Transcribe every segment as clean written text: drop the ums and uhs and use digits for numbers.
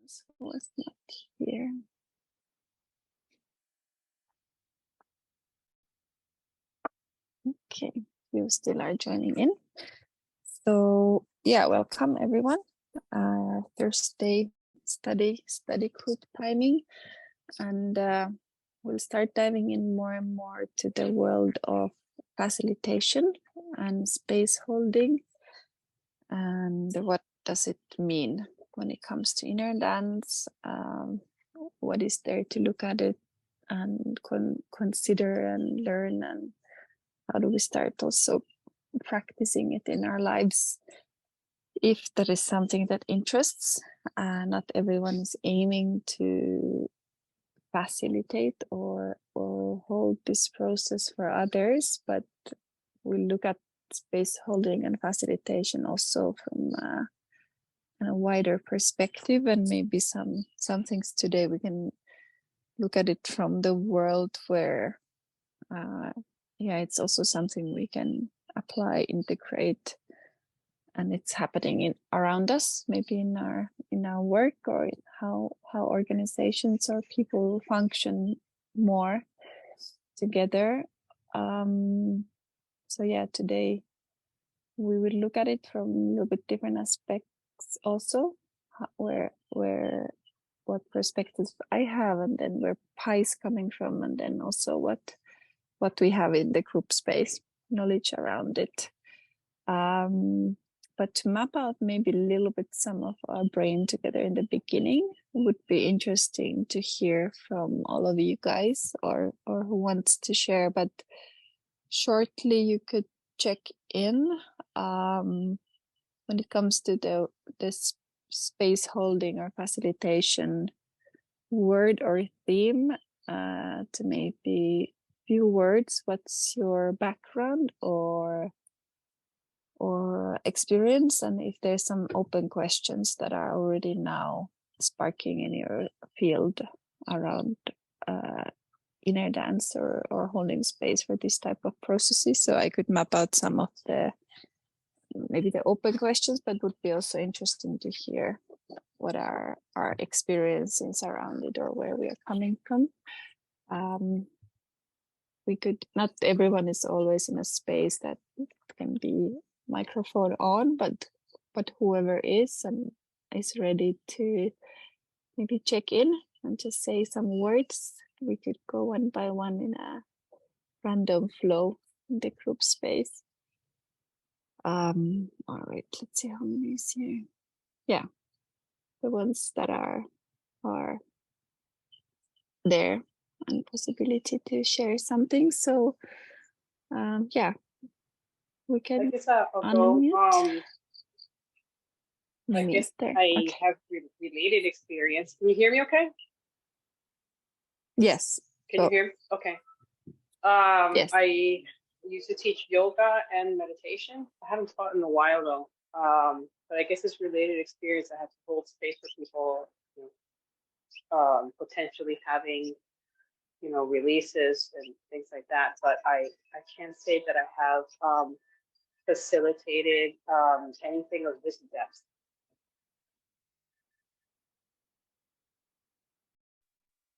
So was not here. Okay, you still are joining in. So yeah, welcome everyone. Thursday study group timing, and we'll start diving in more and more to the world of facilitation and space holding, and what does it mean when it comes to inner dance. What is there to look at it and consider and learn, and how do we start also practicing it in our lives if that is something that interests. Not everyone is aiming to facilitate or hold this process for others, but we look at space holding and facilitation also from a wider perspective, and maybe some things today we can look at it from the world where it's also something we can apply, integrate, and it's happening around us, maybe in our work, or in how organizations or people function more together. So yeah, today we will look at it from a little bit different aspects also, where what perspectives I have, and then where Pi is coming from, and then also what we have in the group space, knowledge around it. But to map out maybe a little bit some of our brain together in the beginning, would be interesting to hear from all of you guys, or who wants to share. But shortly, you could check in when it comes to the space holding or facilitation word or theme, to maybe few words. What's your background or experience, and if there's some open questions that are already now sparking in your field around inner dance or holding space for this type of processes. So I could map out some of maybe the open questions, but would be also interesting to hear what are our experiences around it, or where we are coming from. We could, not everyone is always in a space that can be microphone on, but whoever is and is ready to maybe check in and just say some words, we could go one by one in a random flow in the group space. All right, let's see how many is here. Yeah, the ones that are there and possibility to share something. So yeah, we can unmute. I guess I have related experience. Can you hear me okay? Yes. Can you hear me? Okay. Yes. I used to teach yoga and meditation. I haven't taught in a while though. But I guess this related experience, I have to hold space for people, potentially having, releases and things like that. But I can't say that I have facilitated anything of this depth.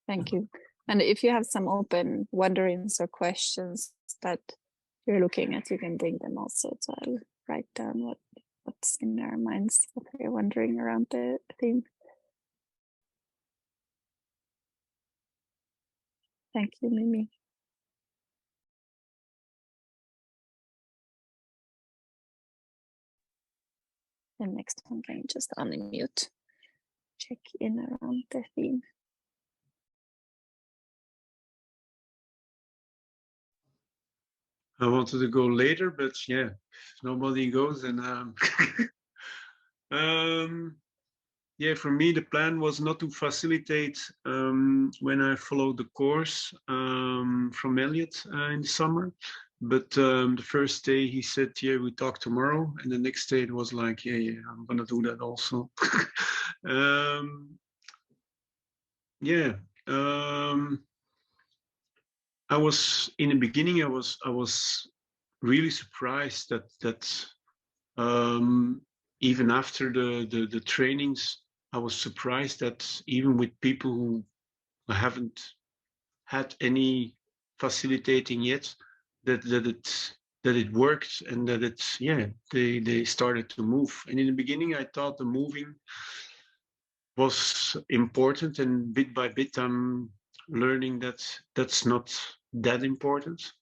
Thank you. And if you have some open wonderings or questions that you're looking at, you can bring them also. So I'll write down what's in our minds, what we're wondering around the theme. Thank you, Mimi. The next one can just unmute. Check in around the theme. I wanted to go later, but yeah, if nobody goes, then yeah, for me the plan was not to facilitate when I followed the course from Elliot in the summer, but the first day he said, yeah, we talk tomorrow, and the next day it was like, yeah, I'm gonna do that also. Yeah. I was in the beginning. I was really surprised that even after the trainings, I was surprised that even with people who haven't had any facilitating yet, that it worked, and that it's, yeah, they started to move. And in the beginning I thought the moving was important, and bit by bit I'm learning that that's not that important.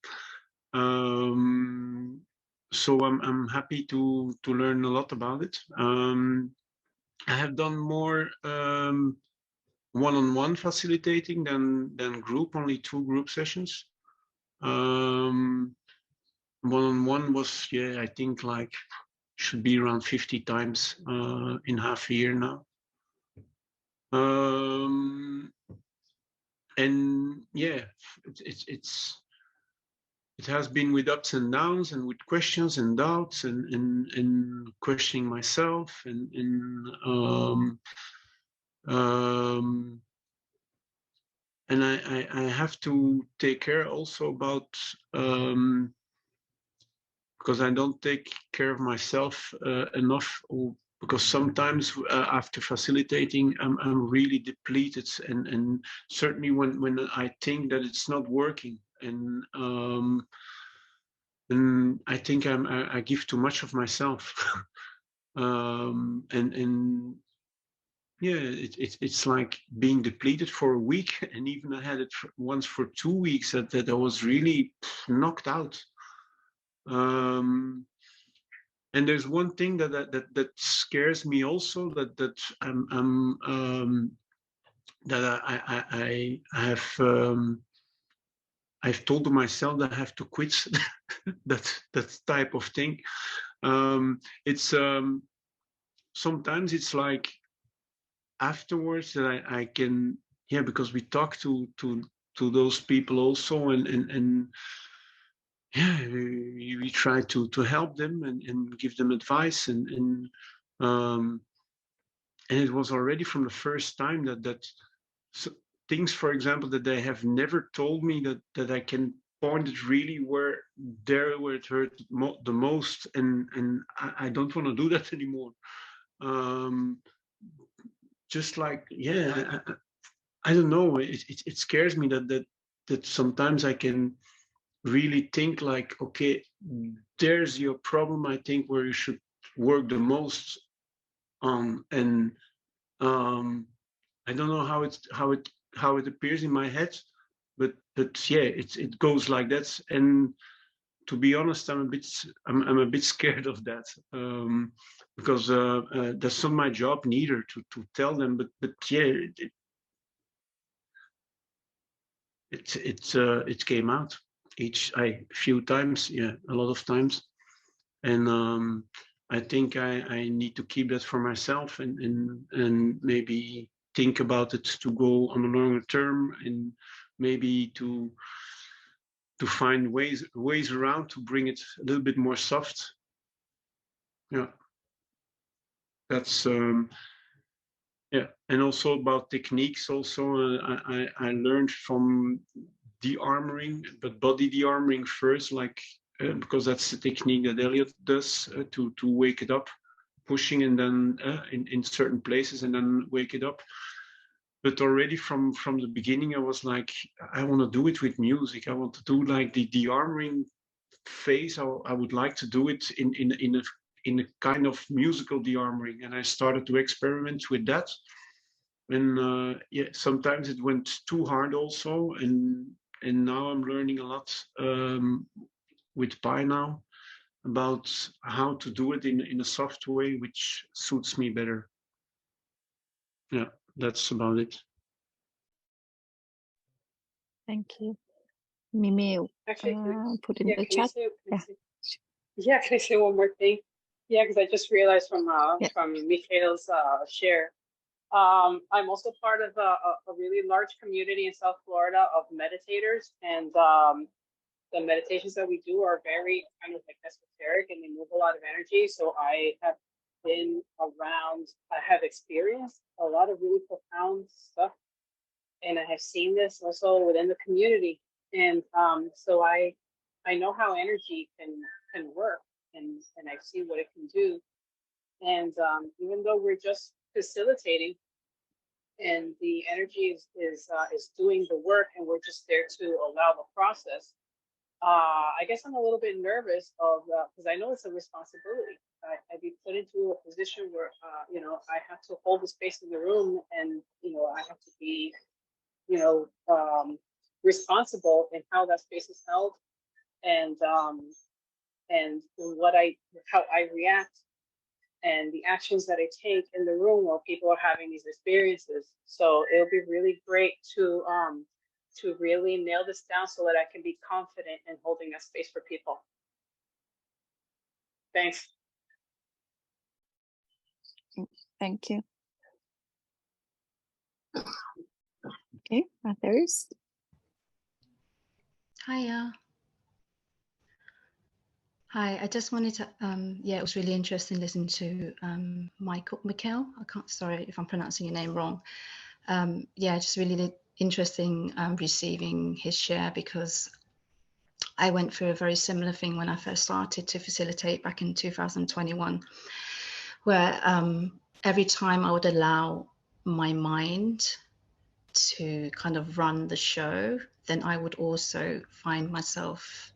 So I'm happy to learn a lot about it. I have done more one-on-one facilitating than group, only 2 group sessions. One-on-one was, yeah, I think like should be around 50 times in half a year now. And yeah, it has been with ups and downs, and with questions and doubts, and questioning myself, and I have to take care also about, because I don't take care of myself enough, because sometimes after facilitating I'm really depleted, and certainly when I think that it's not working, and I think I give too much of myself. And yeah, it's like being depleted for a week, and even I had it once for 2 weeks that I was really knocked out. And there's one thing that scares me also, that I have I've told myself that I have to quit that type of thing. It's sometimes it's like afterwards that I can, yeah, because we talk to those people also, and yeah, we try to help them, and give them advice, um, and it was already from the first time that so, things, for example, that they have never told me, that I can point it really where it hurt the most, and I don't want to do that anymore. Just like, yeah, I don't know, it scares me that sometimes I can really think like, okay, there's your problem, I think, where you should work the most on. And I don't know how it appears in my head, but yeah, it goes like that. And to be honest, I'm a bit scared of that, because that's not my job neither to tell them. But yeah, it came out a few times, yeah, a lot of times. And I think I need to keep that for myself, and maybe think about it to go on a longer term, and maybe to find ways around to bring it a little bit more soft. Yeah, that's yeah. And also about techniques also, I learned from de-armoring, but body de-armoring first, like because that's the technique that Elliot does, to wake it up, pushing, and then in certain places, and then wake it up. But already from the beginning, I was like, I want to do it with music. I want to do like the de-armoring phase. I would like to do it in a kind of musical de-armoring, and I started to experiment with that. And yeah, sometimes it went too hard also, and now I'm learning a lot with Pi now, about how to do it in a soft way which suits me better. Yeah, that's about it. Thank you. Mimi, Actually, put in the chat. Can I say one more thing? Yeah, because I just realized from Mikhail's share. I'm also part of a really large community in South Florida of meditators, and the meditations that we do are very kind of like esoteric, and they move a lot of energy. So I have been around, I have experienced a lot of really profound stuff, and I have seen this also within the community. And so I know how energy can work, and I see what it can do. And even though we're just facilitating, and the energy is doing the work, and we're just there to allow the process. I guess I'm a little bit nervous of because I know it's a responsibility. I'd be put into a position where you know, I have to hold the space in the room, and you know, I have to be, you know, responsible in how that space is held, and how I react, and the actions that I take in the room while people are having these experiences. So it'll be really great to really nail this down so that I can be confident in holding that space for people. Thanks. Thank you. Okay, others? Hiya. Hi, I just wanted to, yeah, it was really interesting listening to Michael, sorry if I'm pronouncing your name wrong. Yeah, just really interesting receiving his share, because I went through a very similar thing when I first started to facilitate back in 2021, where every time I would allow my mind to kind of run the show, then I would also find myself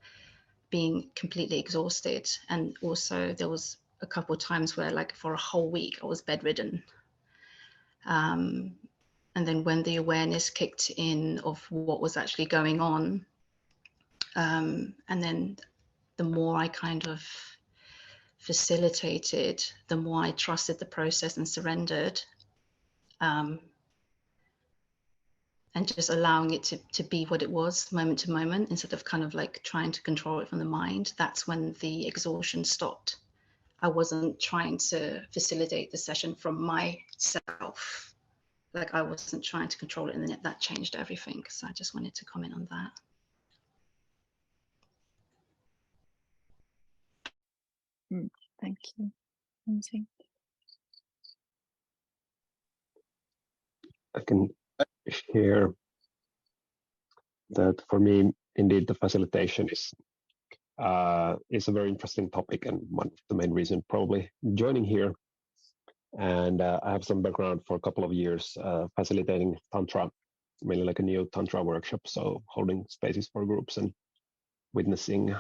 being completely exhausted. And also there was a couple of times where, like, for a whole week I was bedridden. And then when the awareness kicked in of what was actually going on, and then the more I kind of facilitated, the more I trusted the process and surrendered, and just allowing it to be what it was, moment to moment, instead of kind of like trying to control it from the mind. That's when the exhaustion stopped. I wasn't trying to facilitate the session from myself. Like, I wasn't trying to control it, and then that changed everything. So I just wanted to comment on that. Thank you. Amazing. I can share that for me, indeed, the facilitation is a very interesting topic, and one of the main reasons probably joining here. And I have some background for a couple of years facilitating Tantra, mainly like a new Tantra workshop, so holding spaces for groups and witnessing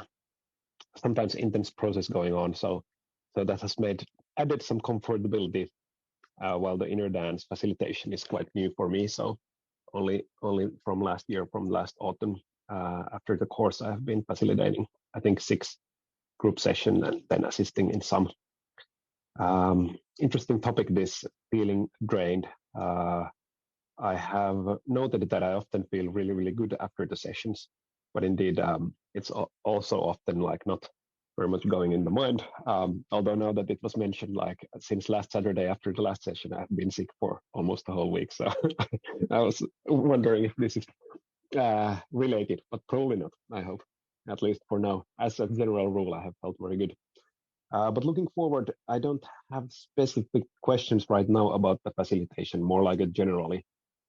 sometimes intense process going on. So that has added some comfortability, while the inner dance facilitation is quite new for me. So only from last year, from last autumn, after the course, I have been facilitating, I think, 6 group sessions and then assisting in some. Interesting topic, this feeling drained. I have noted that I often feel really, really good after the sessions, but indeed, it's also often like not very much going in the mind. Although now that it was mentioned, like since last Saturday after the last session, I've been sick for almost a whole week. So I was wondering if this is related, but probably not, I hope, at least for now. As a general rule, I have felt very good. But looking forward, I don't have specific questions right now about the facilitation, more like a generally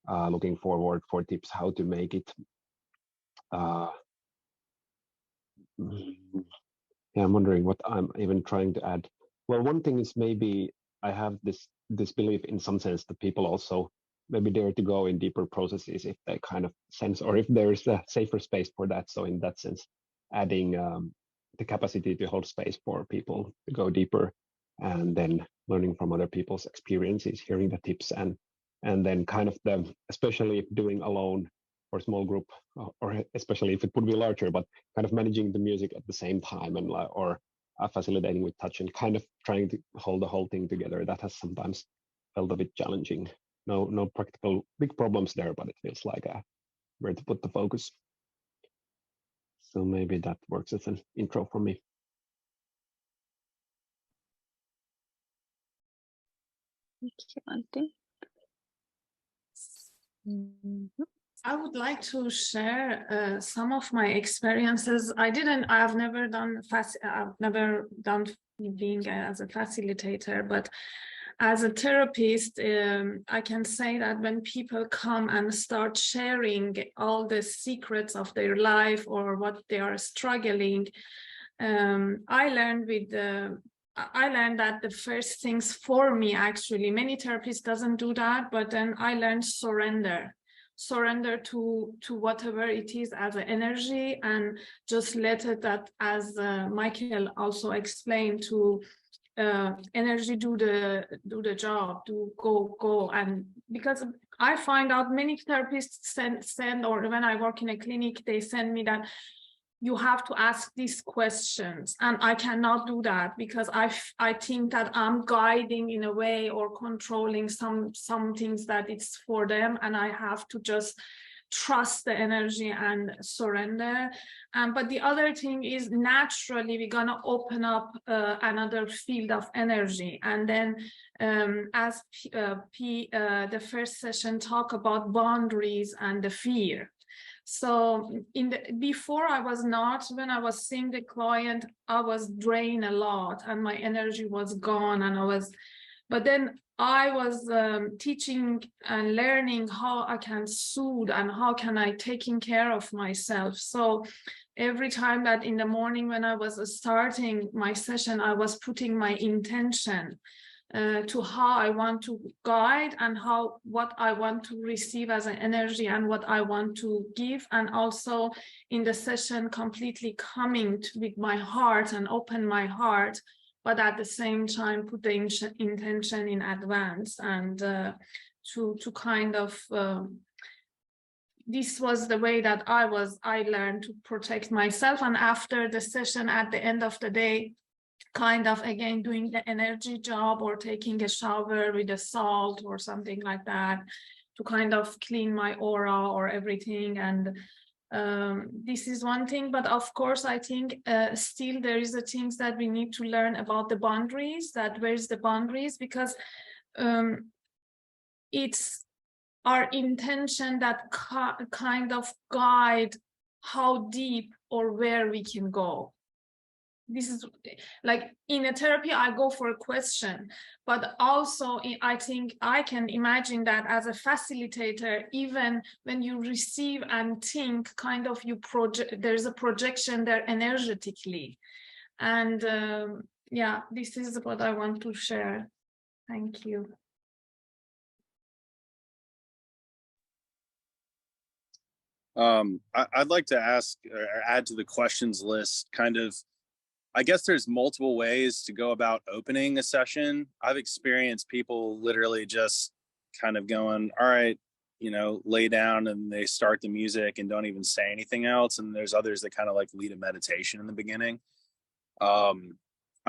looking forward for tips how to make it. Yeah, I'm wondering what I'm even trying to add. Well, one thing is maybe I have this belief in some sense that people also maybe dare to go in deeper processes if they kind of sense, or if there's a safer space for that. So in that sense, adding the capacity to hold space for people to go deeper, and then learning from other people's experiences, hearing the tips, and then kind of especially if doing alone or small group, or especially if it would be larger, but kind of managing the music at the same time, and or facilitating with touch, and kind of trying to hold the whole thing together. That has sometimes felt a bit challenging. No practical big problems there, but it feels like where to put the focus. So maybe that works as an intro for me. Thank you, Antti. I would like to share some of my experiences. I've never done being as a facilitator, but as a therapist, I can say that when people come and start sharing all the secrets of their life or what they are struggling, I learned with I learned that the first things for me, actually, many therapists doesn't do that, but then I learned surrender to whatever it is as an energy, and just let it, that as Michael also explained, to energy do the job, to go. And because I find out many therapists send, or when I work in a clinic, they send me that you have to ask these questions, and I cannot do that because I think that I'm guiding in a way or controlling some things that it's for them, and I have to just trust the energy and surrender. But the other thing is, naturally we're gonna open up another field of energy, and then as the first session talk about boundaries and the fear. So before I was not, when I was seeing the client, I was drained a lot and my energy was gone, and but then I was teaching and learning how I can soothe and how can I taking care of myself. So every time that in the morning when I was starting my session, I was putting my intention to how I want to guide and what I want to receive as an energy and what I want to give, and also in the session completely coming with my heart and open my heart, but at the same time put the intention in advance, and to kind of this was the way that I learned to protect myself. And after the session, at the end of the day, kind of again doing the energy job or taking a shower with a salt or something like that to kind of clean my aura or everything. And this is one thing, but of course I think still there is the things that we need to learn about the boundaries, that where's the boundaries, because it's our intention that kind of guide how deep or where we can go. This is like in a therapy, I go for a question, but also I think I can imagine that as a facilitator, even when you receive and think, kind of you project, there's a projection there energetically. And yeah, this is what I want to share. Thank you. I'd like to ask or add to the questions list, kind of, I guess there's multiple ways to go about opening a session. I've experienced people literally just kind of going, all right, lay down, and they start the music and don't even say anything else. And there's others that kind of like lead a meditation in the beginning. I'm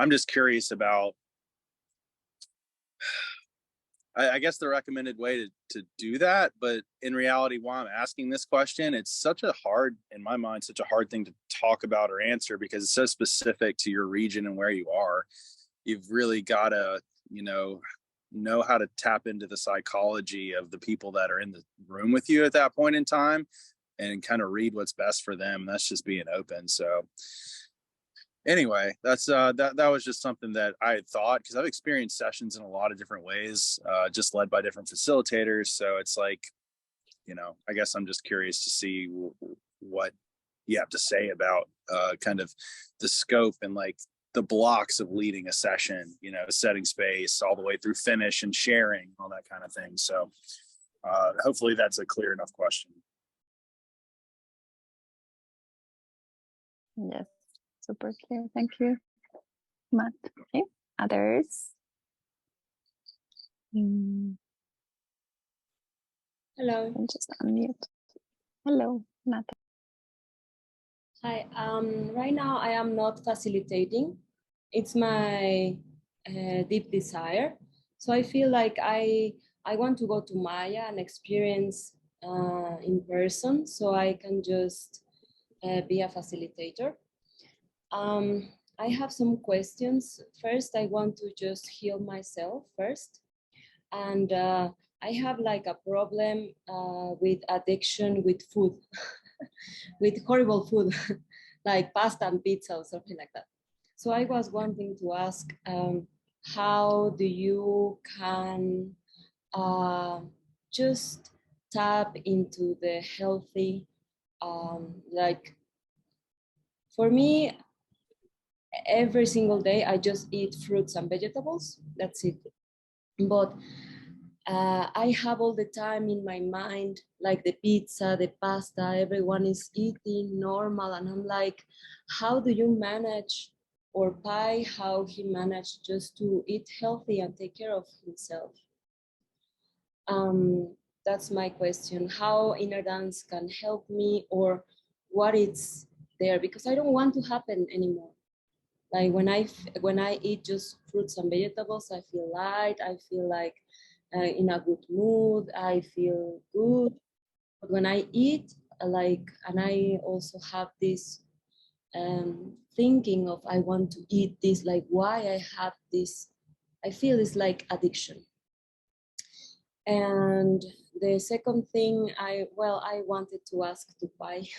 just curious about, I guess, the recommended way to do that. But in reality, while I'm asking this question, it's such a hard thing to talk about or answer, because it's so specific to your region and where you are. You've really got to, know how to tap into the psychology of the people that are in the room with you at that point in time, and kind of read what's best for them. That's just being open. So anyway, that's that was just something that I had thought, because I've experienced sessions in a lot of different ways, just led by different facilitators. So it's like, I guess I'm just curious to see what you have to say about kind of the scope and like the blocks of leading a session, setting space all the way through finish and sharing, all that kind of thing. So hopefully that's a clear enough question. Yes. Super clear. Thank you, Matt. Okay. Others? Hello. I'll just unmute. Hello, Matt. Hi. Right now I am not facilitating. It's my deep desire. So I feel like I want to go to Maya and experience in person, so I can just be a facilitator. I have some questions. First, I want to just heal myself first. And I have like a problem with addiction with food, with horrible food, like pasta and pizza or something like that. So I was wanting to ask, how do you can just tap into the healthy, like, for me, every single day I just eat fruits and vegetables. That's it. But I have all the time in my mind, like the pizza, the pasta, everyone is eating normal. And I'm like, how do you manage, or Pi, how he managed just to eat healthy and take care of himself? That's my question. How inner dance can help me, or what it's there? Because I don't want to happen anymore. Like when I eat just fruits and vegetables, I feel light. I feel like in a good mood. I feel good. But when I eat, and I also have this thinking of I want to eat this. Like why I have this. I feel it's like addiction. And the second thing I wanted to ask to Pai,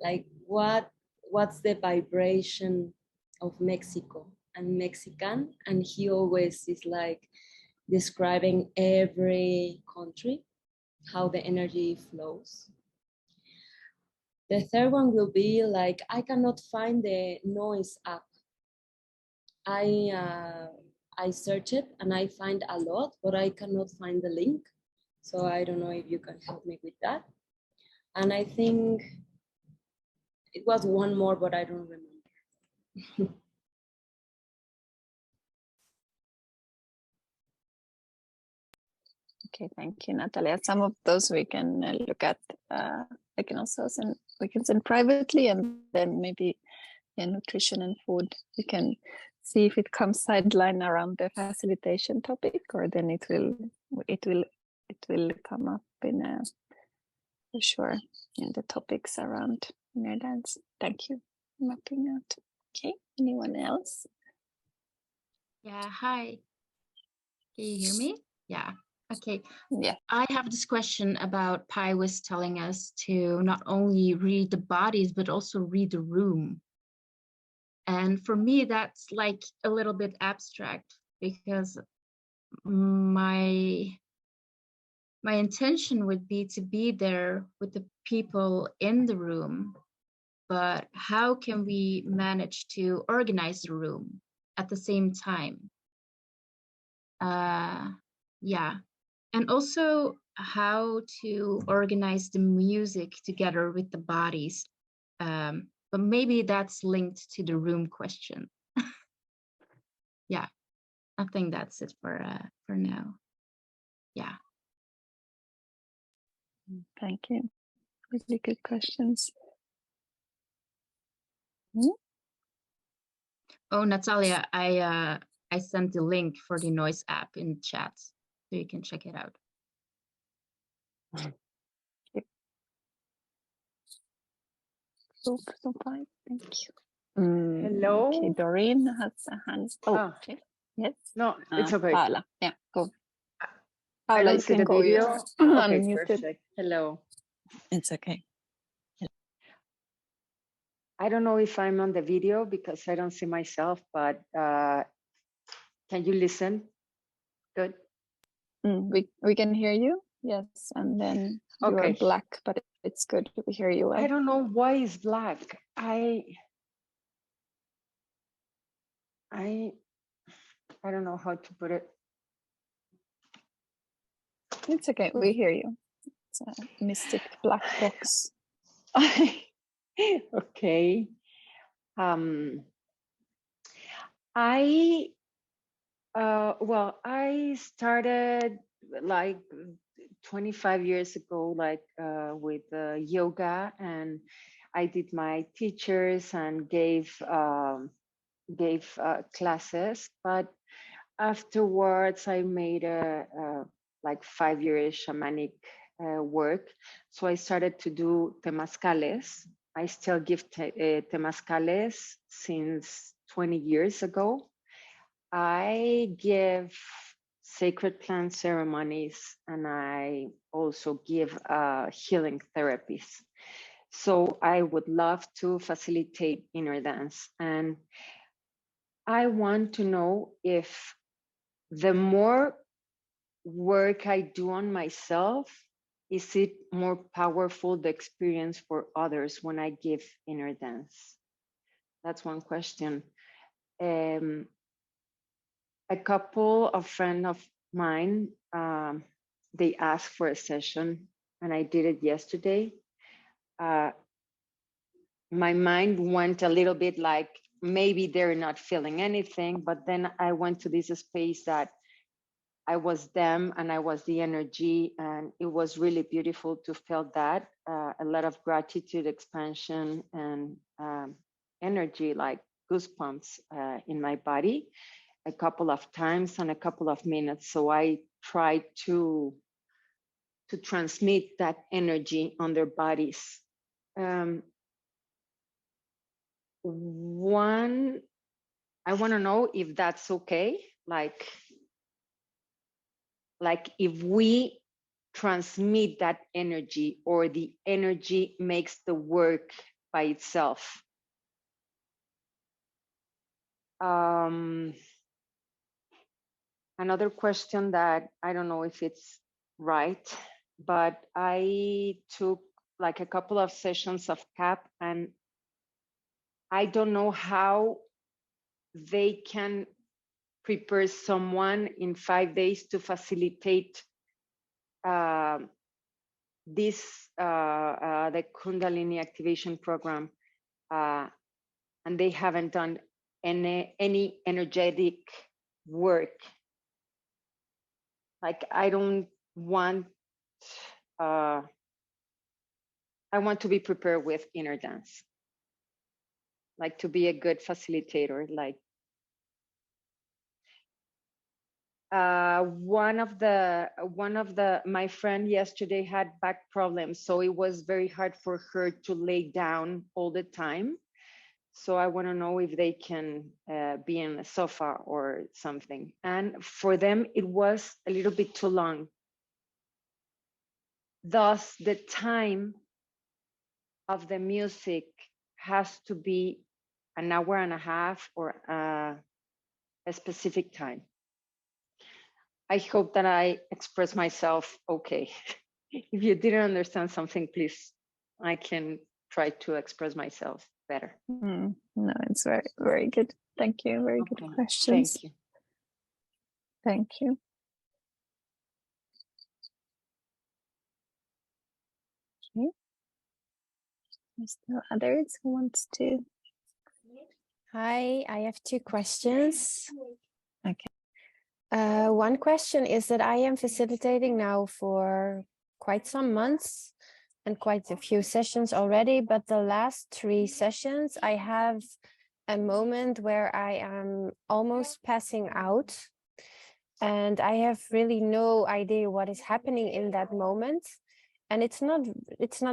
like what's the vibration of Mexico and Mexican? And he always is like describing every country, how the energy flows. The third one will be like, I cannot find the noise app. I search it and I find a lot, but I cannot find the link. So I don't know if you can help me with that. And I think it was one more, but I don't remember. Okay, thank you, Natalia. Some of those we can look at. I can also send privately, and then maybe nutrition and food. We can see if it comes sideline around the facilitation topic, or then it will come up in for sure in the topics around inner dance. Thank you for mapping out. Okay, anyone else? Yeah, hi. Can you hear me? Yeah. Okay. Yeah. I have this question about Pi was telling us to not only read the bodies, but also read the room. And for me, that's like a little bit abstract, because my intention would be to be there with the people in the room, but how can we manage to organize the room at the same time? Yeah. And also how to organize the music together with the bodies. But maybe that's linked to the room question. Yeah, I think that's it for now. Yeah. Thank you. Really good questions. Oh, Natalia, I sent the link for the Noise app in chat, so you can check it out. So fine. Thank you. Hello. Okay, Doreen has a hand. Oh, okay. Yes. No, it's okay. Paula. Yeah, go. I Paula, don't you see can the go. video. You're Okay, unmuted. perfect. Hello. It's okay. I don't know if I'm on the video because I don't see myself, but can you listen? Good. We can hear you. Yes, and then you are black, but it's good. We hear you well. I don't know why it's black. I don't know how to put it. It's okay. We hear you. It's a mystic black box. Okay. I started like 25 years ago, like with yoga, and I did my teachers and gave classes. But afterwards, I made a like 5-year shamanic work. So I started to do temazcales. I still give temazcales since 20 years ago. I give sacred plant ceremonies, and I also give healing therapies. So I would love to facilitate inner dance. And I want to know if the more work I do on myself, is it more powerful, the experience for others when I give inner dance? That's one question. A couple of friends of mine, they asked for a session, and I did it yesterday. My mind went a little bit like maybe they're not feeling anything, but then I went to this space that I was them and I was the energy, and it was really beautiful to feel that. A lot of gratitude, expansion, and energy, like goosebumps in my body a couple of times and a couple of minutes. So I tried to transmit that energy on their bodies. One, I want to know if that's okay. Like if we transmit that energy, or the energy makes the work by itself. Another question that I don't know if it's right, but I took like a couple of sessions of CAP, and I don't know how they can prepare someone in 5 days to facilitate this the Kundalini activation program, and they haven't done any energetic work. Like I don't want. I want to be prepared with inner dance, like to be a good facilitator. Like one of my friend yesterday had back problems, so it was very hard for her to lay down all the time. So I want to know if they can be in a sofa or something. And for them, it was a little bit too long. Thus, the time of the music has to be an hour and a half or a specific time. I hope that I express myself okay. If you didn't understand something, please, I can try to express myself better. No, it's very, very good. Thank you. Very good questions. Thank you. Thank you. Okay. Is there others who wants to? Hi, I have 2 questions. Okay. One question is that I am facilitating now for quite some months and quite a few sessions already, but the last 3 sessions I have a moment where I am almost passing out, and I have really no idea what is happening in that moment. And it's not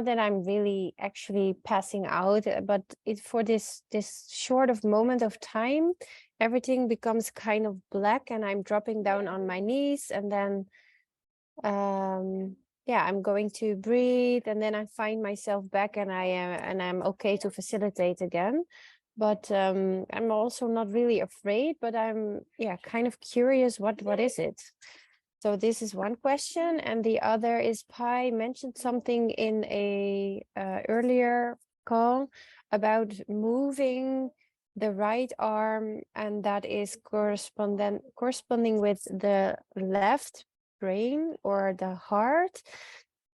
that I'm really actually passing out, but for this short of moment of time, everything becomes kind of black, and I'm dropping down on my knees, and then I'm going to breathe, and then I find myself back, and I'm okay to facilitate again. But I'm also not really afraid, but I'm kind of curious what is it. So this is one question, and the other is Pai mentioned something in a earlier call about moving the right arm, and that is corresponding with the left brain or the heart.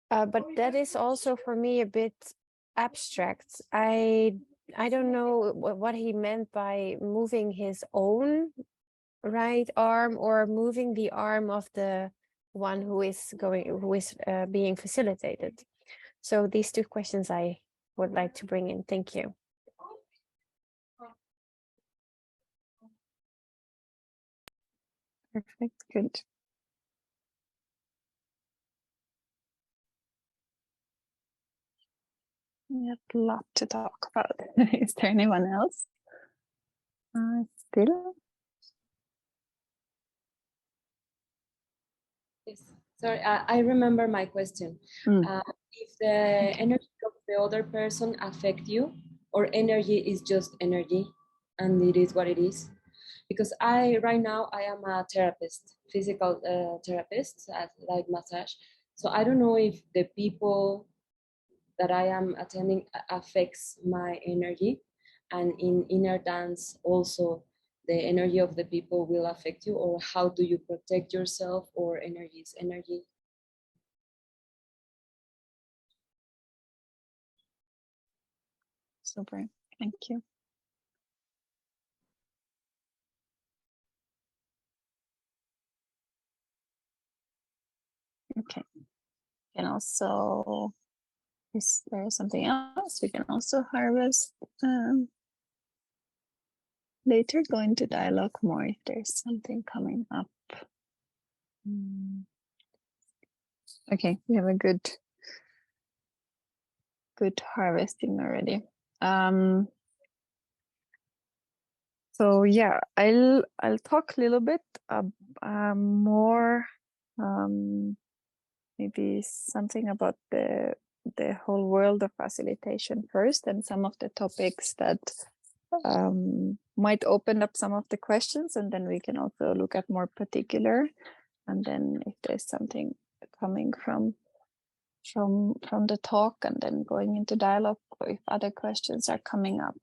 But that is also for me a bit abstract. I don't know what he meant by moving his own right arm or moving the arm of the one who is being facilitated. So these 2 questions I would like to bring in. Thank you. Perfect. Good. We have a lot to talk about. Is there anyone else? Still? Yes. Sorry, I remember my question. If the energy of the other person affect you, or energy is just energy and it is what it is? Because right now I am a therapist, physical therapist, like massage. So I don't know if the people that I am attending affects my energy, and in inner dance also the energy of the people will affect you, or how do you protect yourself, or energy is energy? Super, thank you. Okay, and also, is there something else? We can also harvest later, go into dialogue more if there's something coming up. Okay, we have a good harvesting already. So yeah, I'll talk a little bit more, maybe something about the whole world of facilitation first, and some of the topics that might open up some of the questions, and then we can also look at more particular, and then if there's something coming from the talk, and then going into dialogue, or if other questions are coming up.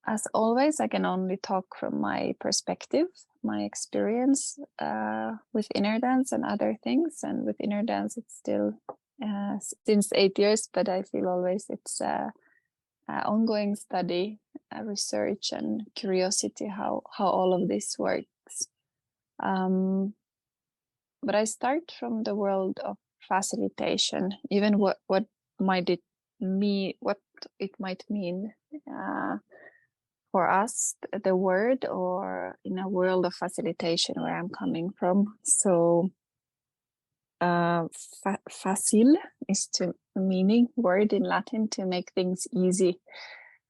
As always, I can only talk from my perspective, my experience with inner dance and other things. And with inner dance, it's still since 8 years, but I feel always it's ongoing study, research, and curiosity how all of this works. But I start from the world of facilitation, even what might it mean, what it might mean for us, the word, or in a world of facilitation where I'm coming from. So facil is to meaning word in Latin, to make things easy.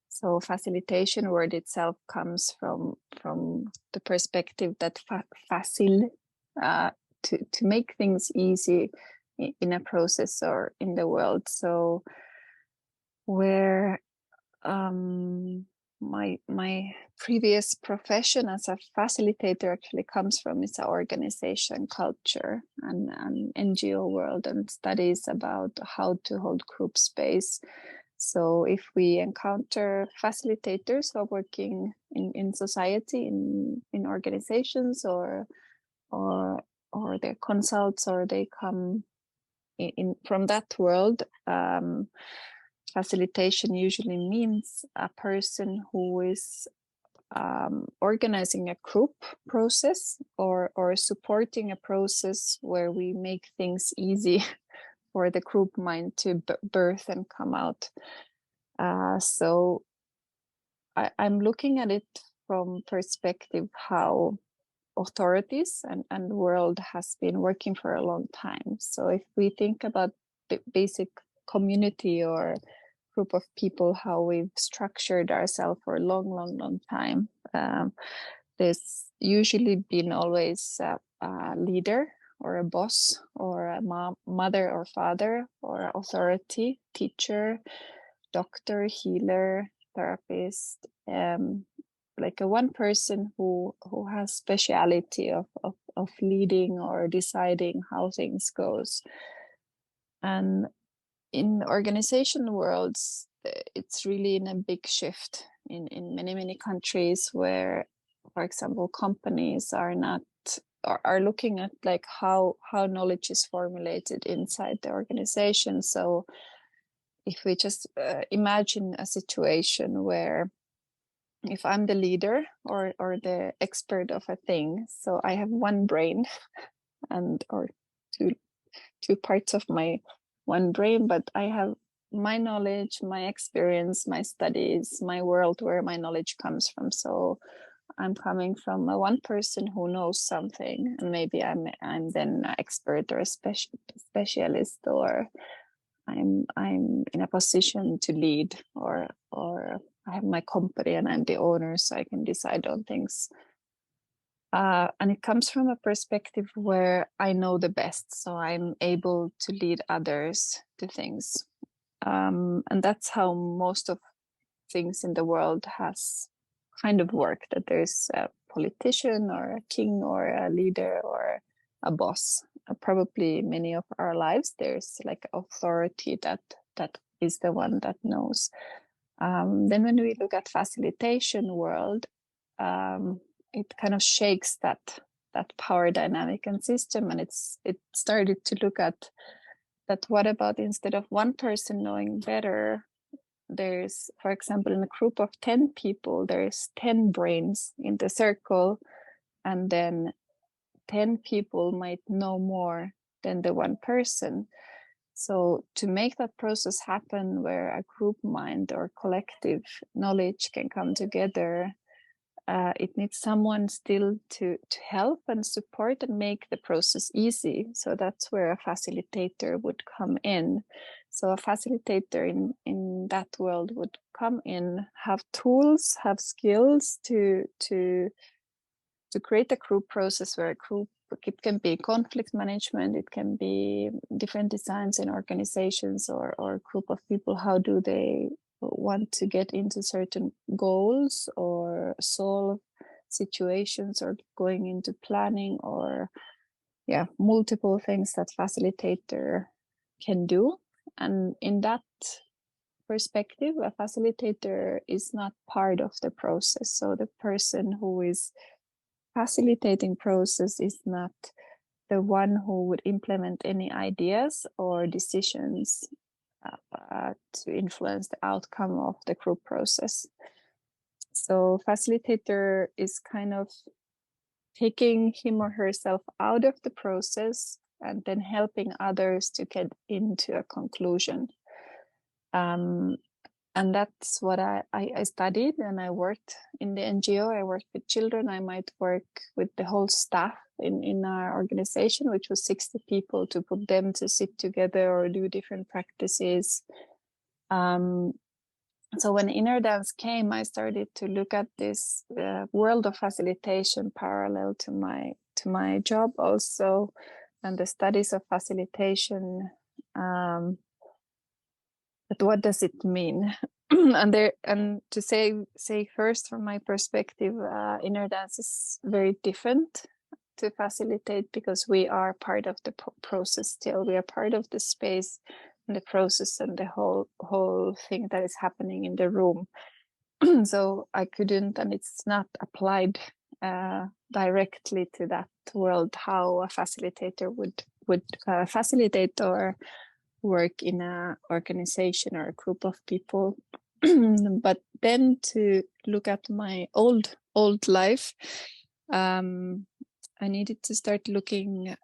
So facilitation word itself comes from the perspective that facil, to make things easy in a process or in the world. So where my previous profession as a facilitator actually comes from is organization culture and NGO world, and studies about how to hold group space. So if we encounter facilitators who are working in society, in organizations, or they consult, or they come in from that world, facilitation usually means a person who is organizing a group process, or supporting a process where we make things easy for the group mind to birth and come out. So I'm looking at it from perspective how authorities and world has been working for a long time. So if we think about the basic community or group of people, how we've structured ourselves for a long time, there's usually been always a leader or a boss or a mother or father or authority, teacher, doctor, healer, therapist, like a one person who has speciality of leading or deciding how things goes. And in organization worlds, it's really in a big shift in many countries, where, for example, companies are looking at like how knowledge is formulated inside the organization. So if we just imagine a situation where, if I'm the leader or the expert of a thing, so I have one brain or two parts of my one brain, but I have my knowledge, my experience, my studies, my world, where my knowledge comes from. So I'm coming from a one person who knows something, and maybe I'm then an expert or a specialist, or I'm in a position to lead, or I have my company and I'm the owner, so I can decide on things. And it comes from a perspective where I know the best, so I'm able to lead others to things. And that's how most of things in the world has kind of worked, that there's a politician or a king or a leader or a boss. Probably many of our lives, there's like authority that is the one that knows. Then when we look at facilitation world, it kind of shakes that power dynamic and system, and it started to look at that. What about instead of one person knowing better, there's, for example, in a group of 10 people, there's 10 brains in the circle, and then 10 people might know more than the one person. So to make that process happen, where a group mind or collective knowledge can come together, it needs someone still to help and support and make the process easy. So that's where a facilitator would come in. So a facilitator in that world would come in, have tools, have skills to create a group process where a group, it can be conflict management, it can be different designs in organizations or a group of people. How do they want to get into certain goals or solve situations or going into planning, or multiple things that facilitator can do. And in that perspective, a facilitator is not part of the process. So the person who is facilitating process is not the one who would implement any ideas or decisions to influence the outcome of the group process. So facilitator is kind of taking him or herself out of the process and then helping others to get into a conclusion. And that's what I studied, and I worked in the NGO. I worked with children. I might work with the whole staff in our organization, which was 60 people, to put them to sit together or do different practices. So when Inner Dance came, I started to look at this world of facilitation parallel to my job also, and the studies of facilitation. But what does it mean? and to say first, from my perspective, Inner Dance is very different to facilitate, because we are part of the process still. We are part of the space and the process and the whole thing that is happening in the room. So I couldn't, and it's not applied directly to that world, how a facilitator would facilitate or work in an organization or a group of people. But then to look at my old life, I needed to start looking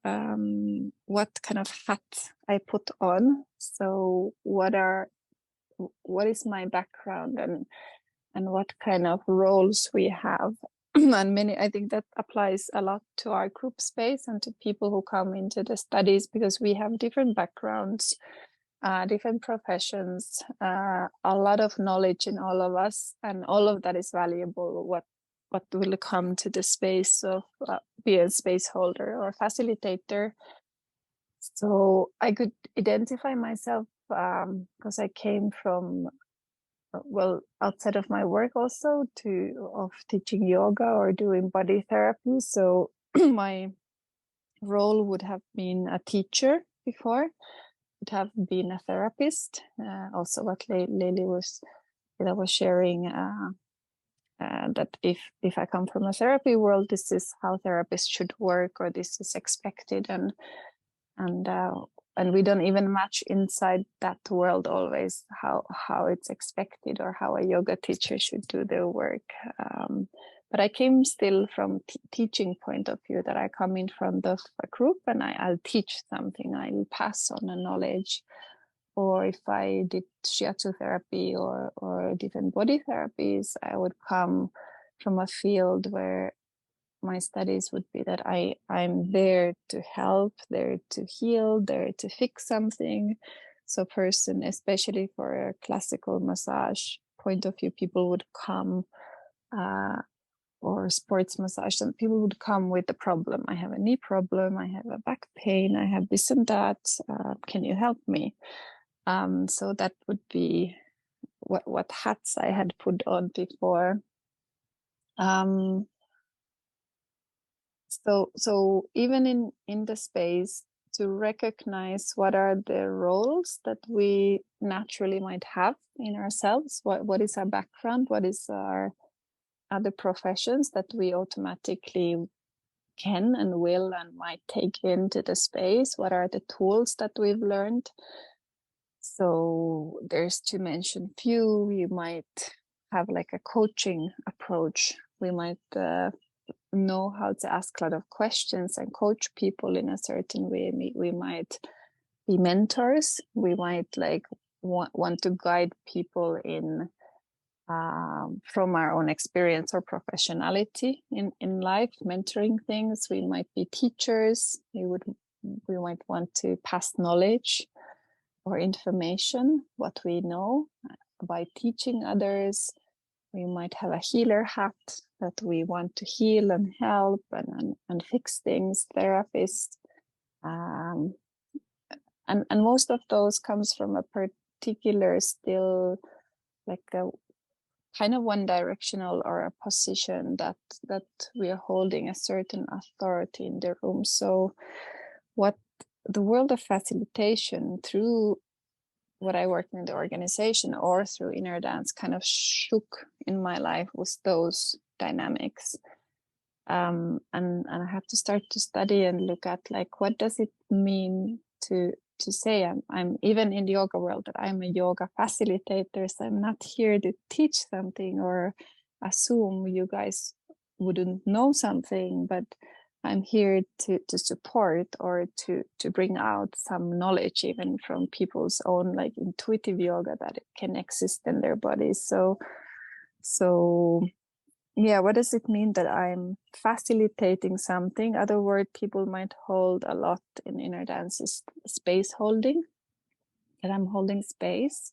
what kind of hat I put on. So what is my background and what kind of roles we have. And I think that applies a lot to our group space and to people who come into the studies, because we have different backgrounds, different professions, a lot of knowledge in all of us, and all of that is valuable. What will come to the space of be a space holder or facilitator. So I could identify myself because I came from, outside of my work also, of teaching yoga or doing body therapy. So my role would have been a teacher before, would have been a therapist. Also what Lily was sharing, that if I come from a therapy world, this is how therapists should work, or this is expected, and we don't even match inside that world always how it's expected, or how a yoga teacher should do their work. But I came still from teaching point of view, that I come in front of a group and I'll teach something, I'll pass on a knowledge. Or if I did shiatsu therapy or different body therapies, I would come from a field where my studies would be that I'm there to help, there to heal, there to fix something. So person, especially for a classical massage point of view, people would come, or sports massage, and people would come with a problem. I have a knee problem, I have a back pain, I have this and that, can you help me? So that would be what hats I had put on before. So even in the space, to recognize what are the roles that we naturally might have in ourselves. What is our background? What is our other professions that we automatically can and will and might take into the space? What are the tools that we've learned? So there's, to mention few, you might have like a coaching approach. We might know how to ask a lot of questions and coach people in a certain way. We might be mentors. We might like want to guide people in from our own experience or professionality in life, mentoring things. We might be teachers. We might want to pass knowledge or information, what we know, by teaching others. We might have a healer hat, that we want to heal and help and fix things, therapist. And most of those comes from a particular, still like a kind of one directional or a position that we are holding a certain authority in the room. So what the world of facilitation, through what I worked in the organization or through inner dance, kind of shook in my life was those dynamics. And I have to start to study and look at like, what does it mean to say I'm even in the yoga world, that I'm a yoga facilitator. So I'm not here to teach something or assume you guys wouldn't know something, but I'm here to support or to bring out some knowledge even from people's own like intuitive yoga that it can exist in their bodies. So yeah, what does it mean that I'm facilitating something? Other word people might hold a lot in inner dance is space holding, that I'm holding space.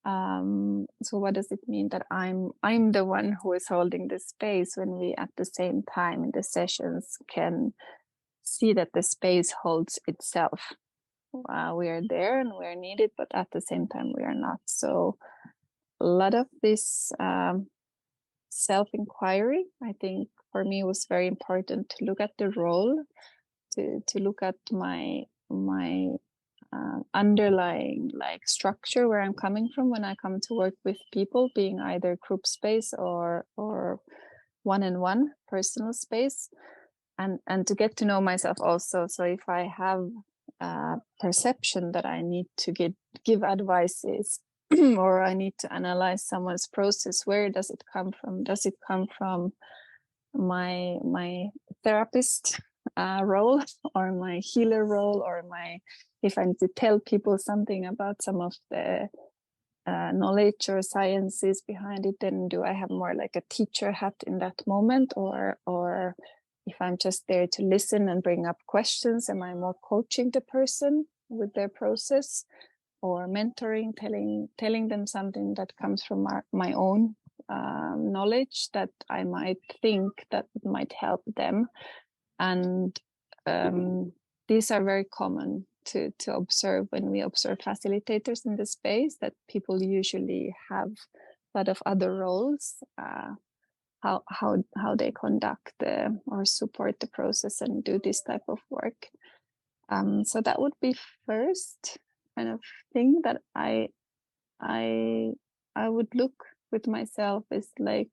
So what does it mean that I'm the one who is holding the space, when we at the same time in the sessions can see that the space holds itself? We are there and we are needed, but at the same time we are not. So a lot of this self-inquiry, I think for me was very important, to look at the role, to look at my underlying like structure, where I'm coming from when I come to work with people, being either group space or one-on-one personal space, and to get to know myself also. So if I have perception that I need to give advices or I need to analyze someone's process, where does it come from? Does it come from my therapist role, or my healer role, or if I need to tell people something about some of the knowledge or sciences behind it, then do I have more like a teacher hat in that moment, or if I'm just there to listen and bring up questions, am I more coaching the person with their process, or mentoring, telling them something that comes from my own knowledge that I might think that might help them? And these are very common to observe when we observe facilitators in the space, that people usually have a lot of other roles, how they conduct or support the process and do this type of work. So that would be first kind of thing that I would look with myself, is like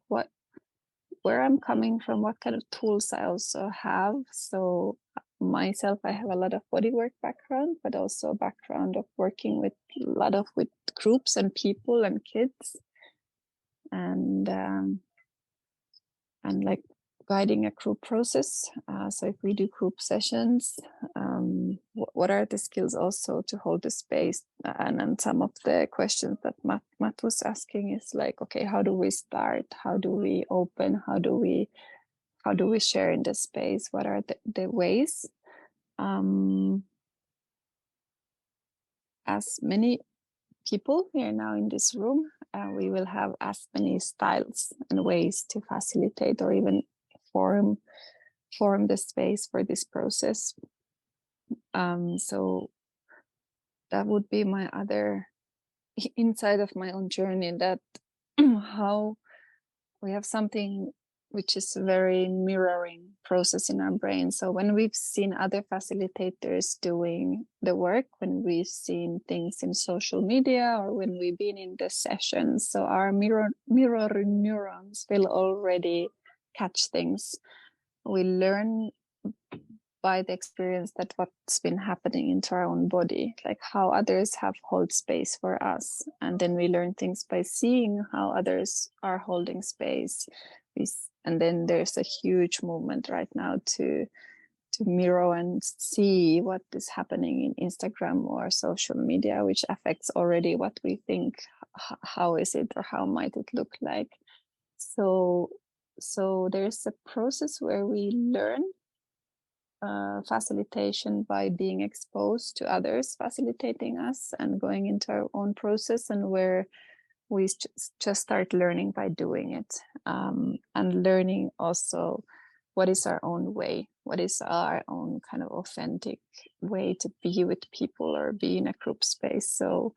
where I'm coming from, what kind of tools I also have. So myself, I have a lot of bodywork background, but also a background of working with a lot of with groups and people and kids, and like guiding a group process. So if we do group sessions, what are the skills also to hold the space? And then some of the questions that Matt was asking is like, okay, how do we start? How do we open? How do we share in the space? What are the ways? As many people here now in this room, we will have as many styles and ways to facilitate or even form the space for this process. So that would be my other inside of my own journey, that how we have something which is a very mirroring process in our brain. So when we've seen other facilitators doing the work, when we've seen things in social media, or when we've been in the sessions, so our mirror neurons will already catch things. We learn by the experience that what's been happening into our own body, like how others have held space for us. And then we learn things by seeing how others are holding space. And then there's a huge movement right now to mirror and see what is happening in Instagram or social media, which affects already what we think. How is it, or how might it look like? So there's a process where we learn facilitation by being exposed to others facilitating us and going into our own process, and where we just start learning by doing it, and learning also what is our own way, what is our own kind of authentic way to be with people or be in a group space. So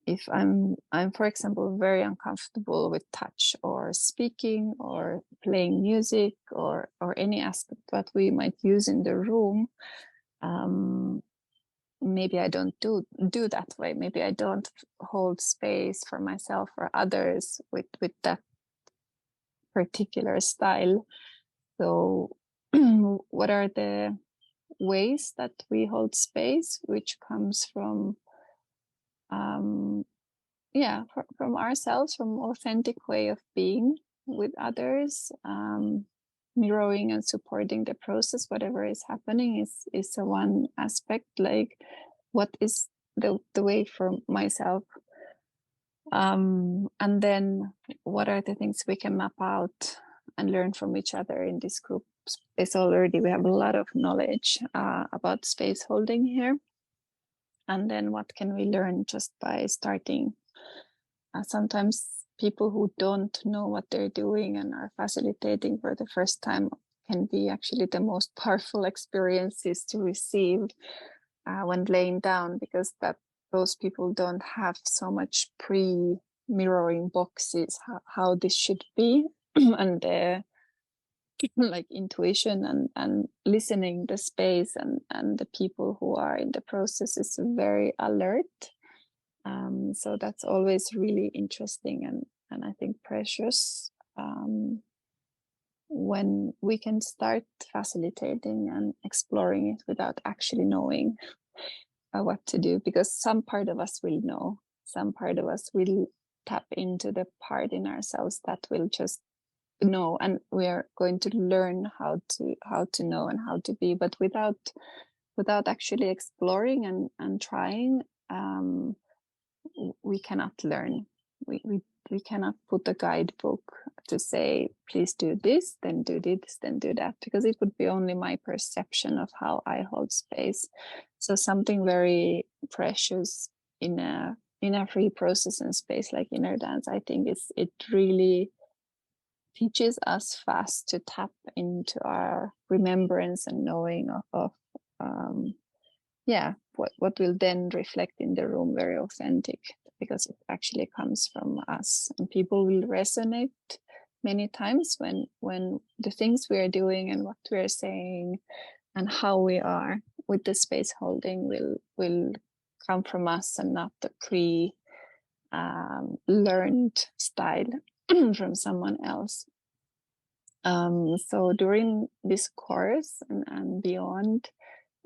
if I'm for example very uncomfortable with touch or speaking or playing music or any aspect that we might use in the room, maybe I don't do that way. Maybe I don't hold space for myself or others with that particular style. So what are the ways that we hold space, which comes from from ourselves, from authentic way of being with others, mirroring and supporting the process, whatever is happening is a one aspect. Like, what is the way for myself, and then what are the things we can map out and learn from each other in this group. It's already, we have a lot of knowledge about space holding here, and then what can we learn just by starting. Sometimes people who don't know what they're doing and are facilitating for the first time can be actually the most powerful experiences to receive when laying down, because those people don't have so much pre-mirroring boxes how this should be and like intuition and listening the space and the people who are in the process is very alert. So that's always really interesting and I think precious when we can start facilitating and exploring it without actually knowing what to do, because some part of us will know, some part of us will tap into the part in ourselves that will just know, and we are going to learn how to know and how to be, but without actually exploring and trying, we cannot learn. We cannot put a guidebook to say, please do this, then do this, then do that, because it would be only my perception of how I hold space. So something very precious in a free process and space like inner dance, I think it really teaches us fast to tap into our remembrance and knowing of what will then reflect in the room very authentic, because it actually comes from us, and people will resonate many times when the things we are doing and what we are saying and how we are with the space holding will come from us and not the learned style from someone else. So during this course and beyond,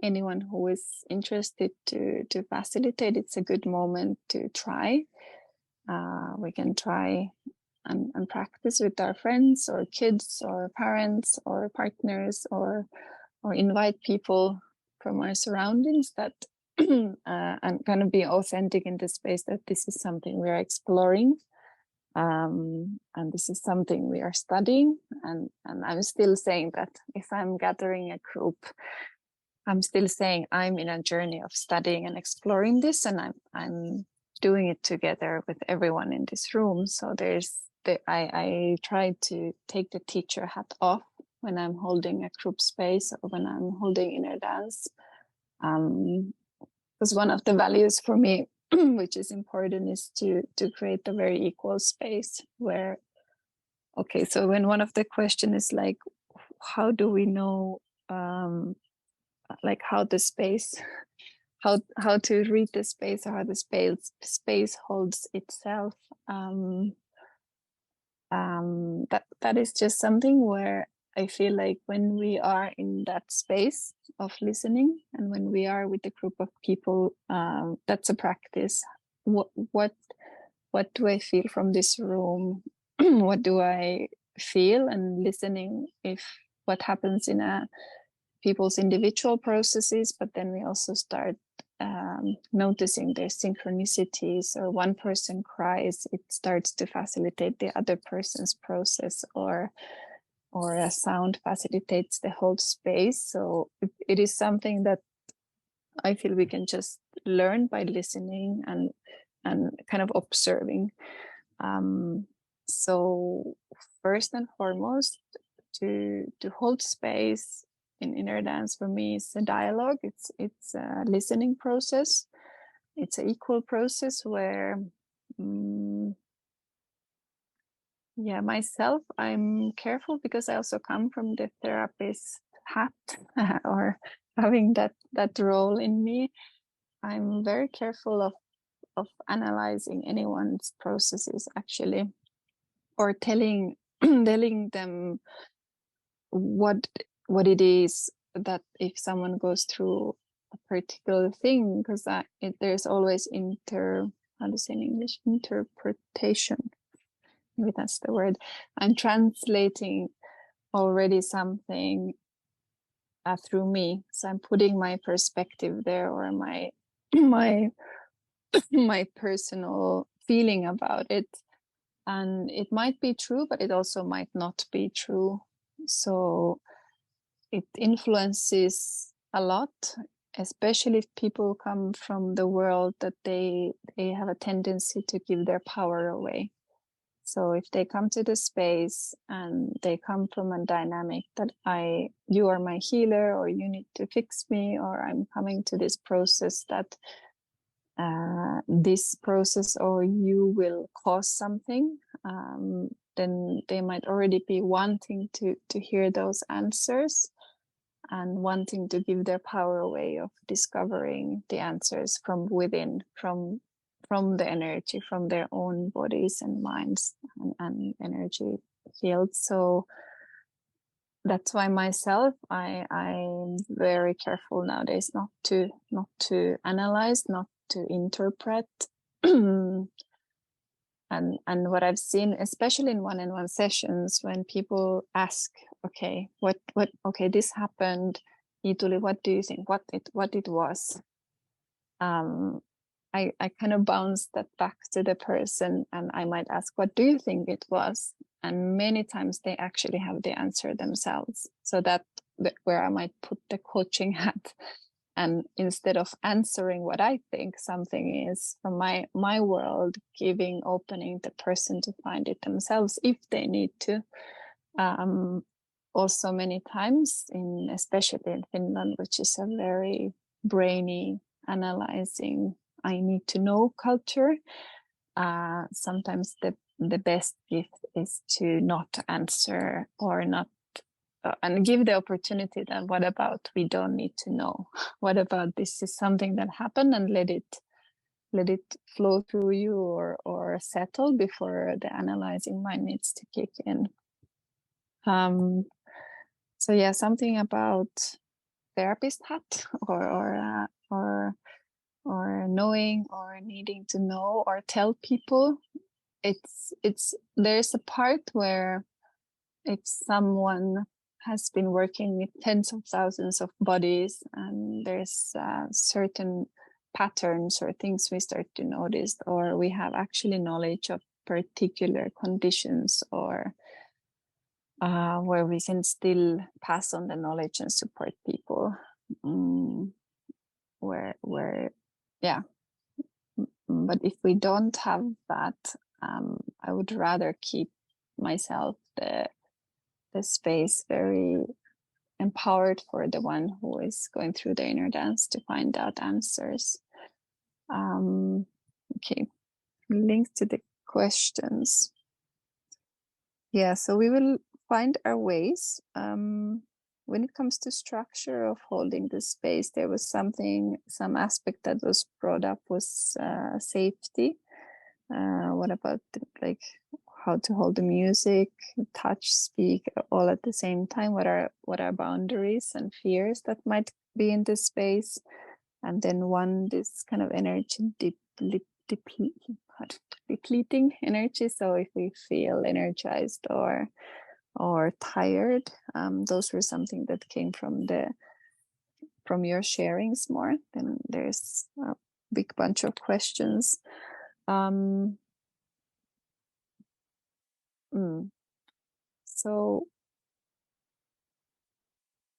anyone who is interested to facilitate, it's a good moment to try. We can try and practice with our friends or kids or parents or partners, or invite people from our surroundings that and kind of be authentic in the space that this is something we are exploring. And this is something we are studying, and I'm still saying that if I'm gathering a group, I'm still saying I'm in a journey of studying and exploring this, and I'm doing it together with everyone in this room. So I try to take the teacher hat off when I'm holding a group space or when I'm holding inner dance, because one of the values for me which is important is to create a very equal space where okay, so when one of the question is like, how do we know, like how the space, how to read the space, or how the space holds itself, that is just something where I feel like when we are in that space of listening, and when we are with a group of people, that's a practice. What do I feel from this room? What do I feel? And listening, if what happens in people's individual processes, but then we also start noticing their synchronicities, or one person cries, it starts to facilitate the other person's process, or a sound facilitates the whole space. So it is something that I feel we can just learn by listening and kind of observing. So first and foremost, to hold space in inner dance for me is a dialogue. It's a listening process. It's an equal process where, myself, I'm careful because I also come from the therapist hat or having that role in me. I'm very careful of analyzing anyone's processes, actually, or telling them what it is, that if someone goes through a particular thing, because there's always how to say in English, interpretation, maybe that's the word. I'm translating already something through me, so I'm putting my perspective there, or my my personal feeling about it, and it might be true, but it also might not be true. So it influences a lot, especially if people come from the world that they have a tendency to give their power away. So if they come to the space and they come from a dynamic that you are my healer, or you need to fix me, or I'm coming to this process that this process, or you will cause something, then they might already be wanting to hear those answers, and wanting to give their power away of discovering the answers from within, from the energy, from their own bodies and minds and energy fields. So that's why myself, I'm very careful nowadays not to analyze, not to interpret. And what I've seen, especially in one-on-one sessions, when people ask, okay, okay, this happened, Ituli, what do you think? What it was? I kind of bounce that back to the person, and I might ask, what do you think it was? And many times they actually have the answer themselves. So that where I might put the coaching hat. And instead of answering what I think something is from my world, opening the person to find it themselves if they need to. Also many times, especially in Finland, which is a very brainy, analyzing, I need to know culture, sometimes the best gift is to not answer, or not and give the opportunity that what about we don't need to know, what about this is something that happened, and let it flow through you, or settle before the analyzing mind needs to kick in. So yeah, something about therapist hat, or knowing, or needing to know, or tell people. There's a part where if someone has been working with tens of thousands of bodies, and there's certain patterns or things we start to notice, or we have actually knowledge of particular conditions, or where we can still pass on the knowledge and support people, but if we don't have that, I would rather keep myself the space very empowered for the one who is going through the inner dance to find out answers. Okay, linked to the questions. Yeah, so we will find our ways. When it comes to structure of holding the space, there was some aspect that was brought up was safety. What about like how to hold the music, touch, speak, all at the same time? What are boundaries and fears that might be in this space? And then this kind of energy depleting energy. So if we feel energized or tired, those were something that came from your sharings more. Then there's a big bunch of questions. So,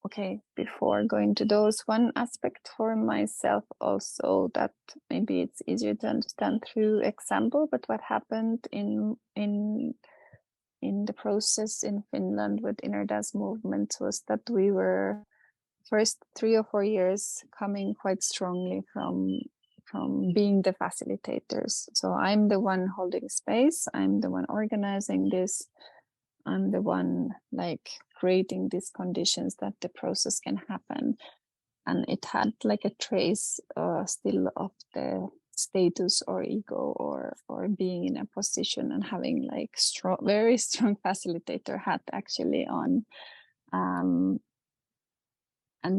okay, before going to those, one aspect for myself also that maybe it's easier to understand through example, but what happened in the process in Finland with inner dance movement was that we were first 3 or 4 years coming quite strongly from being the facilitators. So I'm the one holding space, I'm the one organizing this, I'm the one like creating these conditions that the process can happen. And it had like a trace still of the status or ego or being in a position and having like very strong facilitator hat actually on. And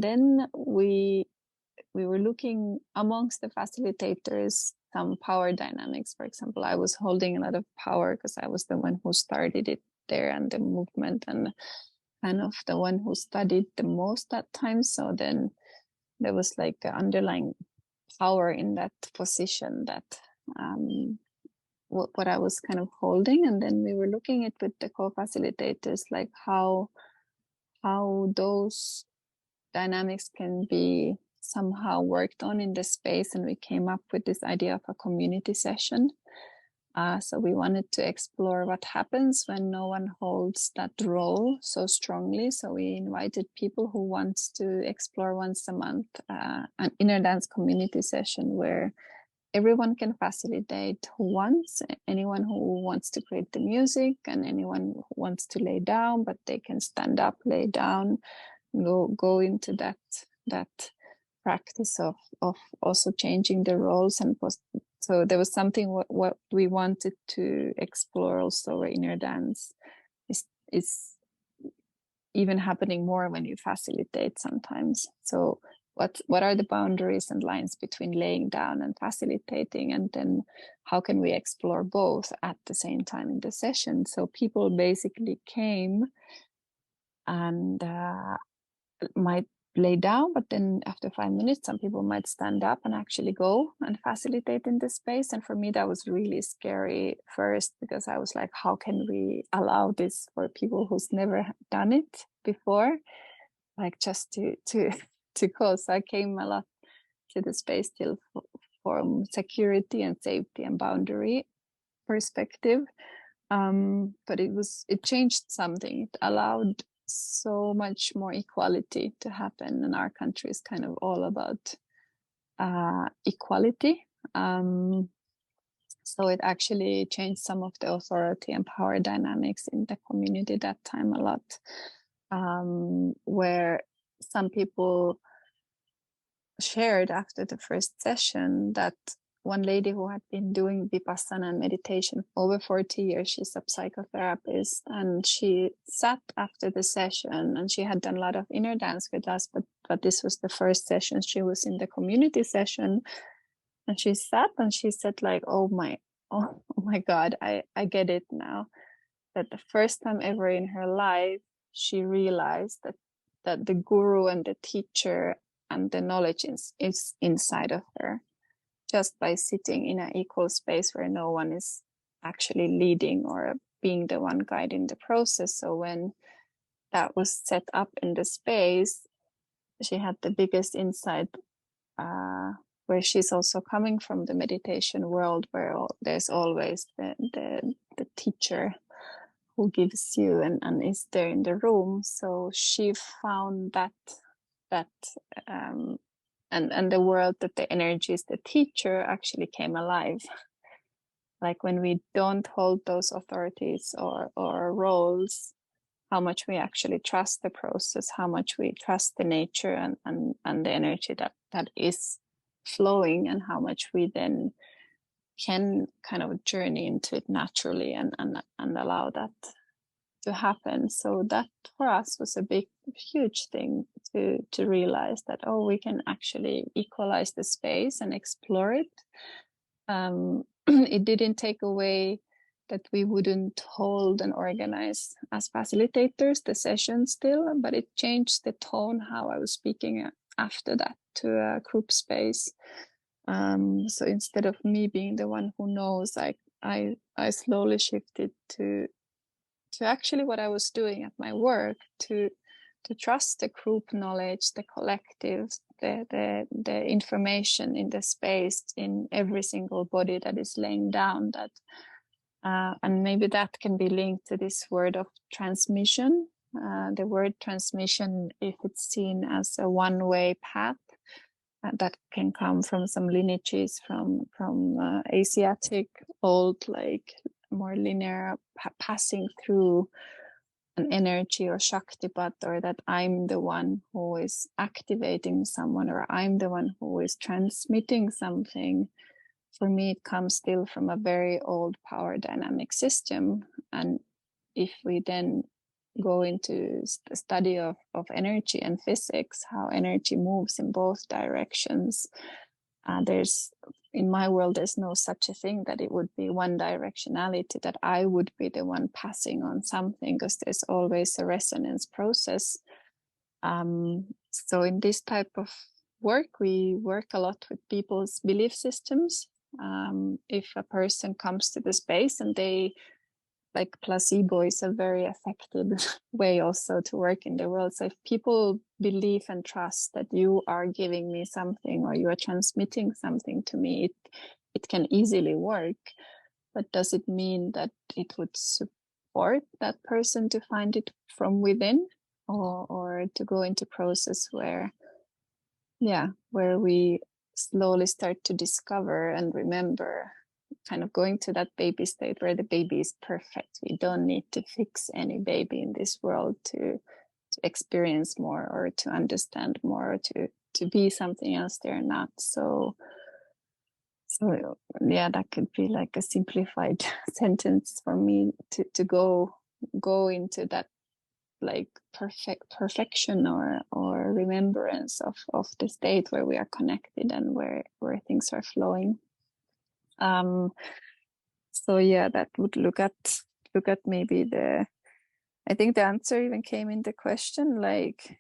then we were looking amongst the facilitators some power dynamics. For example, I was holding a lot of power because I was the one who started it there and the movement, and kind of the one who studied the most that time. So then there was like an underlying power in that position that what I was kind of holding. And then we were looking at with the co-facilitators like how those dynamics can be somehow worked on in the space, and we came up with this idea of a community session. So we wanted to explore what happens when no one holds that role so strongly. So we invited people who want to explore once a month an inner dance community session where everyone can facilitate who wants, anyone who wants to create the music and anyone who wants to lay down, but they can stand up, lay down, go into that practice of also changing the roles. And so there was something what we wanted to explore also, where inner dance is even happening more when you facilitate sometimes. So what are the boundaries and lines between laying down and facilitating, and then how can we explore both at the same time in the session? So people basically came and might lay down, but then after 5 minutes some people might stand up and actually go and facilitate in the space. And for me that was really scary first, because I was like, how can we allow this for people who's never done it before, like just to go. So I came a lot to the space still from security and safety and boundary perspective, but it changed something. It allowed so much more equality to happen, and our country is kind of all about equality. So it actually changed some of the authority and power dynamics in the community that time a lot, where some people shared after the first session that one lady who had been doing vipassana and meditation for over 40 years, she's a psychotherapist, and she sat after the session, and she had done a lot of inner dance with us, but this was the first session she was in the community session, and she sat and she said like, oh my God, I get it now, that the first time ever in her life she realized that the guru and the teacher and the knowledge is inside of her, just by sitting in an equal space where no one is actually leading or being the one guiding the process. So when that was set up in the space, she had the biggest insight, where she's also coming from the meditation world, where there's always the teacher who gives you and is there in the room. So she found that and the world that the energy is the teacher actually came alive. like when we don't hold those authorities or roles, how much we actually trust the process, how much we trust the nature and the energy that is flowing, and how much we then can kind of journey into it naturally and allow that to happen. So that for us was a huge thing to realize that, oh, we can actually equalize the space and explore it. It didn't take away that we wouldn't hold and organize as facilitators the session still, but it changed the tone how I was speaking after that to a group space. So instead of me being the one who knows, I slowly shifted to actually what I was doing at my work, to trust the group knowledge, the collective, the information in the space, in every single body that is laying down. That and maybe that can be linked to this word of transmission. The word transmission, if it's seen as a one-way path, that can come from some lineages from Asiatic, old, like more linear, passing through an energy or Shaktipat, or that I'm the one who is activating someone, or I'm the one who is transmitting something. For me, it comes still from a very old power dynamic system. And if we then go into the study of energy and physics, how energy moves in both directions, in my world, there's no such a thing that it would be one directionality, that I would be the one passing on something, because there's always a resonance process. So in this type of work, we work a lot with people's belief systems. If a person comes to the space and they, like, placebo is a very effective way also to work in the world. So if people believe and trust that you are giving me something, or you are transmitting something to me, it can easily work. But does it mean that it would support that person to find it from within, or to go into process where we slowly start to discover and remember, kind of going to that baby state where the baby is perfect. We don't need to fix any baby in this world to experience more, or to understand more, or to be something else they're not. So yeah, that could be like a simplified sentence for me to go into that, like, perfection or remembrance of the state where we are connected and where things are flowing. So yeah, that would look at maybe I think the answer even came in the question, like,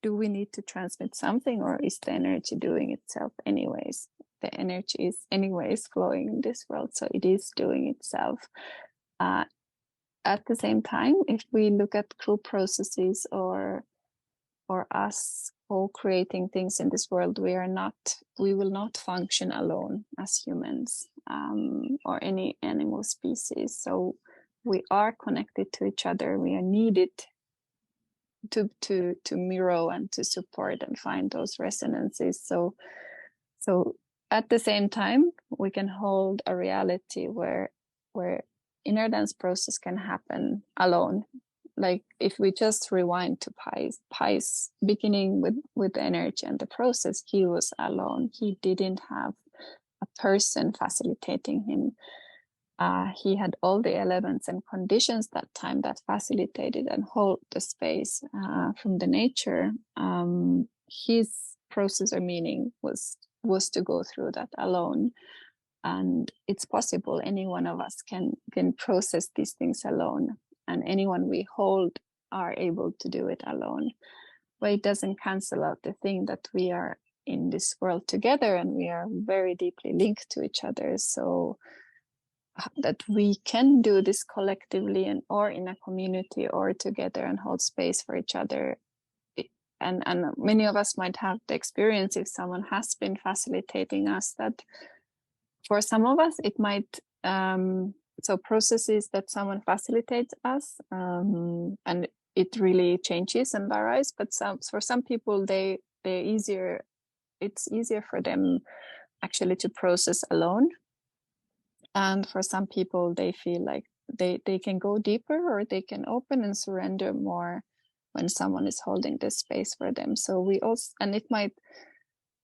do we need to transmit something, or is the energy doing itself anyways? The energy is anyways flowing in this world, so it is doing itself. At the same time, if we look at group processes or us co-creating things in this world, we will not function alone as humans, or any animal species. So we are connected to each other. We are needed to mirror and to support and find those resonances. So at the same time, we can hold a reality where inner dance process can happen alone. Like, if we just rewind to Pi's beginning with the energy and the process, he was alone. He didn't have a person facilitating him. He had all the elements and conditions that time that facilitated and hold the space from the nature. His process or meaning was to go through that alone. And it's possible any one of us can process these things alone, and anyone we hold are able to do it alone. But it doesn't cancel out the thing that we are in this world together, and we are very deeply linked to each other. So that we can do this collectively or in a community or together and hold space for each other. And many of us might have the experience, if someone has been facilitating us, that for some of us it might so processes that someone facilitates us, and it really changes and varies, but for some people it's easier for them actually to process alone. And for some people, they feel like they can go deeper, or they can open and surrender more when someone is holding this space for them. So we also, and it might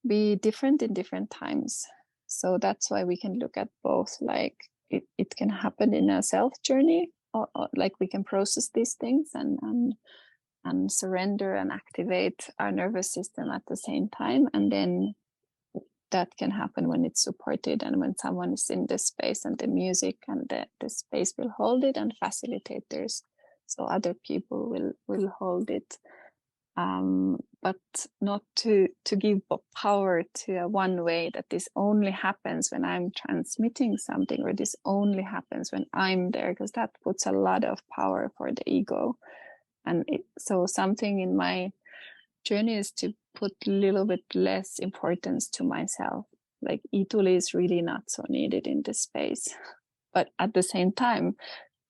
be different in different times. So that's why we can look at both, like it can happen in a self journey, or like we can process these things and surrender and activate our nervous system at the same time. And then that can happen when it's supported and when someone is in the space, and the music and the space will hold it, and facilitators, so other people will hold it. But not to give power to a one way, that this only happens when I'm transmitting something, or this only happens when I'm there, because that puts a lot of power for the ego. And so something in my journey is to put a little bit less importance to myself. Like Ituli is really not so needed in this space, but at the same time,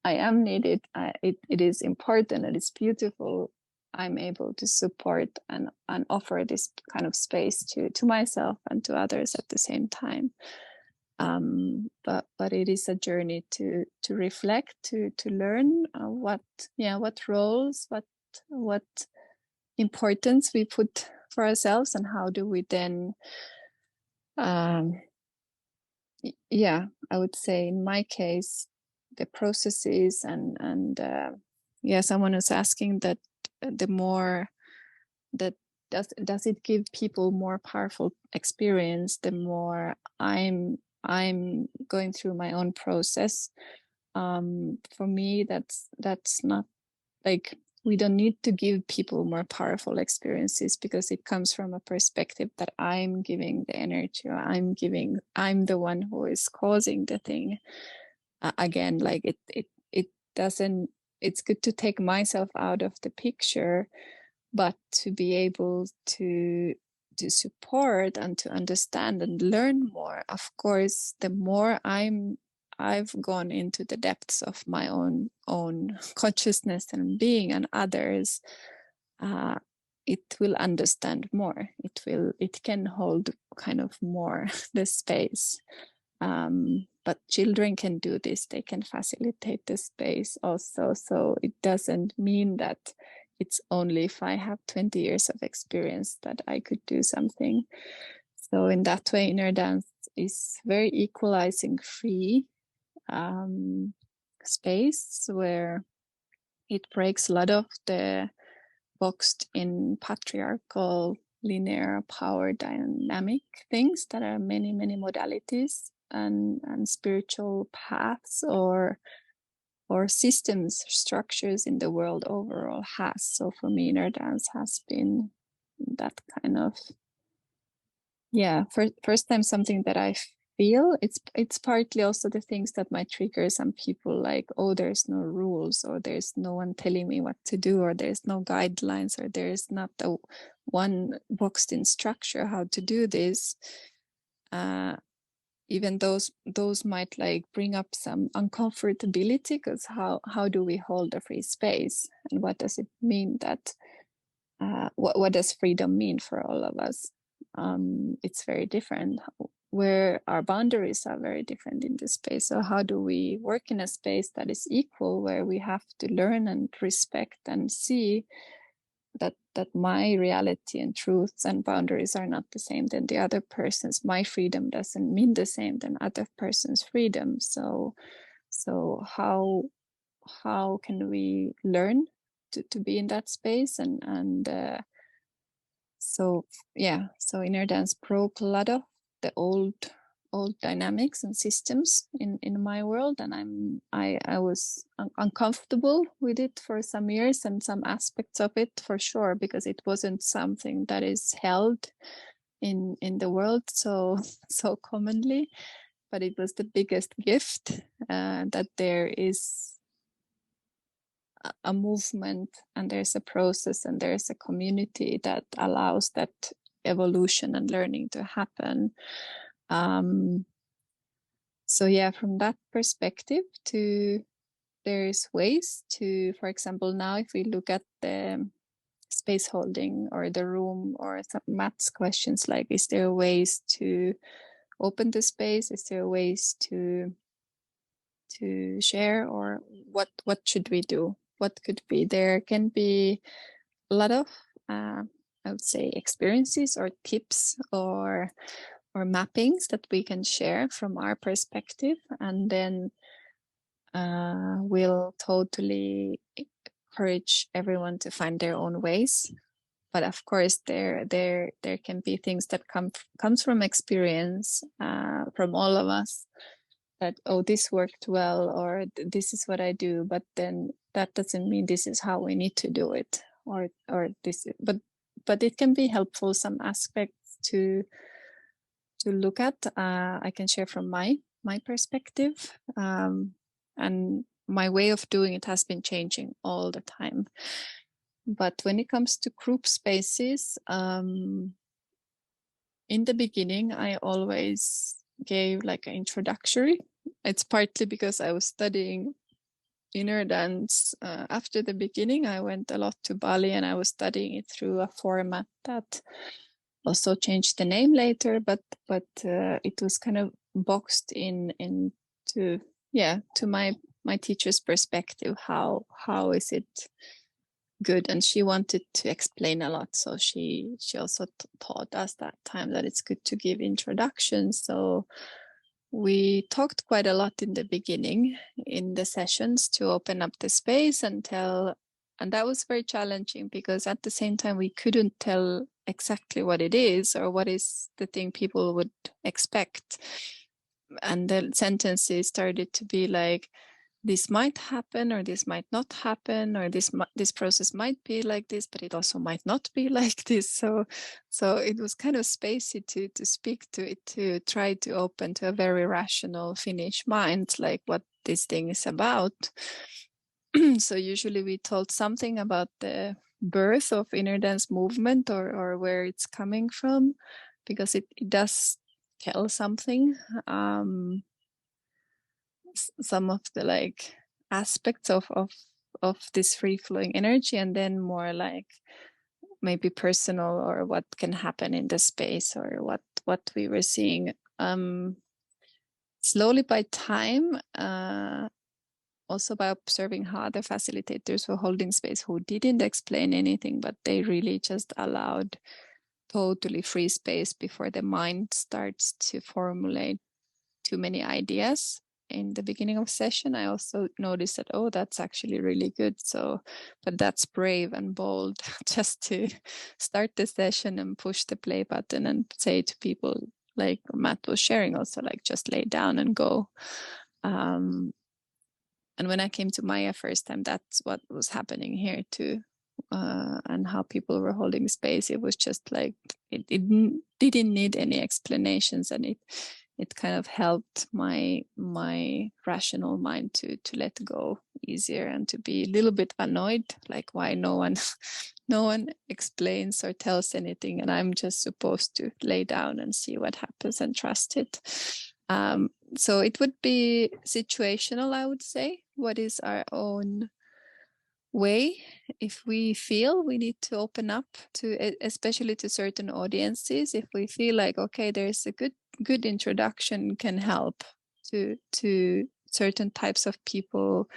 I am needed. It is important, and it's beautiful. I'm able to support and offer this kind of space to myself and to others at the same time. But it is a journey to reflect, to learn what roles, what importance we put for ourselves, and how do we then I would say in my case, the processes and someone was asking that the more that does it give people more powerful experience the more I'm going through my own process. For me, that's not like, we don't need to give people more powerful experiences, because it comes from a perspective that I'm giving the energy, or I'm the one who is causing the thing. Again, like it doesn't, it's good to take myself out of the picture, but to be able to support and to understand and learn more. Of course, the more I've gone into the depths of my own consciousness and being, and others, it will understand more. It can hold kind of more the space. But children can do this. They can facilitate the space also. So it doesn't mean that it's only if I have 20 years of experience that I could do something. So in that way, inner dance is very equalizing, free space, where it breaks a lot of the boxed in patriarchal linear power dynamic things that are many modalities and spiritual paths or systems, structures in the world overall has. So for me, inner dance has been that kind of first time something that I feel. It's partly also the things that might trigger some people, like, oh, there's no rules, or there's no one telling me what to do, or there's no guidelines, or there's not a one boxed in structure how to do this. Even those might like bring up some uncomfortability, because how do we hold a free space, and what does it mean that what does freedom mean for all of us? It's very different, where our boundaries are very different in this space. So how do we work in a space that is equal, where we have to learn and respect and see that my reality and truths and boundaries are not the same than the other person's. My freedom doesn't mean the same than other person's freedom. So how can we learn to be in that space? So inner dance broke a lot of the old dynamics and systems in my world, and I was uncomfortable with it for some years, and some aspects of it for sure, because it wasn't something that is held in the world so commonly. But it was the biggest gift, that there is a movement, and there's a process, and there's a community that allows that evolution and learning to happen. From that perspective, there's ways to, for example, now if we look at the space holding or the room, or some Matt's questions, like, is there ways to open the space? Is there ways to to share, or what should we do? What could be? There can be a lot of I would say experiences or tips or mappings that we can share from our perspective, and then we'll totally encourage everyone to find their own ways. But of course, there can be things that comes from experience from all of us. That, oh, this worked well, or this is what I do, but then that doesn't mean this is how we need to do it, or this. But it can be helpful, some aspects to look at. I can share from my perspective, and my way of doing it has been changing all the time. But when it comes to group spaces, in the beginning, I always gave like an introductory. It's partly because I was studying inner dance. After the beginning, I went a lot to Bali, and I was studying it through a format that also changed the name later, but it was kind of boxed into to my teacher's perspective. How is it good? And she wanted to explain a lot, so she also taught us that time that it's good to give introductions. So we talked quite a lot in the beginning in the sessions to open up the space and tell, and that was very challenging because at the same time we couldn't tell exactly what it is or what is the thing people would expect. And the sentences started to be like, this might happen, or this might not happen, or this process might be like this, but it also might not be like this. So it was kind of spacey to speak to it, to try to open to a very rational Finnish mind, like what this thing is about. So usually we told something about the birth of inner dance movement, or where it's coming from, because it does tell something. Some of the like aspects of this free flowing energy, and then more like maybe personal, or what can happen in the space, or what we were seeing. Slowly by time, also by observing how the facilitators were holding space, who didn't explain anything, but they really just allowed totally free space before the mind starts to formulate too many ideas. In the beginning of session, I also noticed that, oh, that's actually really good. So, but that's brave and bold just to start the session and push the play button and say to people, like Matt was sharing also, like just lay down and go. And when I came to Maya first time, that's what was happening here too. And how people were holding space. It was just like, it didn't need any explanations, and it kind of helped my rational mind to let go easier, and to be a little bit annoyed, like why no one explains or tells anything, and I'm just supposed to lay down and see what happens and trust it. So it would be situational, I would say. What is our own way? If we feel we need to open up to, especially to certain audiences, if we feel like, okay, there's a good introduction can help to certain types of people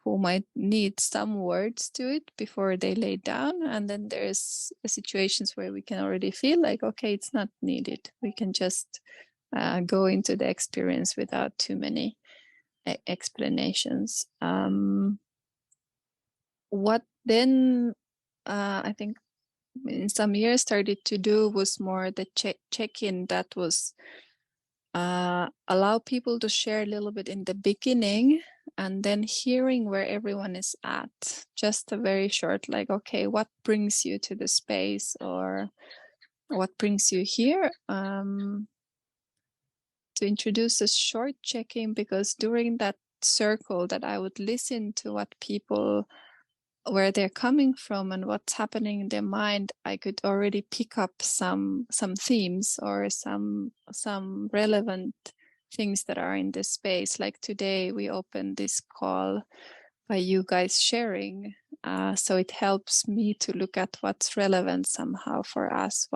who might need some words to it before they lay down, and then there's situations where we can already feel like, okay, it's not needed, we can just go into the experience without too many explanations. What then I think in some years started to do was more the check-in, that was allow people to share a little bit in the beginning, and then hearing where everyone is at. Just a very short, like, okay, what brings you to the space, or what brings you here? To introduce a short check-in, because during that circle that I would listen to what people, where they're coming from and what's happening in their mind, I could already pick up some themes or some relevant things that are in this space. Like today we opened this call by you guys sharing, so it helps me to look at what's relevant somehow for us.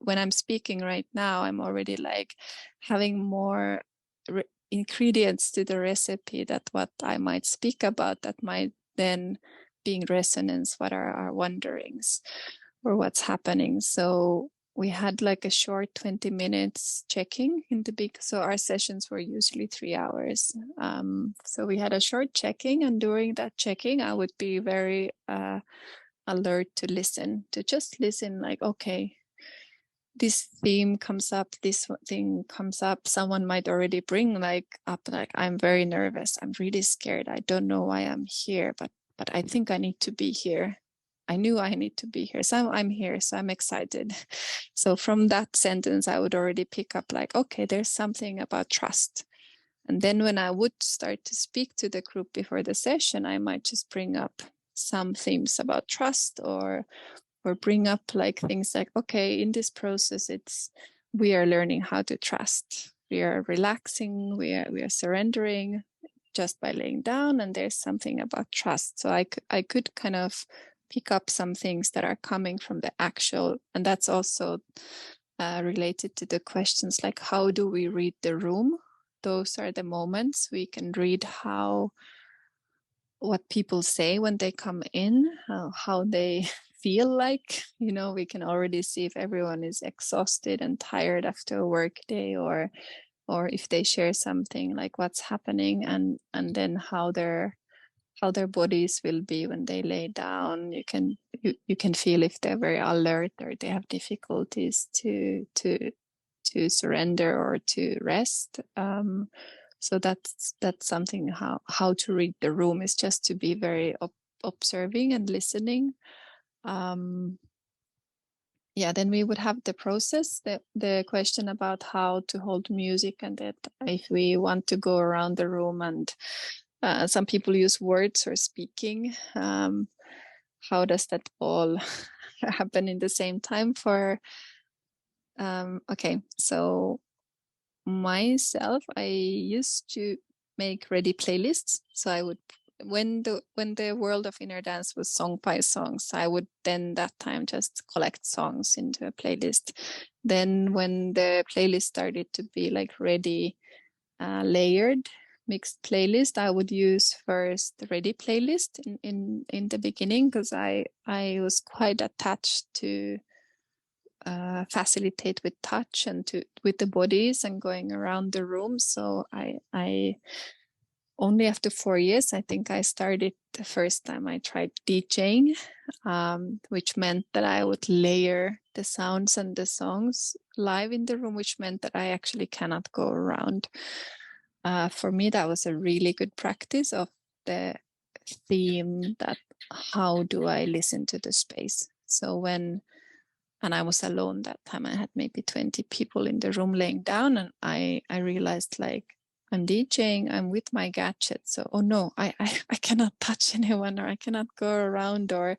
When I'm speaking right now, I'm already like having more ingredients to the recipe, that what I might speak about that might then be in resonance, what are our wonderings or what's happening. So we had like a short 20 minutes checking in the big, so our sessions were usually 3 hours. So we had a short checking, and during that checking, I would be very alert to listen, to just listen, like, okay, this theme comes up, this thing comes up. Someone might already bring up, I'm very nervous, I'm really scared, I don't know why I'm here, but I think I need to be here. I knew I need to be here, so I'm here, so I'm excited. So from that sentence, I would already pick up like, okay, there's something about trust. And then when I would start to speak to the group before the session, I might just bring up some themes about trust, or bring up like things like, okay, in this process, we are learning how to trust. We are relaxing, we are surrendering just by laying down, and there's something about trust. So I could kind of pick up some things that are coming from the actual, and that's also related to the questions like, how do we read the room? Those are the moments we can read what people say when they come in, how they feel like, we can already see if everyone is exhausted and tired after a work day, or if they share something like what's happening, and then how their bodies will be when they lay down. You can feel if they're very alert or they have difficulties to surrender or to rest. So that's something, how to read the room is just to be very observing and listening. Then we would have the process, the question about how to hold music, and that if we want to go around the room, and some people use words or speaking. How does that all happen in the same time okay, so myself, I used to make ready playlists. So I would, when the world of inner dance was song by songs, I would then that time just collect songs into a playlist. Then when the playlist started to be like ready, layered mixed playlist, I would use first the ready playlist in the beginning, because I was quite attached to facilitate with touch and with the bodies and going around the room. So I only after 4 years, I think I started the first time I tried DJing, which meant that I would layer the sounds and the songs live in the room, which meant that I actually cannot go around. For me, that was a really good practice of the theme, that how do I listen to the space? So and I was alone that time. I had maybe 20 people in the room laying down, and I realized, like, I'm DJing, I'm with my gadgets. So, oh no, I cannot touch anyone, or I cannot go around, or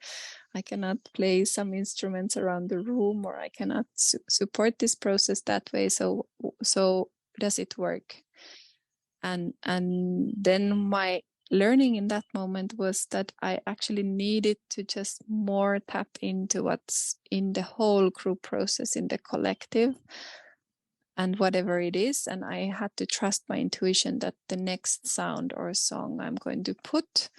I cannot play some instruments around the room, or I cannot support this process that way. So does it work? And then my learning in that moment was that I actually needed to just more tap into what's in the whole group process, in the collective, and whatever it is. And I had to trust my intuition that the next sound or song I'm going to put,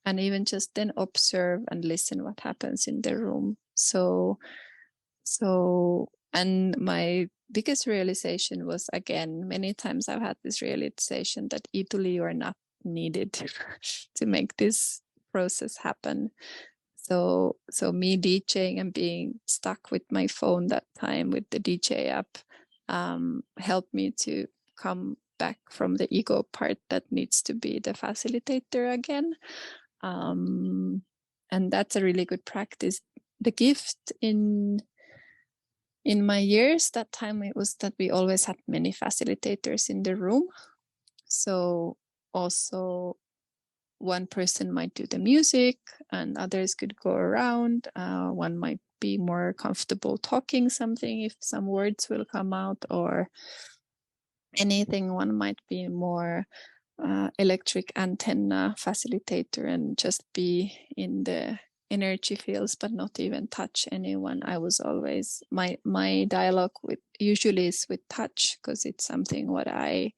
and even just then observe and listen what happens in the room. So and my biggest realization was, again, many times I've had this realization that Italy, you are not needed to make this process happen. So me DJing and being stuck with my phone that time with the DJ app helped me to come back from the ego part that needs to be the facilitator again. And that's a really good practice. The gift in my years that time, it was that we always had many facilitators in the room. So also one person might do the music and others could go around. One might be more comfortable talking something if some words will come out or anything. One might be more electric antenna facilitator and just be in the energy fields but not even touch anyone. I was always, my dialogue with usually is with touch, because it's something what I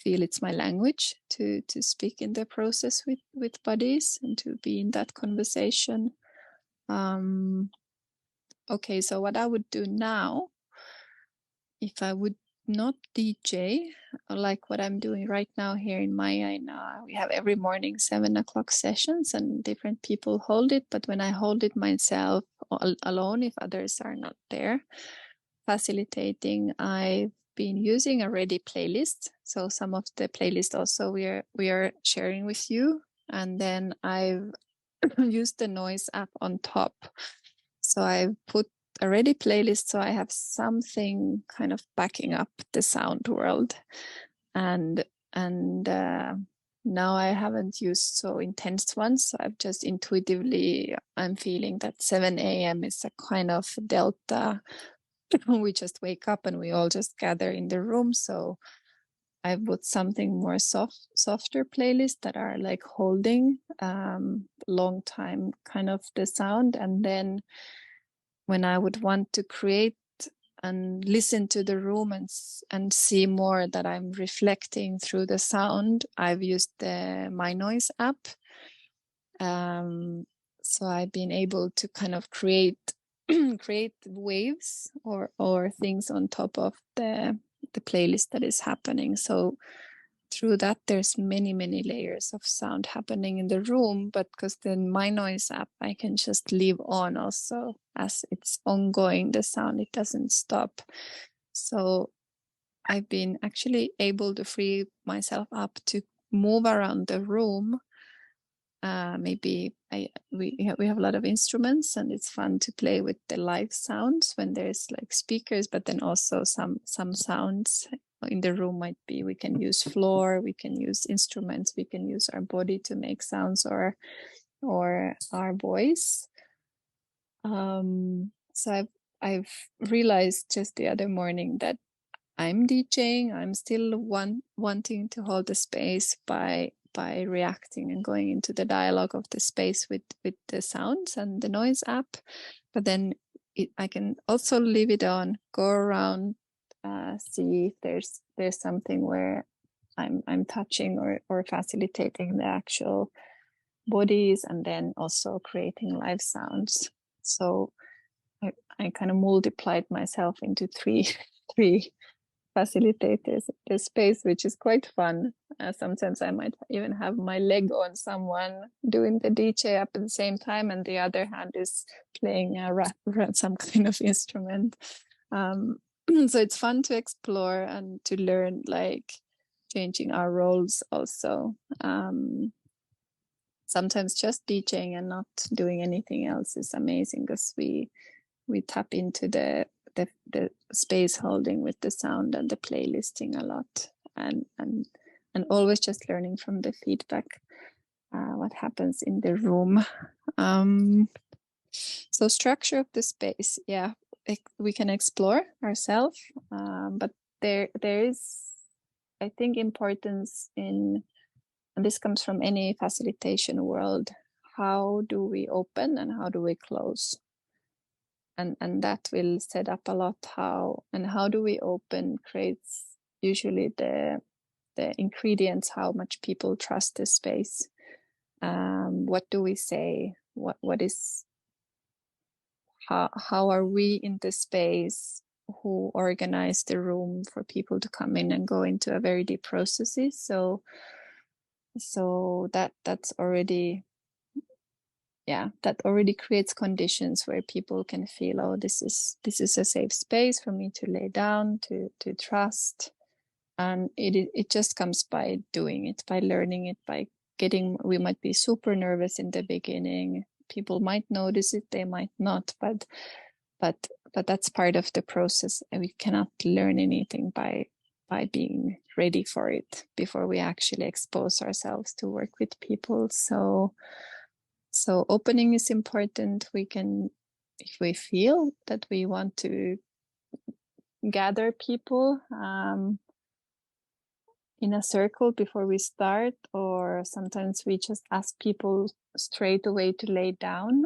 feel it's my language to speak in the process with bodies and to be in that conversation. Okay, so what I would do now, if I would not DJ, like what I'm doing right now here in Maya, we have every morning 7 o'clock sessions and different people hold it. But when I hold it myself alone, if others are not there facilitating, I've been using a ready playlist. So some of the playlist also we are sharing with you. And then I've used the noise app on top. So I've put a ready playlist, so I have something kind of backing up the sound world. And now I haven't used so intense ones. So I've just intuitively, I'm feeling that 7 a.m. is a kind of delta. We just wake up and we all just gather in the room. So I put something more softer playlist that are like holding long time kind of the sound. And then when I would want to create and listen to the room and see more that I'm reflecting through the sound, I've used the My Noise app. So I've been able to kind of create waves or things on top of the playlist that is happening. So through that, there's many layers of sound happening in the room, but because then My Noise app, I can just leave on also as it's ongoing, the sound, it doesn't stop. So I've been actually able to free myself up to move around the room. Maybe we have a lot of instruments and it's fun to play with the live sounds when there's like speakers, but then also some sounds in the room might be, we can use floor, we can use instruments, we can use our body to make sounds or our voice. So I've realized just the other morning that I'm DJing, I'm still wanting to hold the space by reacting and going into the dialogue of the space with the sounds and the noise app. But then I can also leave it on, go around, see if there's something where I'm touching or facilitating the actual bodies, and then also creating live sounds. So I kind of multiplied myself into three facilitators the space, which is quite fun. Sometimes I might even have my leg on someone doing the DJ up at the same time, and the other hand is playing some kind of instrument. So it's fun to explore and to learn, like changing our roles also. Sometimes just DJing and not doing anything else is amazing, because we tap into the space holding with the sound and the playlisting a lot, and always just learning from the feedback, what happens in the room. So structure of the space, yeah, we can explore ourselves, but there is, I think, importance in, and this comes from any facilitation world, how do we open and how do we close? And that will set up a lot how do we open creates usually the ingredients, how much people trust the space. What do we say? What is, how are we in the space who organize the room for people to come in and go into a very deep processes? So that's already, yeah, that already creates conditions where people can feel, oh, this is a safe space for me to lay down, to trust. And it just comes by doing it, by learning it, by getting, we might be super nervous in the beginning. People might notice it, they might not, but that's part of the process, and we cannot learn anything by being ready for it before we actually expose ourselves to work with people. So opening is important. We can, if we feel that we want to gather people in a circle before we start, or sometimes we just ask people straight away to lay down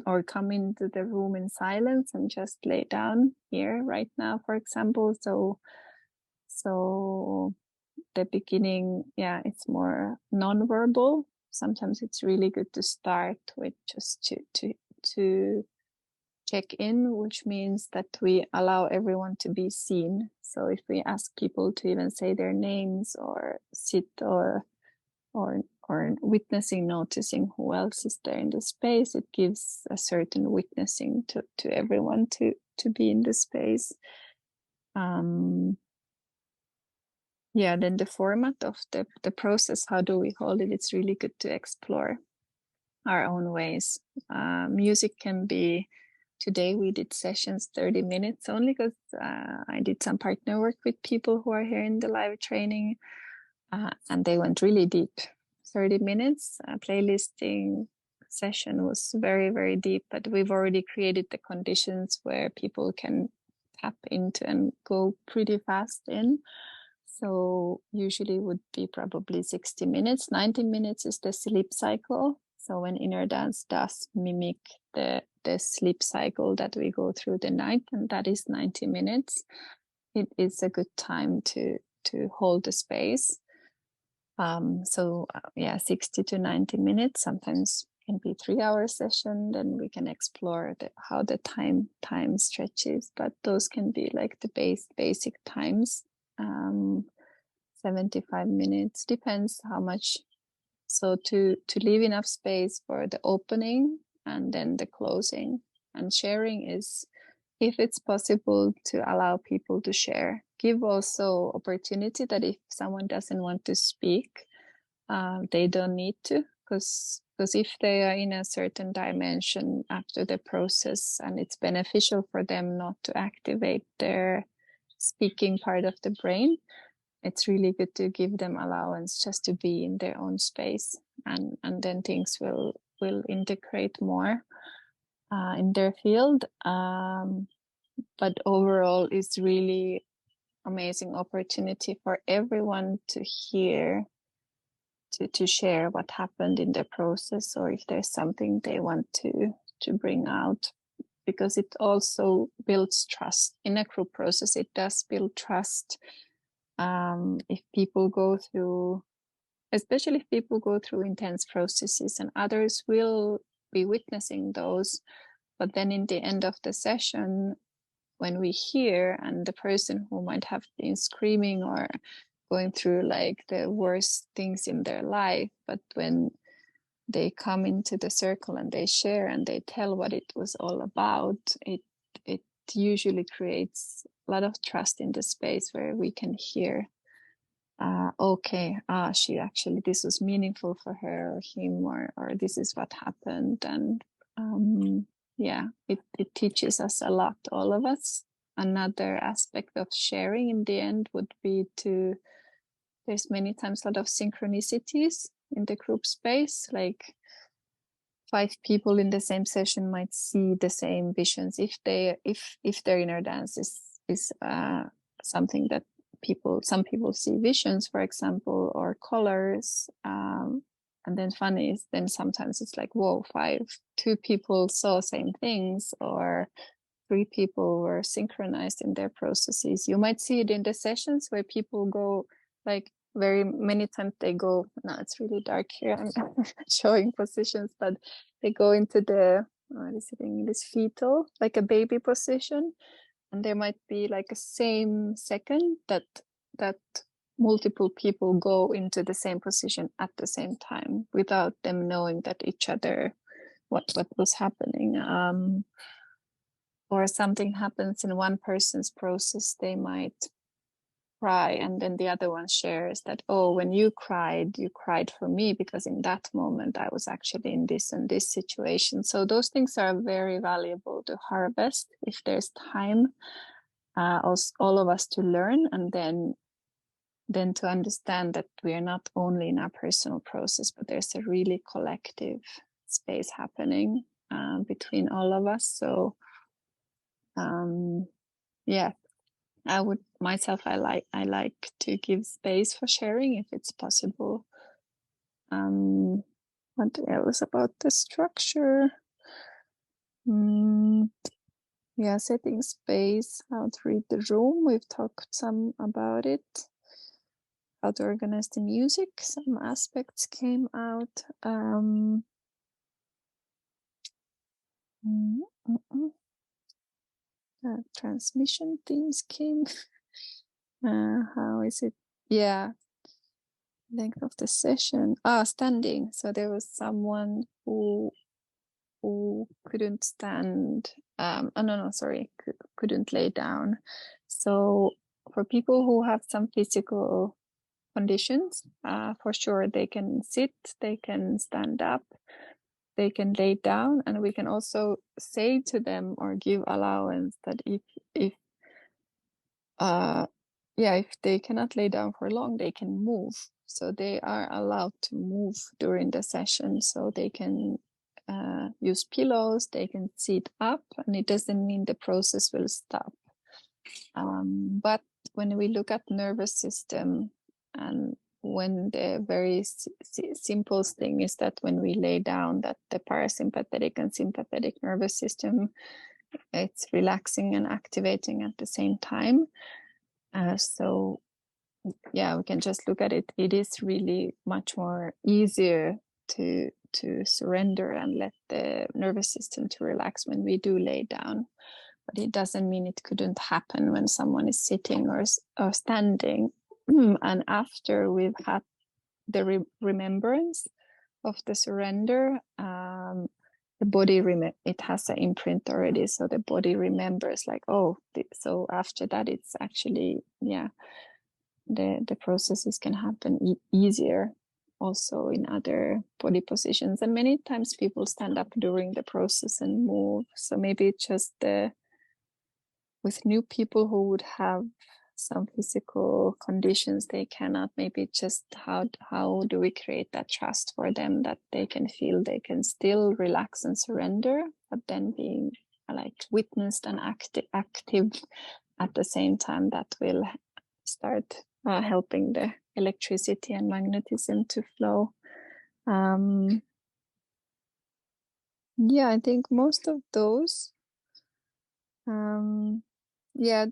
or come into the room in silence and just lay down here right now, for example. So the beginning, yeah, it's more non-verbal. Sometimes it's really good to start with just to check in, which means that we allow everyone to be seen. So if we ask people to even say their names or sit or witnessing, noticing who else is there in the space, it gives a certain witnessing to everyone to be in the space. Yeah, then the format of the process, how do we hold it? It's really good to explore our own ways. Music can be, today we did sessions 30 minutes only because I did some partner work with people who are here in the live training, and they went really deep. 30 minutes, playlisting session was very, very deep, but we've already created the conditions where people can tap into and go pretty fast in. So usually would be probably 60 minutes. 90 minutes is the sleep cycle. So when inner dance does mimic the sleep cycle that we go through the night, and that is 90 minutes, it is a good time to hold the space. Yeah, 60 to 90 minutes, sometimes can be 3-hour session. Then we can explore how the time stretches, but those can be like the basic times. 75 minutes, depends how much. So to leave enough space for the opening and then the closing. And sharing is, if it's possible, to allow people to share. Give also opportunity that if someone doesn't want to speak, they don't need to, because if they are in a certain dimension after the process and it's beneficial for them not to activate their speaking part of the brain, it's really good to give them allowance just to be in their own space, and then things will integrate more in their field. But overall, it's really amazing opportunity for everyone to hear, to share what happened in the process, or if there's something they want to bring out, because it also builds trust. In a group process, it does build trust. If people go through, especially if people go through intense processes, and others will be witnessing those, but then in the end of the session, when we hear, and the person who might have been screaming or going through like the worst things in their life, but when they come into the circle and they share and they tell what it was all about, it usually creates a lot of trust in the space, where we can hear, she actually, this was meaningful for her or him, or this is what happened. And yeah, it teaches us a lot, all of us. Another aspect of sharing in the end would be there's many times a lot of synchronicities in the group space, like 5 people in the same session might see the same visions if their inner dance is something that some people see visions, for example, or colors, and then funny is then sometimes it's like, whoa, 2 people saw same things, or 3 people were synchronized in their processes. You might see it in the sessions where people go, like, very many times they go, now it's really dark here, I'm showing positions, but they go into the, what is it in English, fetal, like a baby position, and there might be like a same second that multiple people go into the same position at the same time without them knowing that each other, what was happening. Or something happens in one person's process, they might cry, and then the other one shares that, oh, when you cried for me, because in that moment I was actually in this and this situation. So those things are very valuable to harvest if there's time, all of us to learn, and then to understand that we are not only in our personal process, but there's a really collective space happening between all of us. So yeah, I would myself, I like to give space for sharing if it's possible. What else about the structure? Yeah, setting space, how to read the room. We've talked some about it. how to organize the music. Some aspects came out. Transmission themes came. How is it? Yeah. Length of the session. Standing. So there was someone who couldn't stand. Couldn't lay down. So for people who have some physical conditions, for sure they can sit, they can stand up, they can lay down, and we can also say to them or give allowance that if they cannot lay down for long, they can move. So they are allowed to move during the session. So they can use pillows, they can sit up, and it doesn't mean the process will stop. But when we look at nervous system, and when the very simple thing is that when we lay down, that the parasympathetic and sympathetic nervous system, it's relaxing and activating at the same time. So yeah, we can just look at it. It is really much more easier to surrender and let the nervous system to relax when we do lay down. But it doesn't mean it couldn't happen when someone is sitting or standing. And after we've had the remembrance of the surrender, the body it has an imprint already, so the body remembers like, so after that it's actually the processes can happen easier also in other body positions. And many times people stand up during the process and move, so maybe it's just with new people who would have some physical conditions, they cannot, maybe just how do we create that trust for them that they can feel they can still relax and surrender, but then being like witnessed and active at the same time, that will start helping the electricity and magnetism to flow. I think most of those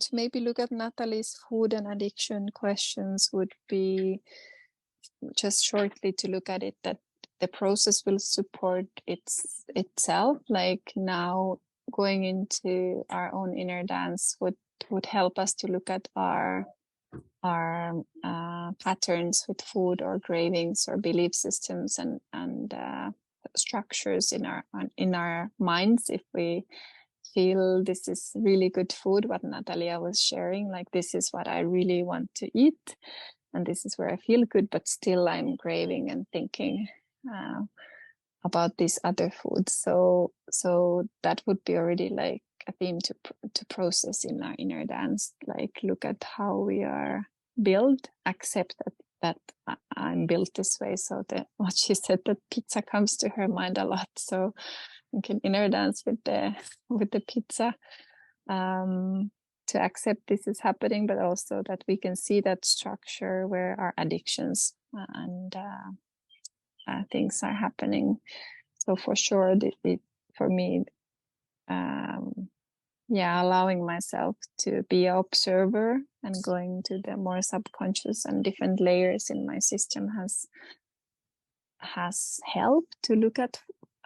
to maybe look at Natalie's food and addiction questions would be just shortly to look at it, that the process will support itself. Like now going into our own inner dance would help us to look at our patterns with food or cravings or belief systems and structures in our minds. If we feel this is really good food, what Natalia was sharing, like this is what I really want to eat, and this is where I feel good, but still I'm craving and thinking about these other foods. So that would be already like a theme to process in our inner dance, like look at how we are built, accept that I'm built this way. So what she said, that pizza comes to her mind a lot. So we can inner dance with the pizza, to accept this is happening, but also that we can see that structure where our addictions and things are happening. So for sure, for me, allowing myself to be an observer and going to the more subconscious and different layers in my system has helped to look at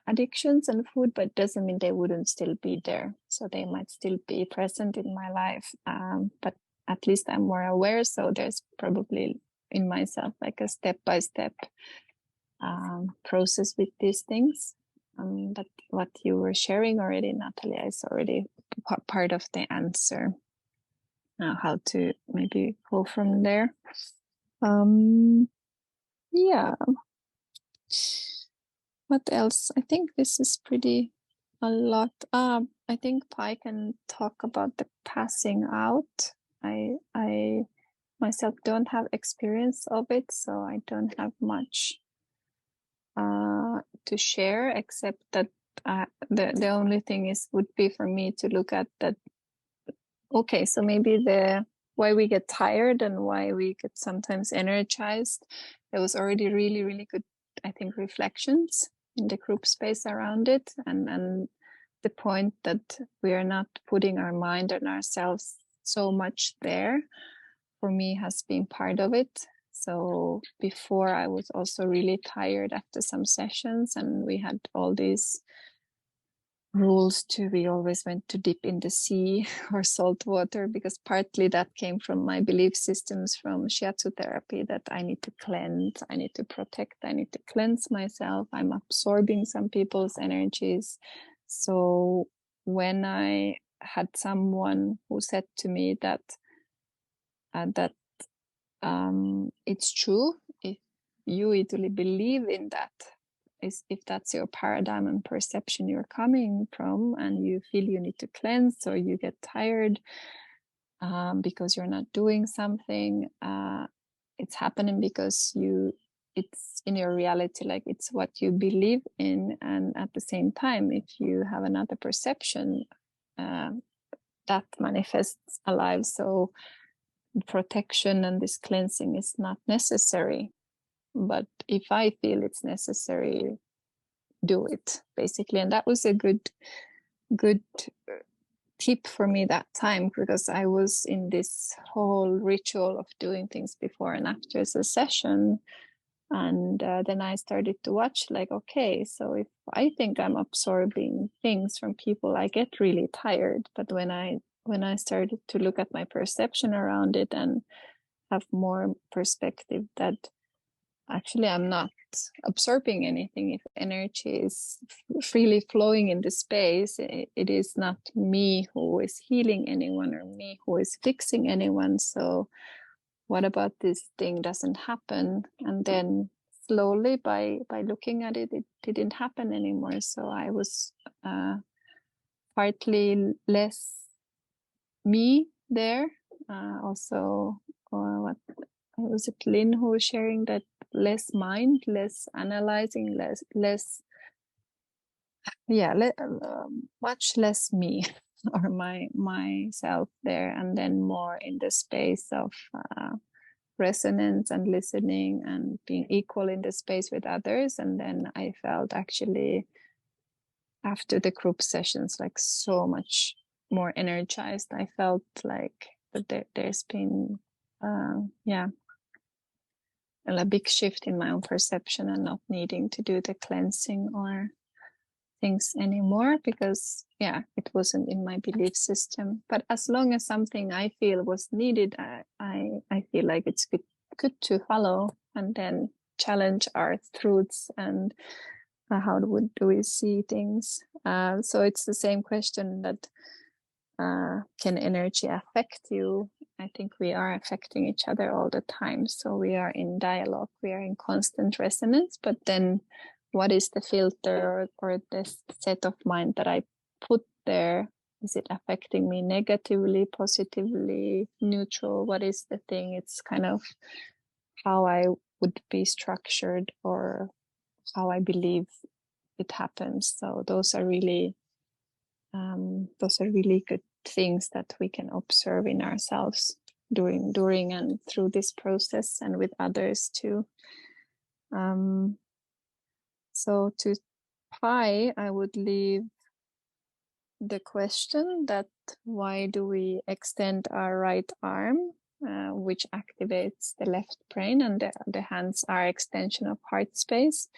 addictions and food, but doesn't mean they wouldn't still be there. So they might still be present in my life, but at least I'm more aware. So there's probably in myself like a step-by-step process with these things. But what you were sharing already, Natalia, is already part of the answer. How to maybe go from there. What else? I think this is pretty a lot. I think Pai can talk about the passing out. I myself don't have experience of it, so I don't have much to share, except that the only thing would be for me to look at that. Okay, so maybe why we get tired and why we get sometimes energized. There was already really, really good, I think, reflections in the group space around it, and the point that we are not putting our mind and ourselves so much there, for me, has been part of it. So before I was also really tired after some sessions, and we had all these rules we always went to dip in the sea or salt water, because partly that came from my belief systems from shiatsu therapy, that I need to cleanse, I need to protect, I need to cleanse myself. I'm absorbing some people's energies. So when I had someone who said to me that it's true, if you really believe in that, if that's your paradigm and perception you're coming from, and you feel you need to cleanse or you get tired because you're not doing something, it's happening because it's in your reality, like it's what you believe in. And at the same time, if you have another perception, that manifests alive. So protection and this cleansing is not necessary. But if I feel it's necessary, do it, basically. And that was a good tip for me that time, because I was in this whole ritual of doing things before and after the session. And then I started to watch, like, okay, so if I think I'm absorbing things from people, I get really tired. But when I started to look at my perception around it and have more perspective that actually I'm not absorbing anything, if energy is freely flowing in the space, it is not me who is healing anyone or me who is fixing anyone. So what about this thing doesn't happen? And then slowly by looking at it, it didn't happen anymore. So I was partly less me there. Also, what was it, Lynn, who was sharing that less mind, less analyzing, less much less me or myself there, and then more in the space of resonance and listening and being equal in the space with others. And then I felt actually after the group sessions like so much more energized. I felt like that there's been a big shift in my own perception, and not needing to do the cleansing or things anymore, because it wasn't in my belief system. But as long as something I feel was needed, I feel like it's good to follow and then challenge our truths and how do we see things. So it's the same question that can energy affect you? I think we are affecting each other all the time. So we are in dialogue, we are in constant resonance, but then what is the filter or this set of mind that I put there? Is it affecting me negatively, positively, neutral? What is the thing? It's kind of how I would be structured or how I believe it happens. So those are really good things that we can observe in ourselves during and through this process, and with others too. So to Pai, I would leave the question that why do we extend our right arm, which activates the left brain, and the hands are extension of heart space.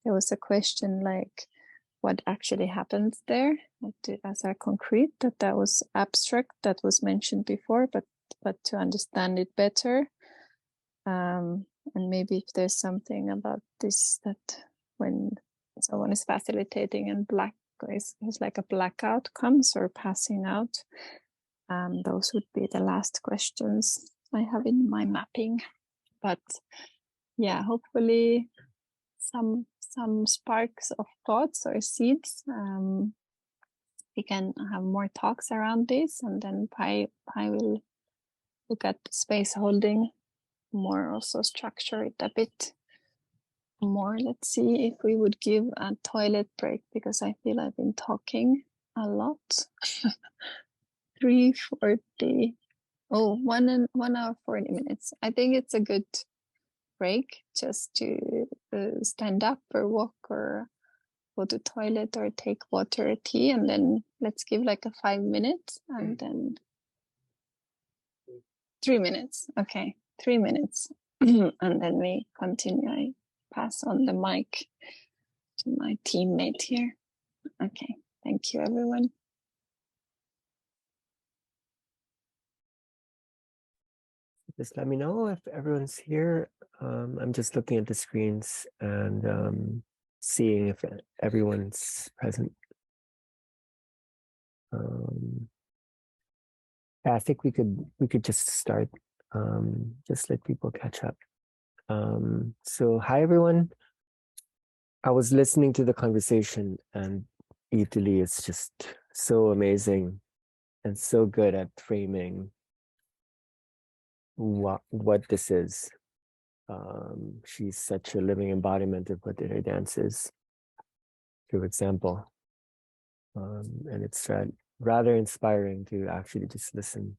There was a question like, what actually happens there, as a concrete, that was abstract, that was mentioned before, but to understand it better, and maybe if there's something about this, that when someone is facilitating and is like a blackout comes or passing out, those would be the last questions I have in my mapping. But hopefully some sparks of thoughts or seeds. We can have more talks around this, and then Pai will look at space holding more, also structure it a bit more. Let's see if we would give a toilet break, because I feel I've been talking a lot. 3:40. 1 hour 40 minutes. I think it's a good break just to stand up or walk or go to toilet or take water or tea, and then let's give like a 5 minutes, and then 3 minutes. Okay, 3 minutes. And then we continue. I pass on the mic to my teammate here. Okay, thank you, everyone. Just let me know if everyone's here. I'm just looking at the screens and seeing if everyone's present. I think we could just start. Just let people catch up. So hi everyone. I was listening to the conversation, and Italy is just so amazing and so good at framing what this is. She's such a living embodiment of what inner dance is, through example. And it's rather inspiring to actually just listen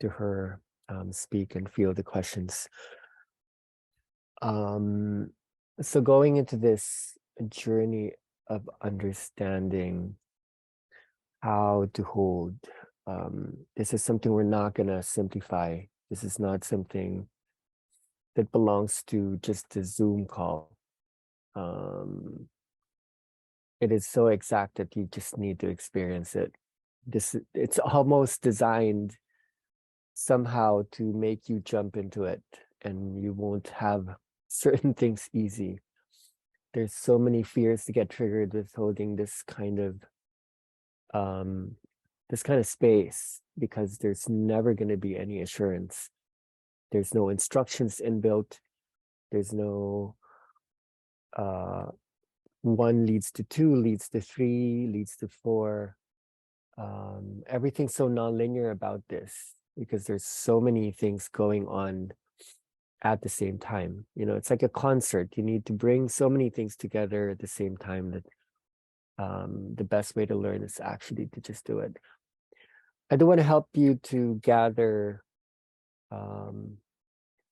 to her speak and feel the questions. So going into this journey of understanding how to hold, this is something we're not going to simplify. This is not something that belongs to just a Zoom call. It is so exact that you just need to experience it. It's almost designed somehow to make you jump into it, and you won't have certain things easy. There's so many fears to get triggered with holding this kind of space, because there's never going to be any assurance. There's no instructions inbuilt. There's no 1 leads to 2, leads to 3, leads to 4. Everything's so nonlinear about this, because there's so many things going on at the same time. You know, it's like a concert. You need to bring so many things together at the same time that the best way to learn is actually to just do it. I do want to help you to gather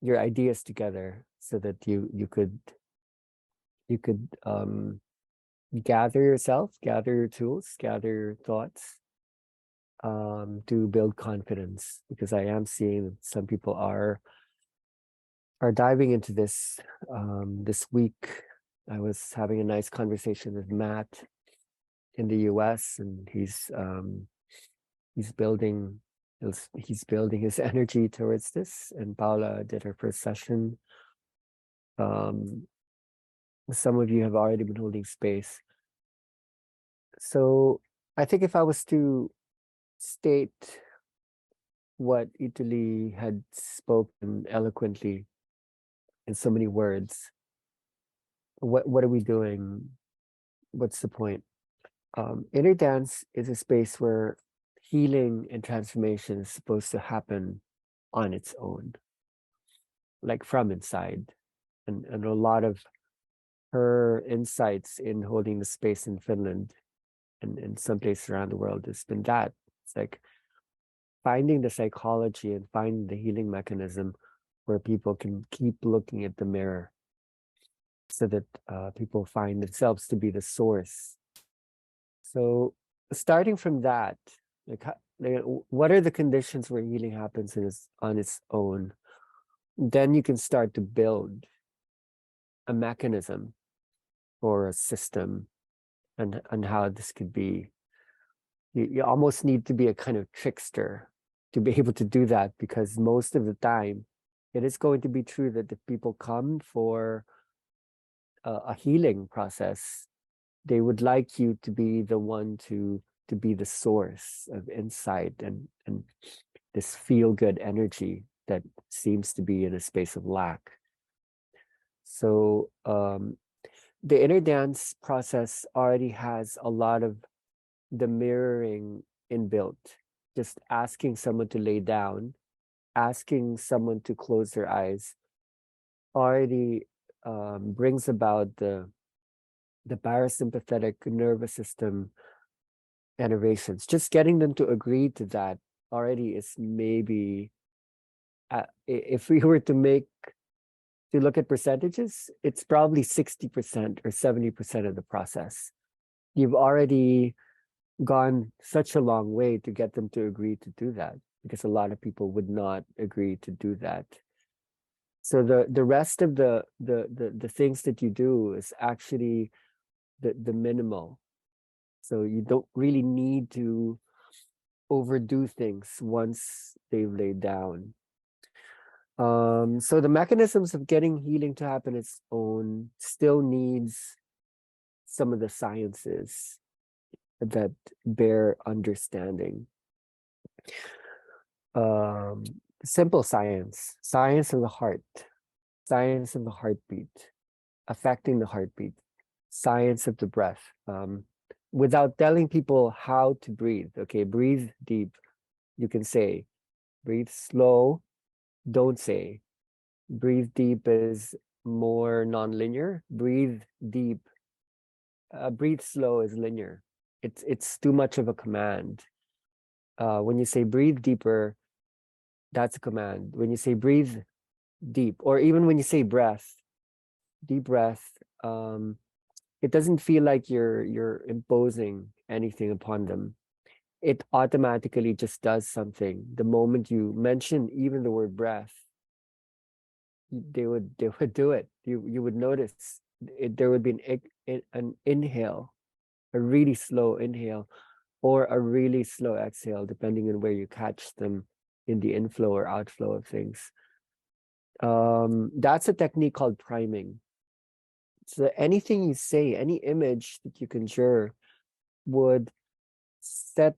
your ideas together so that you could gather yourself, gather your tools, gather your thoughts, to build confidence, because I am seeing that some people are diving into this. This week I was having a nice conversation with Matt in the US, and he's building his energy towards this, and Paula did her first session. Some of you have already been holding space. So I think if I was to state what Italy had spoken eloquently in so many words, what are we doing? What's the point? Inner dance is a space where healing and transformation is supposed to happen on its own, like from inside. And a lot of her insights in holding the space in Finland and in some places around the world has been that. It's like finding the psychology and finding the healing mechanism where people can keep looking at the mirror, so that people find themselves to be the source. So starting from that, like what are the conditions where healing happens on its own? Then you can start to build a mechanism or a system, and how this could be. You almost need to be a kind of trickster to be able to do that, because most of the time it is going to be true that if people come for a healing process, they would like you to be the one to be the source of insight and this feel-good energy that seems to be in a space of lack. So the inner dance process already has a lot of the mirroring inbuilt. Just asking someone to lay down, asking someone to close their eyes already brings about the parasympathetic nervous system innervations. Just getting them to agree to that already is maybe, if we were to look at percentages, it's probably 60% or 70% of the process. You've already gone such a long way to get them to agree to do that, because a lot of people would not agree to do that. So the rest of the things that you do is actually the minimal. So you don't really need to overdo things once they've laid down. So the mechanisms of getting healing to happen its own still needs some of the sciences that bear understanding. Simple science, science of the heart, science of the heartbeat, affecting the heartbeat, science of the breath. Without telling people how to breathe. Okay, breathe deep. You can say, breathe slow, don't say. Breathe deep is more non-linear. Breathe deep. Breathe slow is linear. It's too much of a command. When you say breathe deeper, that's a command. When you say breathe deep, or even when you say breath, deep breath, it doesn't feel like you're imposing anything upon them. It automatically just does something. The moment you mention even the word breath, they would do it. You would notice there would be an inhale, a really slow inhale, or a really slow exhale, depending on where you catch them in the inflow or outflow of things. That's a technique called priming. So anything you say, any image that you conjure would set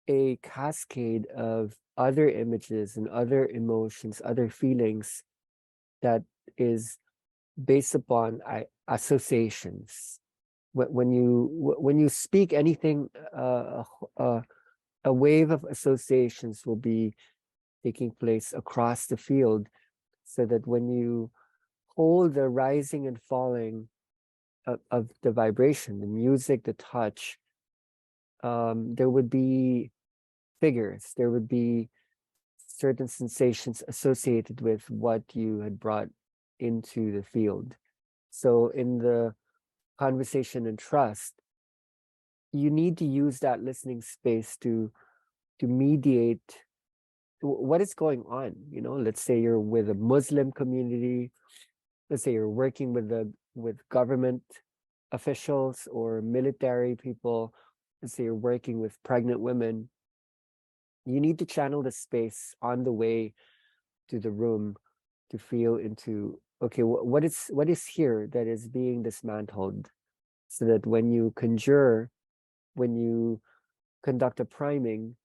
a cascade of other images and other emotions, other feelings that is based upon associations. When you speak anything, a wave of associations will be taking place across the field, so that when you hold the rising and falling of the vibration, the music, the touch, there would be figures, there would be certain sensations associated with what you had brought into the field. So in the conversation and trust, you need to use that listening space to mediate what is going on. You know, let's say you're with a Muslim community, let's say you're working with government officials or military people, let's say you're working with pregnant women. You need to channel the space on the way to the room to feel into, okay, what is here that is being dismantled, so that when you conjure, when you conduct a priming,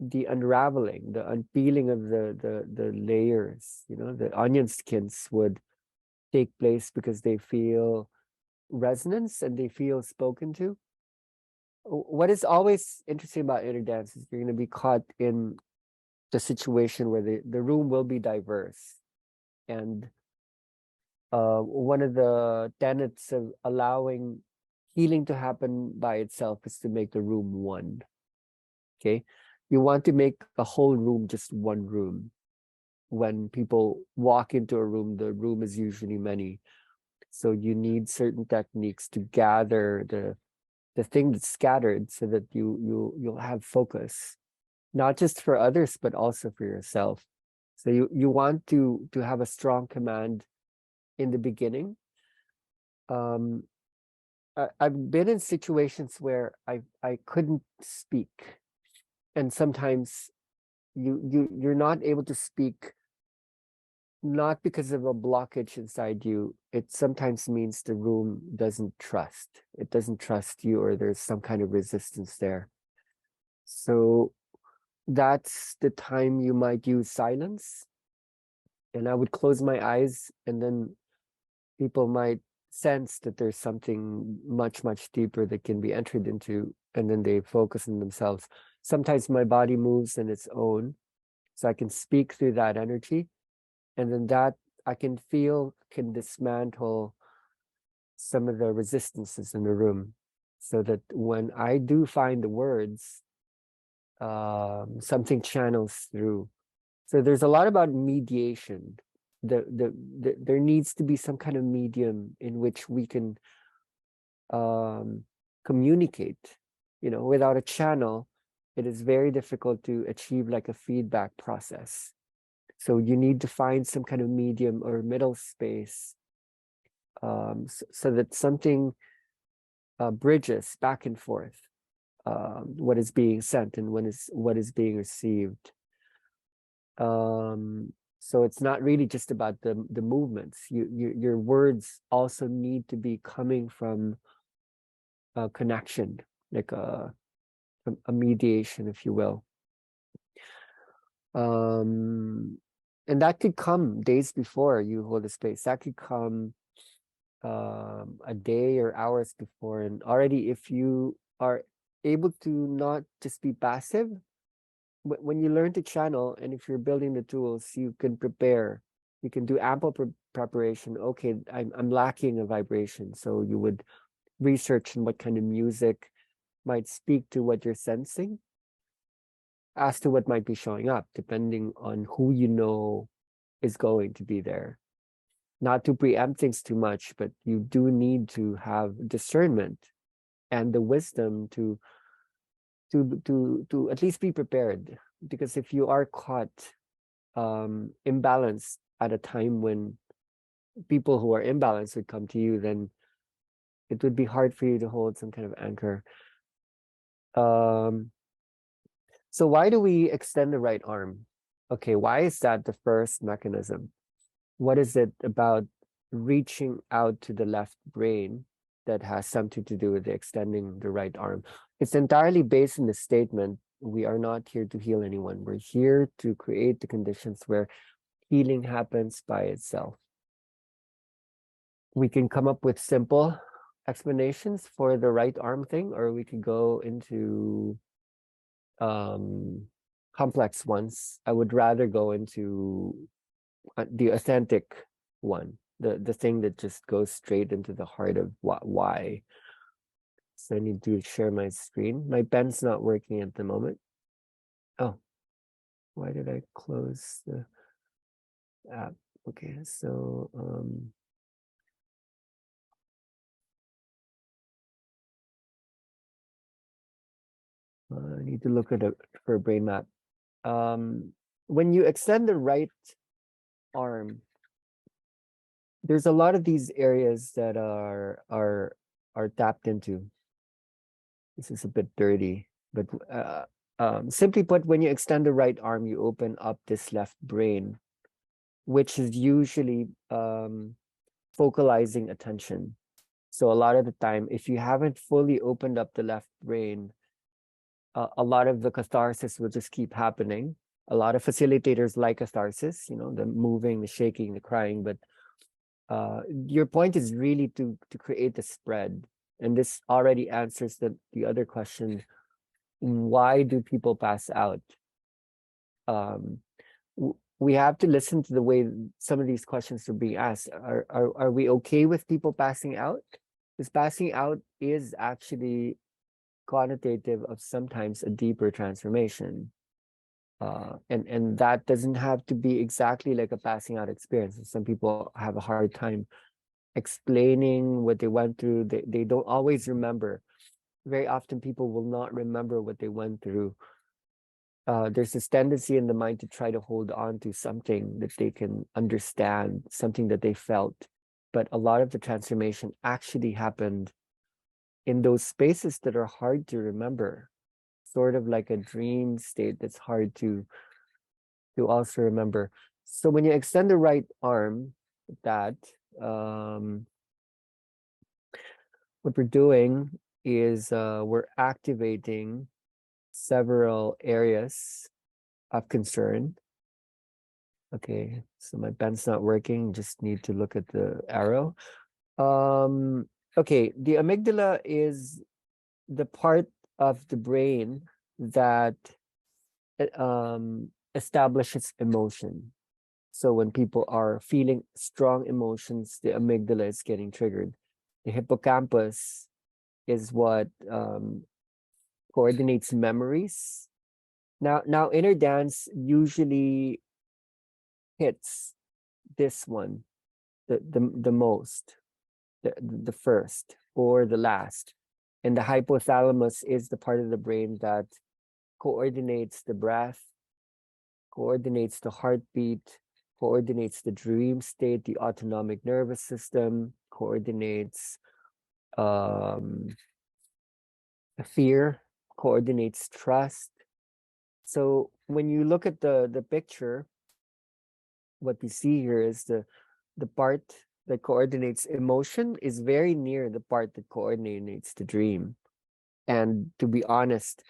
the unraveling, the unpeeling of the layers, you know, the onion skins would take place, because they feel resonance and they feel spoken to. What is always interesting about inner dance is you're going to be caught in the situation where the room will be diverse. And one of the tenets of allowing healing to happen by itself is to make the room one. Okay, you want to make the whole room just one room. When people walk into a room, the room is usually many. So you need certain techniques to gather the thing that's scattered, so that you'll have focus, not just for others, but also for yourself. So you want to have a strong command in the beginning. I've been in situations where I couldn't speak, and sometimes you're not able to speak, not because of a blockage inside you. It sometimes means the room doesn't trust. It doesn't trust you, or there's some kind of resistance there. So that's the time you might use silence. And I would close my eyes, and then people might sense that there's something much, much deeper that can be entered into, and then they focus on themselves. Sometimes my body moves on its own, so I can speak through that energy, and then that I can feel can dismantle some of the resistances in the room, so that when I do find the words, something channels through. So there's a lot about mediation. There needs to be some kind of medium in which we can communicate. You know, without a channel, it is very difficult to achieve like a feedback process. So you need to find some kind of medium or middle space, so that something bridges back and forth what is being sent and what is being received. So it's not really just about the movements. Your words also need to be coming from a connection, like a mediation, if you will. And that could come days before you hold a space. That could come a day or hours before. And already, if you are able to not just be passive, when you learn to channel, and if you're building the tools, you can prepare. You can do ample preparation. Okay, I'm lacking a vibration, so you would research on what kind of music might speak to what you're sensing, as to what might be showing up, depending on who you know is going to be there. Not to preempt things too much, but you do need to have discernment and the wisdom to at least be prepared. Because if you are caught imbalanced at a time when people who are imbalanced would come to you, then it would be hard for you to hold some kind of anchor. So why do we extend the right arm? Okay, why is that the first mechanism? What is it about reaching out to the left brain that has something to do with extending the right arm? It's entirely based on the statement, we are not here to heal anyone. We're here to create the conditions where healing happens by itself. We can come up with simple explanations for the right arm thing, or we could go into complex ones. I would rather go into the authentic one, the thing that just goes straight into the heart of why. So I need to share my screen. My pen's not working at the moment. Oh, why did I close the app? Okay, so I need to look at it for a brain map. When you extend the right arm, there's a lot of these areas that are tapped into. This is a bit dirty, but simply put, when you extend the right arm, you open up this left brain, which is usually focalizing attention. So a lot of the time, if you haven't fully opened up the left brain, a lot of the catharsis will just keep happening. A lot of facilitators like catharsis, the moving, the shaking, the crying, but your point is really to create the spread. And this already answers the other question: why do people pass out? We have to listen to the way some of these questions are being asked. Are we okay with people passing out? Because passing out is actually connotative of sometimes a deeper transformation. And that doesn't have to be exactly like a passing out experience. Some people have a hard time explaining what they went through. They don't always remember. Very often people will not remember what they went through. There's this tendency in the mind to try to hold on to something that they can understand, something that they felt. But a lot of the transformation actually happened in those spaces that are hard to remember, sort of like a dream state that's hard to also remember. So when you extend the right arm, what we're doing is we're activating several areas of concern. Okay, so my pen's not working, just need to look at the arrow. Okay, the amygdala is the part of the brain that establishes emotion. So when people are feeling strong emotions, the amygdala is getting triggered. The hippocampus is what coordinates memories. Now inner dance usually hits this one the most, the first or the last. And the hypothalamus is the part of the brain that coordinates the breath, coordinates the heartbeat, coordinates the dream state, the autonomic nervous system, coordinates fear, coordinates trust. So when you look at the picture, what we see here is the part that coordinates emotion is very near the part that coordinates the dream. And to be honest,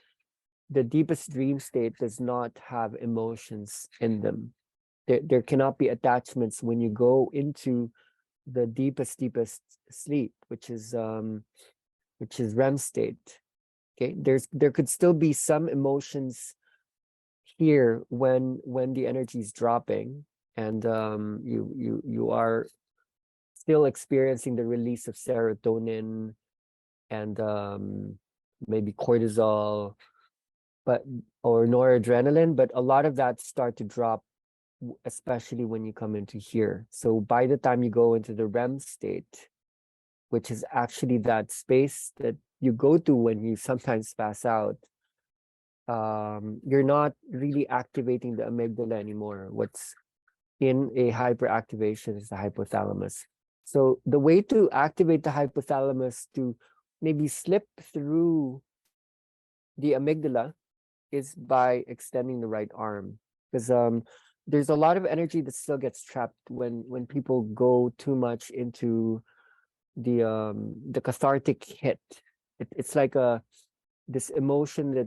the deepest dream state does not have emotions in them. There cannot be attachments when you go into the deepest sleep, which is REM state. Okay, there could still be some emotions here when the energy is dropping, and you are still experiencing the release of serotonin and maybe cortisol, or noradrenaline, but a lot of that start to drop, especially when you come into here. So by the time you go into the REM state, which is actually that space that you go to when you sometimes pass out, you're not really activating the amygdala anymore. What's in a hyperactivation is the hypothalamus. So the way to activate the hypothalamus to maybe slip through the amygdala is by extending the right arm, because there's a lot of energy that still gets trapped when people go too much into the cathartic hit. It's like this emotion that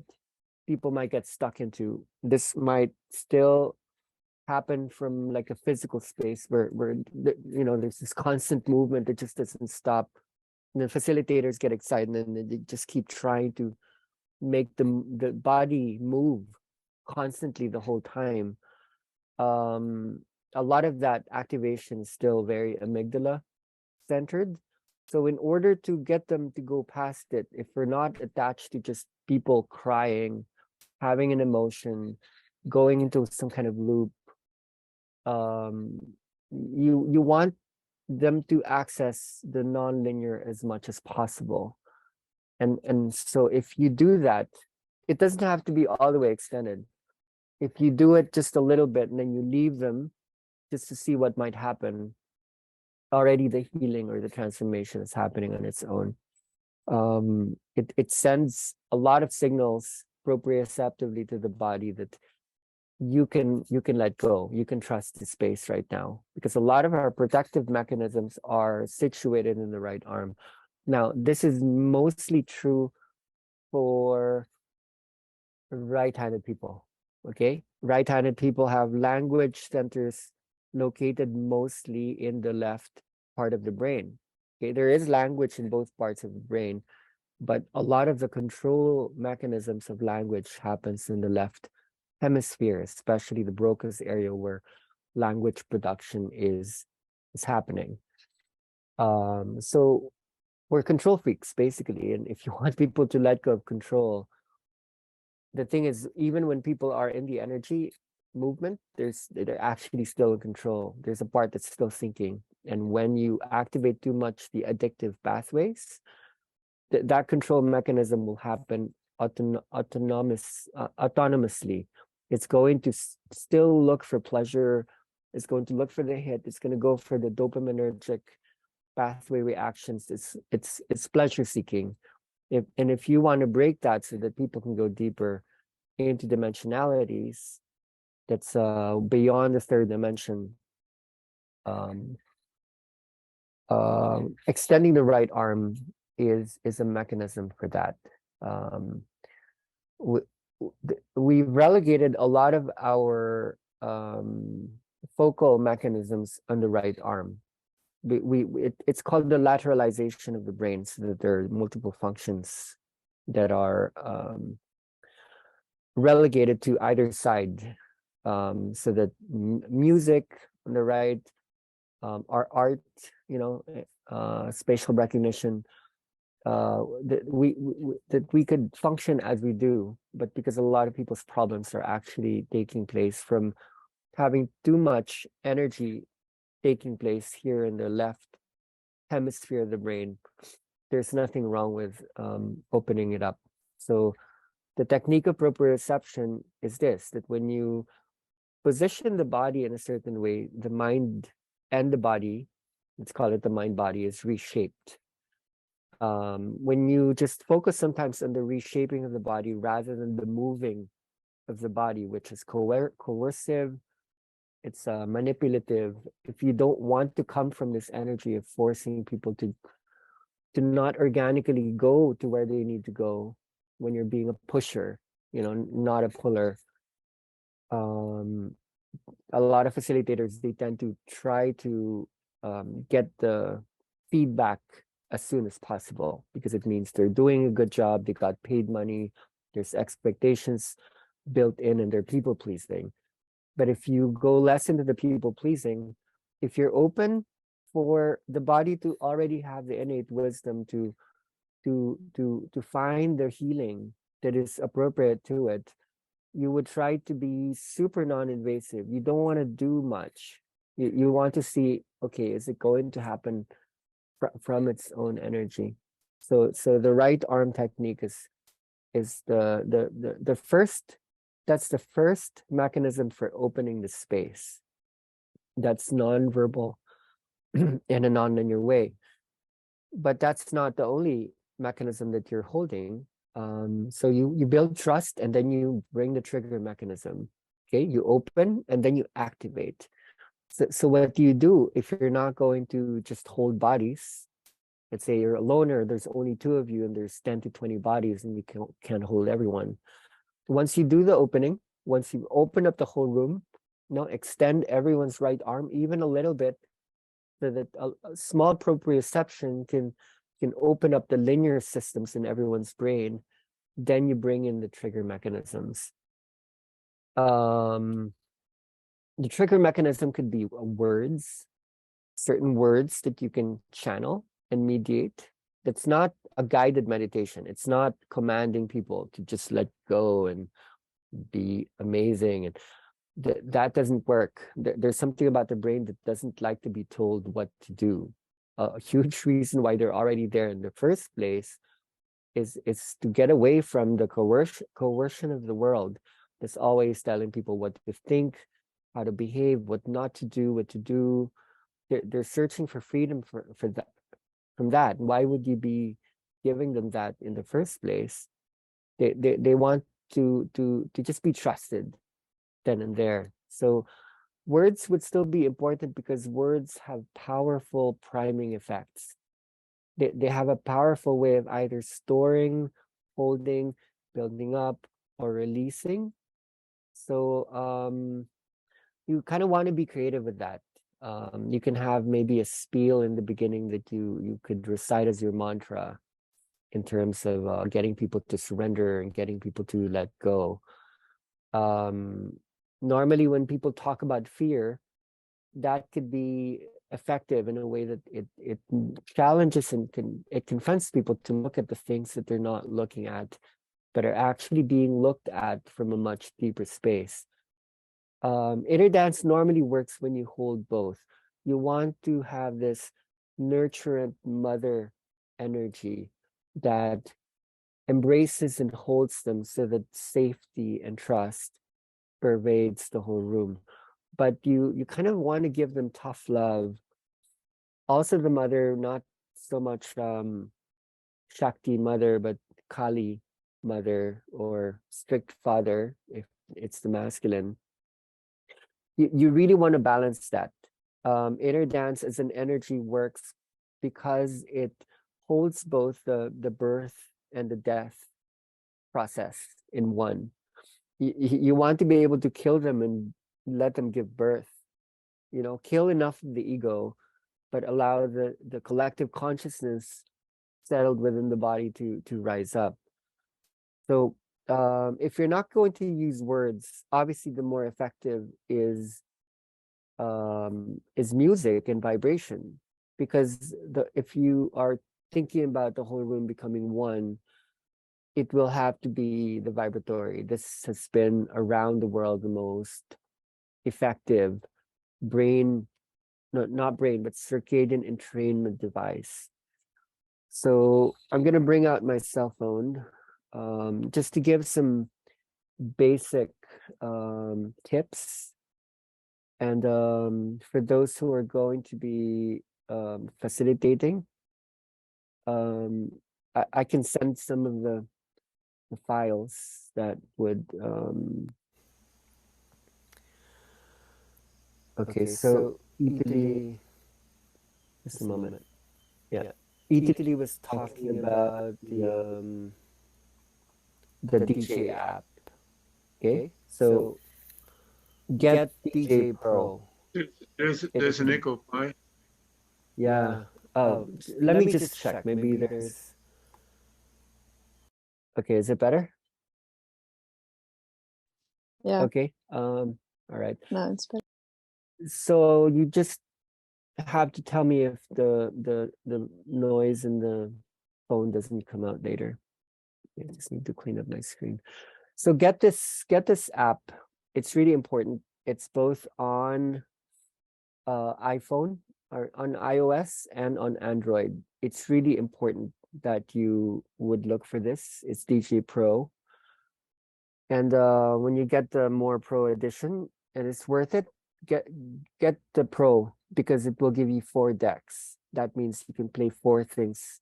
people might get stuck into. This might still happen from like a physical space where there's this constant movement that just doesn't stop. And the facilitators get excited and they just keep trying to make the body move constantly the whole time. A lot of that activation is still very amygdala centered. So in order to get them to go past it, if we're not attached to just people crying, having an emotion, going into some kind of loop, you want them to access the nonlinear as much as possible. And so if you do that, it doesn't have to be all the way extended. If you do it just a little bit and then you leave them just to see what might happen, already the healing or the transformation is happening on its own. It sends a lot of signals proprioceptively to the body that you can let go. You can trust the space right now, because a lot of our protective mechanisms are situated in the right arm. Now, this is mostly true for right-handed people. Okay, right-handed people have language centers located mostly in the left part of the brain. Okay, there is language in both parts of the brain, but a lot of the control mechanisms of language happens in the left hemisphere, especially the Broca's area where language production is happening. So we're control freaks basically, and if you want people to let go of control, the thing is, even when people are in the energy movement, they're actually still in control. There's a part that's still thinking, and when you activate too much the addictive pathways, that control mechanism will happen autonomously. It's going to still look for pleasure. It's going to look for the hit. It's going to go for the dopaminergic pathway reactions. It's pleasure seeking. If you want to break that so that people can go deeper into dimensionalities that's beyond the third dimension, extending the right arm is a mechanism for that. We've relegated a lot of our focal mechanisms on the right arm. It's called the lateralization of the brain, so that there are multiple functions that are relegated to either side, so that music on the right, our art, spatial recognition, that we could function as we do, but because a lot of people's problems are actually taking place from having too much energy taking place here in the left hemisphere of the brain. There's nothing wrong with opening it up. So the technique of proprioception is this, that when you position the body in a certain way, the mind and the body, let's call it the mind body, is reshaped. When you just focus sometimes on the reshaping of the body rather than the moving of the body, which is coercive, it's manipulative. If you don't want to come from this energy of forcing people to not organically go to where they need to go, when you're being a pusher, not a puller. A lot of facilitators, they tend to try to get the feedback as soon as possible because it means they're doing a good job, they got paid money, there's expectations built in, and they're people pleasing. But if you go less into the people pleasing, if you're open for the body to already have the innate wisdom to find the healing that is appropriate to it, you would try to be super non-invasive. You don't want to do much. You want to see, okay, is it going to happen from its own energy? So the right arm technique is the first, that's the first mechanism for opening the space. That's non-verbal in a non-linear way. But that's not the only mechanism that you're holding. So you build trust, and then you bring the trigger mechanism. Okay, you open and then you activate. So what do you do if you're not going to just hold bodies? Let's say you're a loner, there's only 2 of you and there's 10 to 20 bodies and you can't hold everyone. Once you do the opening, once you open up the whole room, extend everyone's right arm even a little bit so that a small proprioception can open up the linear systems in everyone's brain. Then you bring in the trigger mechanisms. The trigger mechanism could be words, certain words that you can channel and mediate. That's not a guided meditation. It's not commanding people to just let go and be amazing. And that doesn't work. There's something about the brain that doesn't like to be told what to do. A huge reason why they're already there in the first place is to get away from the coercion of the world that's always telling people what to think, how to behave, what not to do, what to do. They're searching for freedom for that, from that. Why would you be giving them that in the first place? They want to just be trusted then and there. So words would still be important because words have powerful priming effects. They have a powerful way of either storing, holding, building up, or releasing. So you kind of want to be creative with that. You can have maybe a spiel in the beginning that you could recite as your mantra in terms of getting people to surrender and getting people to let go. Normally when people talk about fear, that could be effective in a way that it challenges and it confronts people to look at the things that they're not looking at, but are actually being looked at from a much deeper space. Inner dance normally works when you hold both. You want to have this nurturant mother energy that embraces and holds them so that safety and trust pervades the whole room. But you kind of want to give them tough love. Also the mother, not so much Shakti mother, but Kali mother or strict father, if it's the masculine. You really want to balance that. Inner dance as an energy works because it holds both the birth and the death process in one. You want to be able to kill them and let them give birth. Kill enough of the ego, but allow the collective consciousness settled within the body to rise up. So if you're not going to use words, obviously the more effective is music and vibration, because if you are thinking about the whole room becoming one, it will have to be the vibratory. This has been around the world the most effective brain, not brain, but circadian entrainment device. So I'm going to bring out my cell phone just to give some basic tips And for those who are going to be facilitating, I can send some of the files that would okay, so Italy, just a moment. Yeah. Italy was talking about the DJ app. Okay, so get DJ Pro. There's an echo, Pi. Yeah. Oh, let me just check. Maybe there's. Okay, is it better? Yeah. Okay. All right. No, it's better. So you just have to tell me if the noise in the phone doesn't come out later. I just need to clean up my screen. So get this app. It's really important. It's both on iPhone or on iOS and on Android. It's really important that you would look for this. It's DJ Pro. And when you get the more Pro edition, and it's worth it, get the Pro because it will give you 4 decks. That means you can play 4 things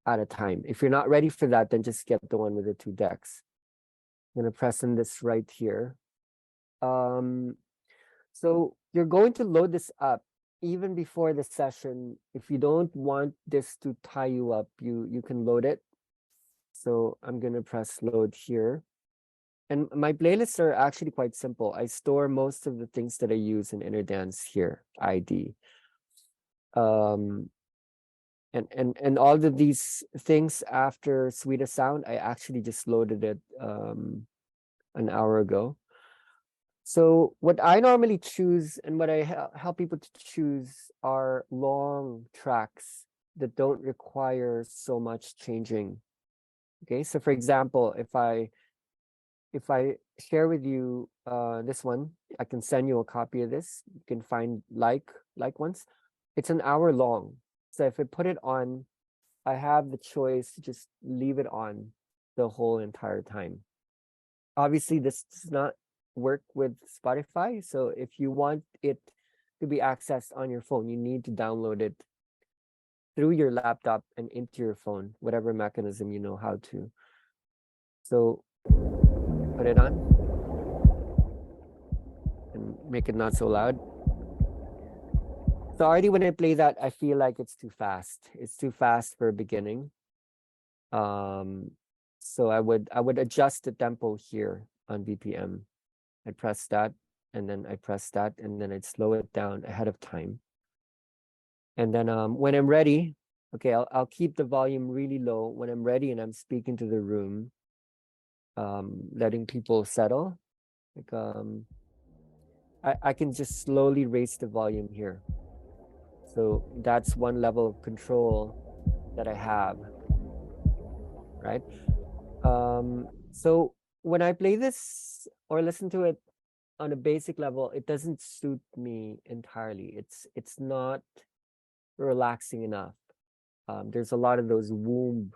at a time. If you're not ready for that, then just get the one with the 2 decks. I'm gonna press on this right here. So you're going to load this up even before the session. If you don't want this to tie you up, you can load it. So I'm gonna press load here. And my playlists are actually quite simple. I store most of the things that I use in Inner Dance here, ID. And all of these things after Sweetest Sound, I actually just loaded it an hour ago. So what I normally choose and what I help people to choose are long tracks that don't require so much changing. Okay, so for example, if I share with you this one, I can send you a copy of this. You can find like ones. It's an hour long. So if I put it on, I have the choice to just leave it on the whole entire time. Obviously, this does not work with Spotify. So if you want it to be accessed on your phone, you need to download it through your laptop and into your phone, whatever mechanism you know how to. So put it on and make it not so loud. So already when I play that, I feel like it's too fast. It's too fast for a beginning. So I would adjust the tempo here on BPM. I press that, and then I press that, and then I'd slow it down ahead of time. And then when I'm ready, okay, I'll keep the volume really low. When I'm ready and I'm speaking to the room, letting people settle, like I can just slowly raise the volume here. So that's one level of control that I have, right? So when I play this or listen to it on a basic level, it doesn't suit me entirely. It's not relaxing enough. There's a lot of those womb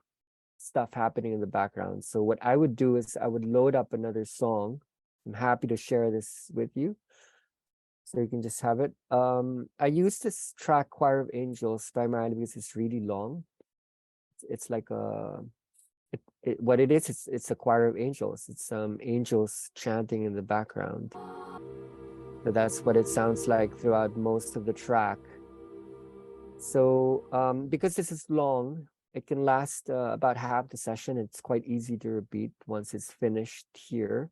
stuff happening in the background. So what I would do is I would load up another song. I'm happy to share this with you, so you can just have it. I use this track Choir of Angels primarily because it's really long. It's like a what it is, it's a choir of angels. It's angels chanting in the background. So that's what it sounds like throughout most of the track. So because this is long, it can last about half the session. It's quite easy to repeat once it's finished here.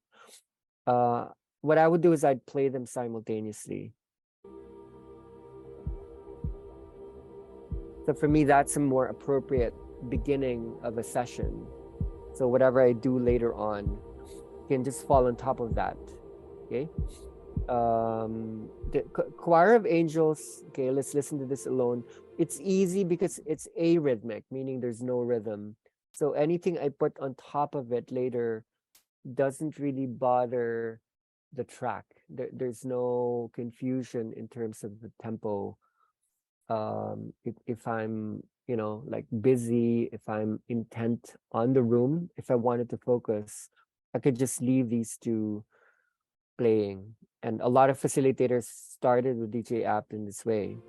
What I would do is I'd play them simultaneously. So for me, that's a more appropriate beginning of a session. So whatever I do later on can just fall on top of that. Okay. The Choir of Angels, okay, let's listen to this alone. It's easy because it's arrhythmic, meaning there's no rhythm. So anything I put on top of it later doesn't really bother the track. There's no confusion in terms of the tempo. If I'm, like busy, if I'm intent on the room, if I wanted to focus, I could just leave these two playing And a lot of facilitators started with DJ app in this way.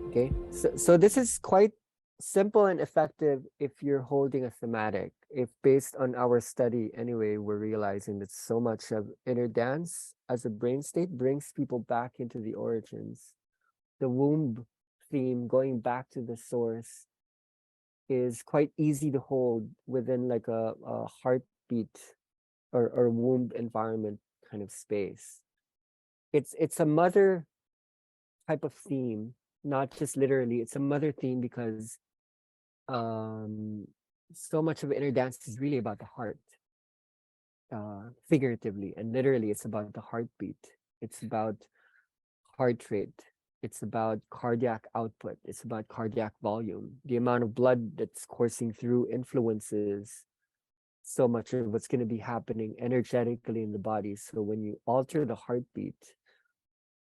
Okay, so this is quite simple and effective if you're holding a thematic. If based on our study anyway, we're realizing that so much of inner dance as a brain state brings people back into the origins. The womb theme, going back to the source, is quite easy to hold within like a heartbeat or womb environment kind of space. It's a mother type of theme, not just literally. It's a mother theme because so much of inner dance is really about the heart, figuratively, and literally it's about the heartbeat. It's about heart rate. It's about cardiac output. It's about cardiac volume. The amount of blood that's coursing through influences so much of what's going to be happening energetically in the body. So when you alter the heartbeat,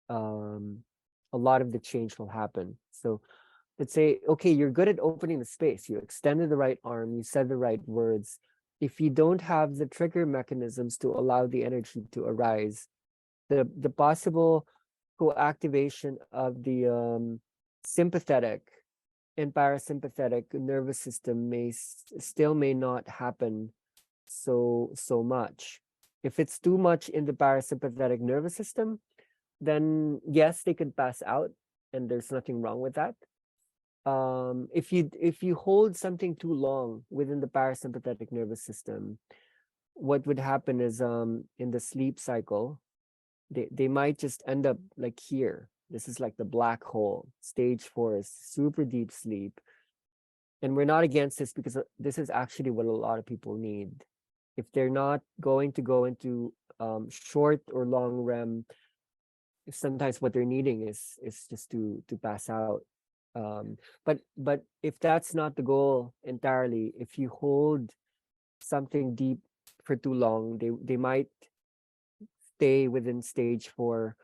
a lot of the change will happen. So let's say, okay, you're good at opening the space. You extended the right arm, you said the right words. If you don't have the trigger mechanisms to allow the energy to arise, the possible co-activation of the sympathetic and parasympathetic nervous system still may not happen so much. If it's too much in the parasympathetic nervous system, then yes, they could pass out, and there's nothing wrong with that. If you hold something too long within the parasympathetic nervous system, what would happen is in the sleep cycle, they might just end up like here. This is like the black hole. Stage 4 is super deep sleep. And we're not against this because this is actually what a lot of people need. If they're not going to go into short or long REM, sometimes what they're needing is just to pass out. But if that's not the goal entirely, if you hold something deep for too long, they might stay within stage 4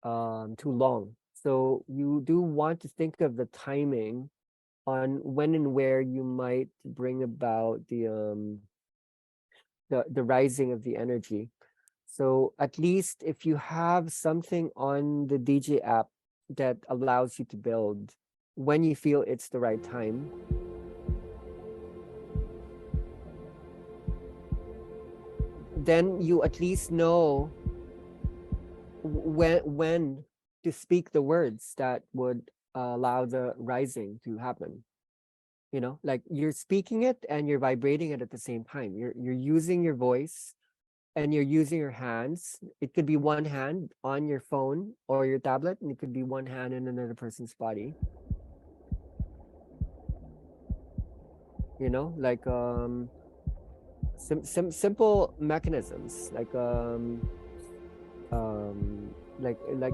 too long. So you do want to think of the timing on when and where you might bring about the rising of the energy. So at least if you have something on the DJ app that allows you to build when you feel it's the right time, then you at least know when to speak the words that would allow the rising to happen. You know, like you're speaking it and you're vibrating it at the same time. You're using your voice and you're using your hands. It could be one hand on your phone or your tablet, and it could be one hand in another person's body. You know, like simple mechanisms, like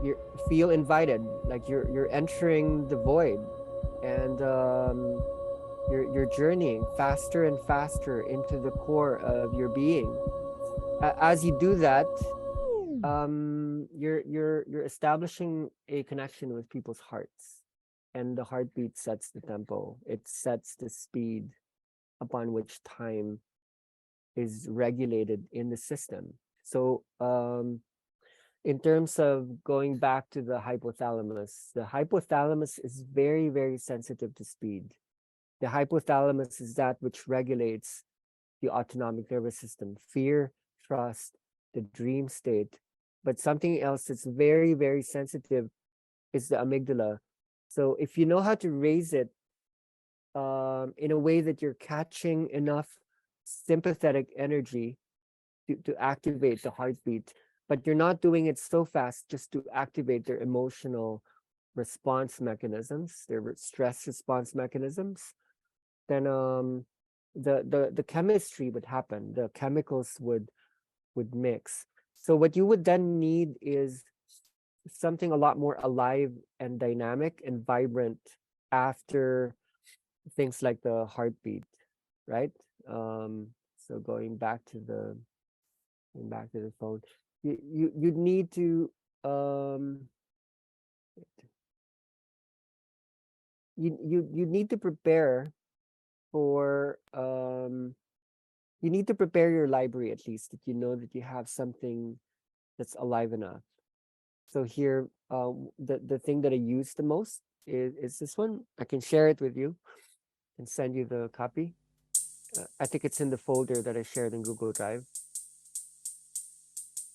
you feel invited, like you're entering the void, and you're journeying faster and faster into the core of your being. As you do that, you're establishing a connection with people's hearts, and the heartbeat sets the tempo. It sets the speed upon which time is regulated in the system. So in terms of going back to the hypothalamus is very, very sensitive to speed. The hypothalamus is that which regulates the autonomic nervous system, fear, trust, the dream state. But something else that's very, very sensitive is the amygdala. So if you know how to raise it in a way that you're catching enough sympathetic energy to activate the heartbeat, but you're not doing it so fast just to activate their emotional response mechanisms, their stress response mechanisms, then the chemistry would happen. The chemicals would mix. So what you would then need is something a lot more alive and dynamic and vibrant after things like the heartbeat, right? So going back to the phone, you'd need to you need to prepare for you need to prepare your library at least, that you know that you have something that's alive enough. So here, the thing that I use the most is this one. I can share it with you and send you the copy. I think it's in the folder that I shared in Google Drive.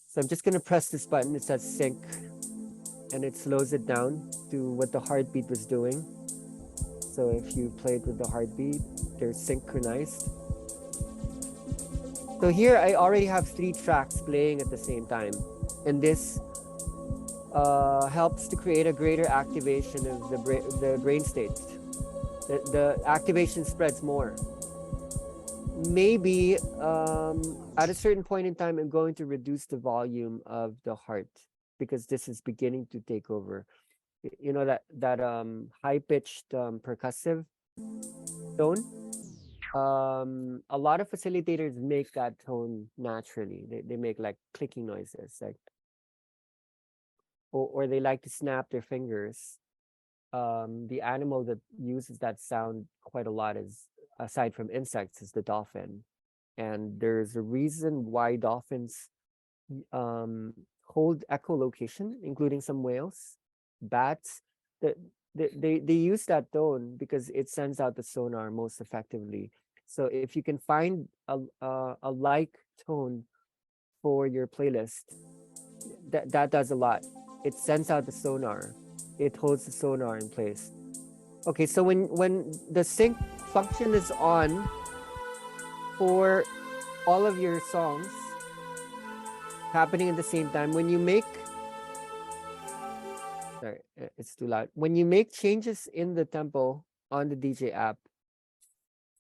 So I'm just going to press this button. It says sync, and it slows it down to what the heartbeat was doing. So if you played with the heartbeat, they're synchronized. So here I already have 3 tracks playing at the same time. And this helps to create a greater activation of the brain state. The activation spreads more. Maybe at a certain point in time, I'm going to reduce the volume of the heart, because this is beginning to take over. You know, that high-pitched percussive tone. A lot of facilitators make that tone naturally. They make like clicking noises, like, or they like to snap their fingers. The animal that uses that sound quite a lot is, aside from insects, is the dolphin. And there's a reason why dolphins hold echolocation, including some whales, bats. They use that tone because it sends out the sonar most effectively. So if you can find a like tone for your playlist, that does a lot. It sends out the sonar. It holds the sonar in place. Okay, so when the sync function is on for all of your songs happening at the same time, when you make, sorry, it's too loud. When you make changes in the tempo on the DJ app,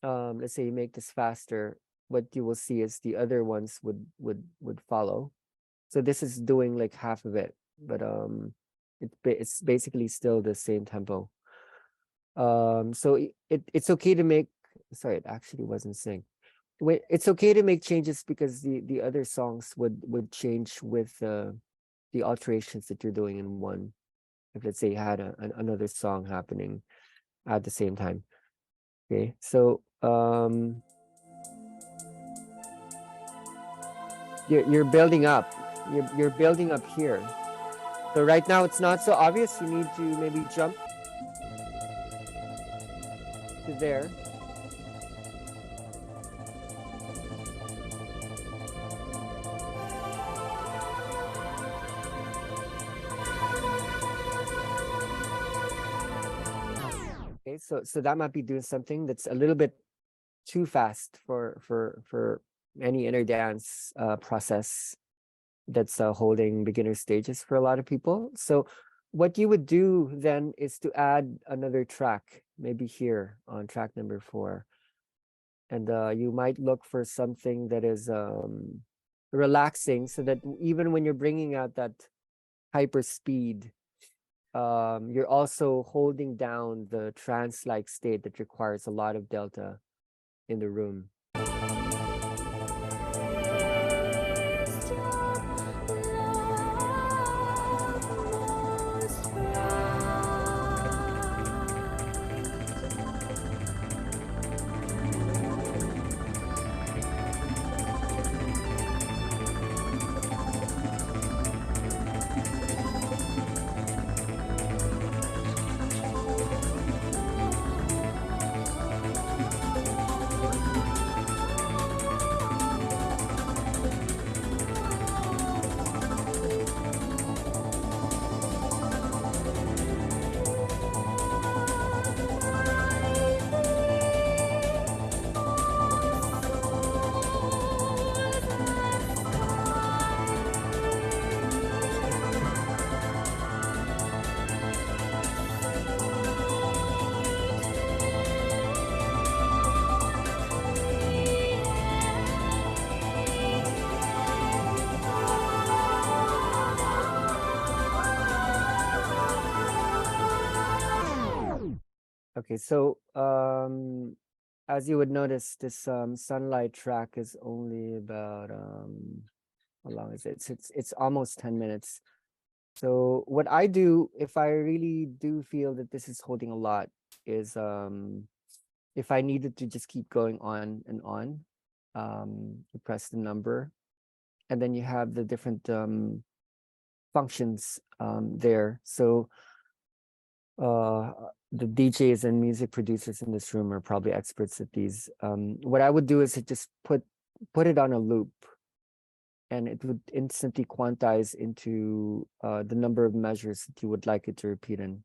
let's say you make this faster, what you will see is the other ones would follow. So this is doing like half of it, but it's basically still the same tempo. So it's okay to make, sorry, it actually wasn't sync. It's okay to make changes because the other songs would change with the alterations that you're doing in one. If let's say you had another song happening at the same time. Okay, so you're building up. You're building up here. So right now it's not so obvious. You need to maybe jump to there. Okay, so that might be doing something that's a little bit too fast for any inner dance process that's holding beginner stages for a lot of people. So what you would do then is to add another track, maybe here on track number 4. And you might look for something that is relaxing, so that even when you're bringing out that hyper speed, you're also holding down the trance-like state that requires a lot of delta in the room. Okay, so as you would notice, this sunlight track is only about how long is it? It's almost 10 minutes. So what I do, if I really do feel that this is holding a lot, is if I needed to just keep going on and on, You press the number, and then you have the different functions there. So the DJs and music producers in this room are probably experts at these. What I would do is just put it on a loop, and it would instantly quantize into the number of measures that you would like it to repeat in.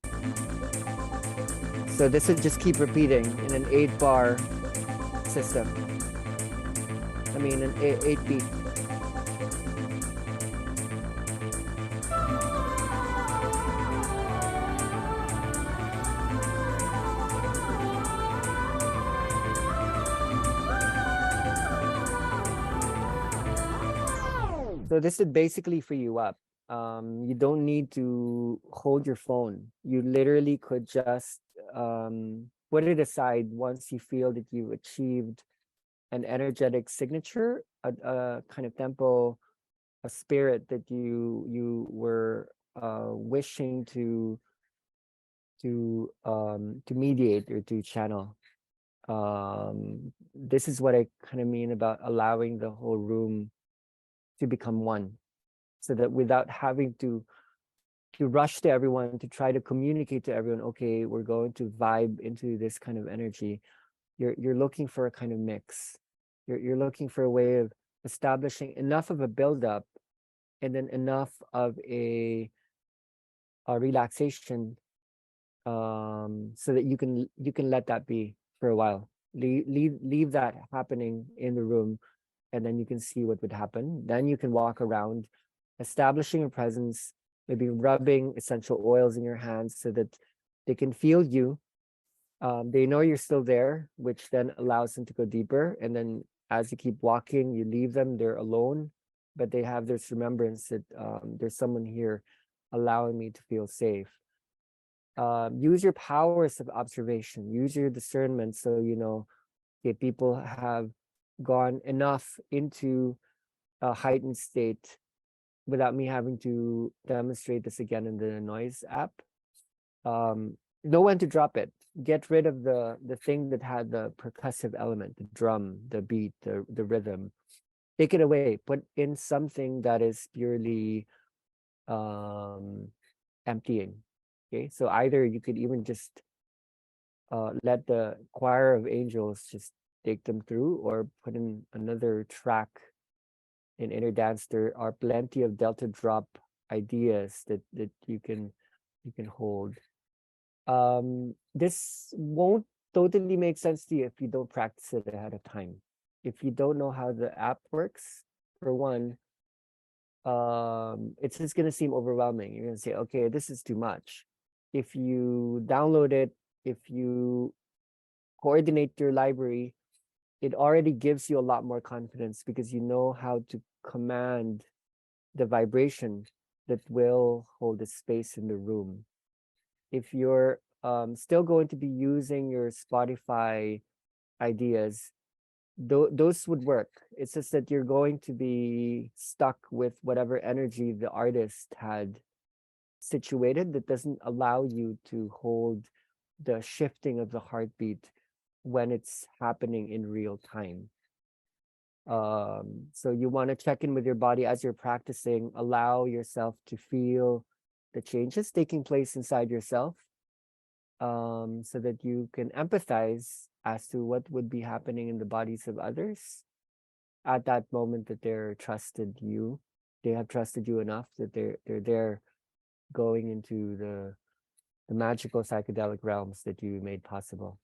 So this would just keep repeating in an 8-bar system. I mean, an 8-beat. So this would basically free you up. You don't need to hold your phone. You literally could just put it aside once you feel that you've achieved an energetic signature, a kind of tempo, a spirit that you were wishing to mediate or to channel. This is what I kind of mean about allowing the whole room to become one, so that without having to rush to everyone to try to communicate to everyone, okay, we're going to vibe into this kind of energy. You're looking for a kind of mix. You're looking for a way of establishing enough of a buildup and then enough of a relaxation, so that you can let that be for a while. Leave that happening in the room, and then you can see what would happen. Then you can walk around, establishing a presence, maybe rubbing essential oils in your hands so that they can feel you. They know you're still there, which then allows them to go deeper. And then as you keep walking, you leave them, they're alone, but they have this remembrance that there's someone here allowing me to feel safe. Use your powers of observation, use your discernment, so you know, okay, people have gone enough into a heightened state without me having to demonstrate this again in the noise app. Know when to drop it. Get rid of the thing that had the percussive element, the drum, the beat, the rhythm. Take it away. Put in something that is purely emptying. Okay, so either you could even just let the choir of angels just take them through, or put in another track in inner dance. There are plenty of delta drop ideas that you can hold. This won't totally make sense to you if you don't practice it ahead of time. If you don't know how the app works, for one, it's just going to seem overwhelming. You're going to say, okay, this is too much. If you download it, if you coordinate your library, it already gives you a lot more confidence, because you know how to command the vibration that will hold the space in the room. If you're still going to be using your Spotify ideas, those would work. It's just that you're going to be stuck with whatever energy the artist had situated that doesn't allow you to hold the shifting of the heartbeat when it's happening in real time. So you want to check in with your body as you're practicing. Allow yourself to feel the changes taking place inside yourself, so that you can empathize as to what would be happening in the bodies of others at that moment that they're trusted you. They have trusted you enough that they're there, going into the magical psychedelic realms that you made possible.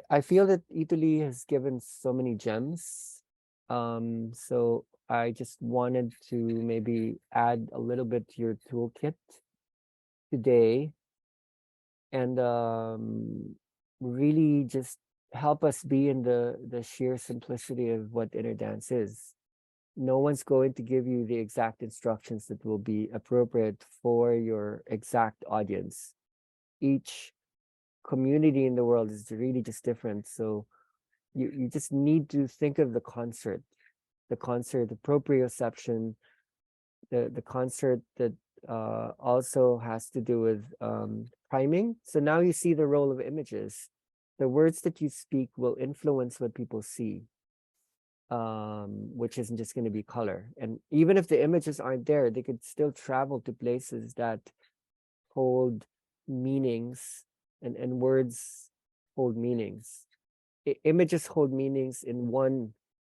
I feel that Italy has given so many gems. So I just wanted to maybe add a little bit to your toolkit today, and really just help us be in the sheer simplicity of what inner dance is. No one's going to give you the exact instructions that will be appropriate for your exact audience. Each community in the world is really just different. So you just need to think of the concert, the proprioception, the concert that also has to do with priming. So now you see the role of images. The words that you speak will influence what people see. which isn't just going to be color. And even if the images aren't there, they could still travel to places that hold meanings, and words hold meanings. Images hold meanings in one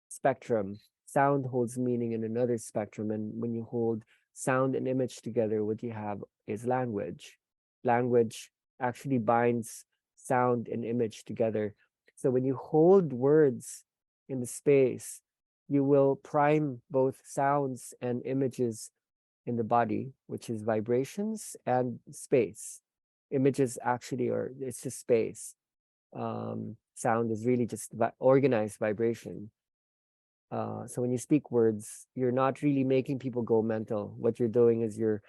spectrum. Sound holds meaning in another spectrum. And when you hold sound and image together, what you have is language. Language actually binds sound and image together. So when you hold words in the space, you will prime both sounds and images in the body, which is vibrations and space. Images actually are, it's just space. Sound is really just organized vibration. So when you speak words, you're not really making people go mental. What you're doing is you're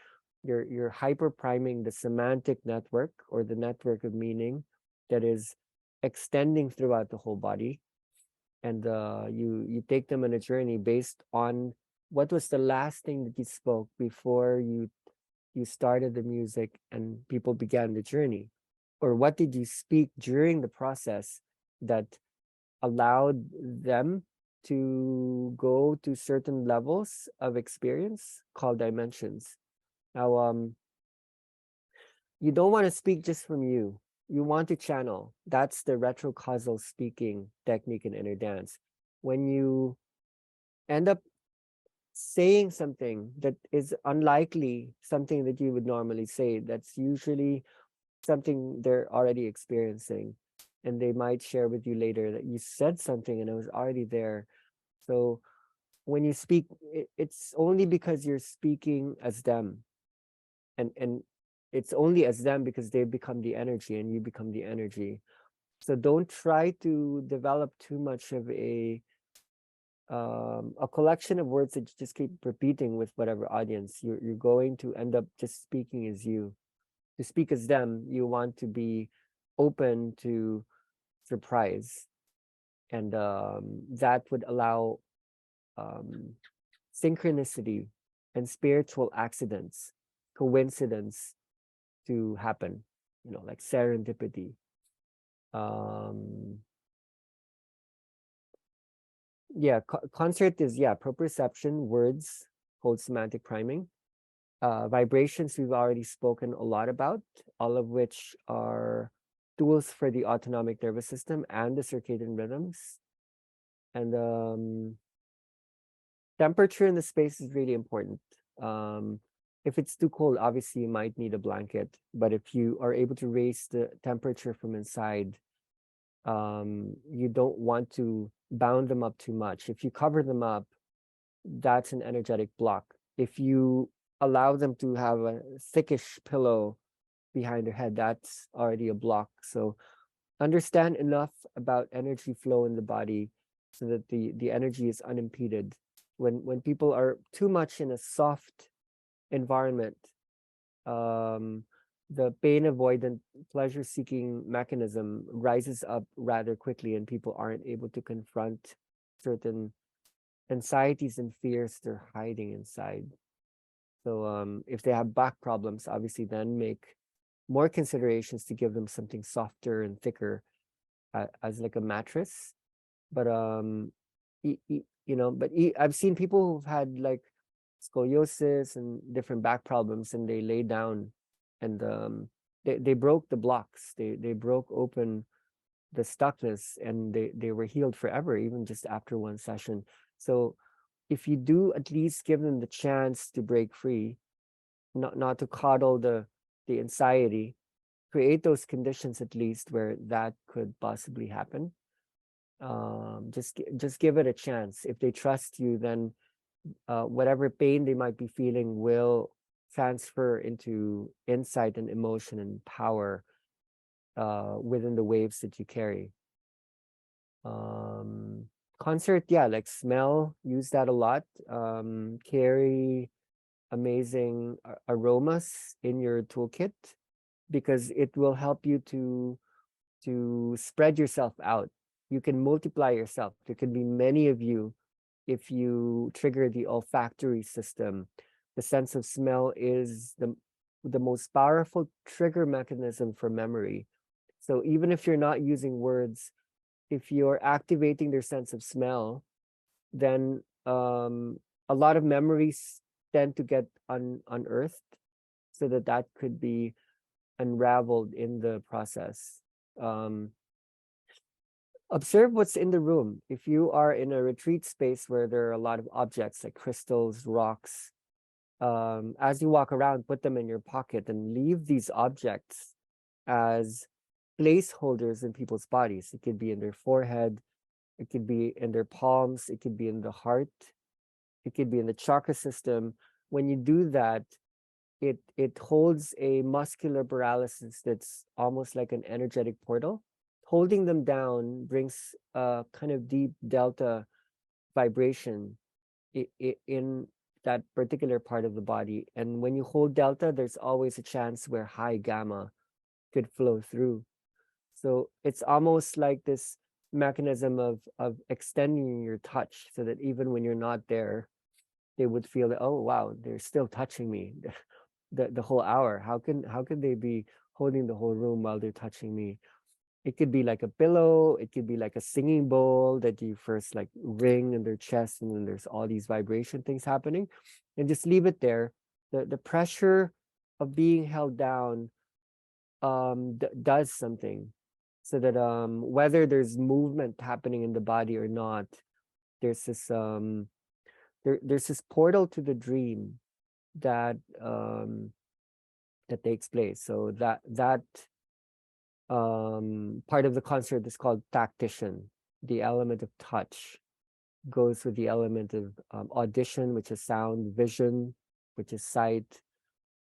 hyper priming the semantic network, or the network of meaning that is extending throughout the whole body. And you take them on a journey based on what was the last thing that you spoke before you started the music and people began the journey, or what did you speak during the process that allowed them to go to certain levels of experience called dimensions. Now, you don't want to speak just from you. You want to channel. That's the retrocausal speaking technique in inner dance. When you end up saying something that is unlikely something that you would normally say, that's usually something they're already experiencing, and they might share with you later that you said something and it was already there. So when you speak, it's only because you're speaking as them, and it's only as them because they become the energy and you become the energy. So don't try to develop too much of a collection of words that you just keep repeating with whatever audience. You're going to end up just speaking as you. To speak as them, you want to be open to surprise, and that would allow synchronicity and spiritual accidents, coincidence to happen, like serendipity. Yeah, concert is, proprioception, words hold semantic priming. Vibrations we've already spoken a lot about, all of which are tools for the autonomic nervous system and the circadian rhythms. And temperature in the space is really important. If it's too cold, obviously you might need a blanket, but if you are able to raise the temperature from inside, you don't want to bound them up too much. If you cover them up, that's an energetic block. If you allow them to have a thickish pillow behind their head, that's already a block. So understand enough about energy flow in the body so that the energy is unimpeded. When people are too much in a soft environment, the pain avoidant pleasure seeking mechanism rises up rather quickly, and people aren't able to confront certain anxieties and fears they're hiding inside. So if they have back problems, obviously then make more considerations to give them something softer and thicker as like a mattress. But I've seen people who've had like scoliosis and different back problems, and they lay down and they broke the blocks. They broke open the stuckness, and they were healed forever, even just after one session. So if you do at least give them the chance to break free, not to coddle the anxiety, create those conditions at least where that could possibly happen. Just give it a chance. If they trust you, then whatever pain they might be feeling will transfer into insight and emotion and power within the waves that you carry. Concert, like smell, use that a lot. Carry amazing aromas in your toolkit, because it will help you to spread yourself out. You can multiply yourself. There can be many of you if you trigger the olfactory system. The sense of smell is the most powerful trigger mechanism for memory. So even if you're not using words, if you're activating their sense of smell, then a lot of memories tend to get unearthed, so that could be unraveled in the process. Observe what's in the room. If you are in a retreat space where there are a lot of objects like crystals, rocks, as you walk around, put them in your pocket and leave these objects as placeholders in people's bodies. It could be in their forehead, it could be in their palms, it could be in the heart, it could be in the chakra system. When you do that, it holds a muscular paralysis that's almost like an energetic portal. Holding them down brings a kind of deep delta vibration in that particular part of the body. And when you hold delta, there's always a chance where high gamma could flow through. So it's almost like this mechanism of extending your touch, so that even when you're not there, they would feel that, oh wow, they're still touching me the whole hour. How can they be holding the whole room while they're touching me? It could be like a pillow, it could be like a singing bowl that you first like ring in their chest, and then there's all these vibration things happening, and just leave it there. The pressure of being held down does something, so that whether there's movement happening in the body or not, there's this there's this portal to the dream that that takes place. So that part of the concert is called tactician. The element of touch goes with the element of audition, which is sound, vision, which is sight,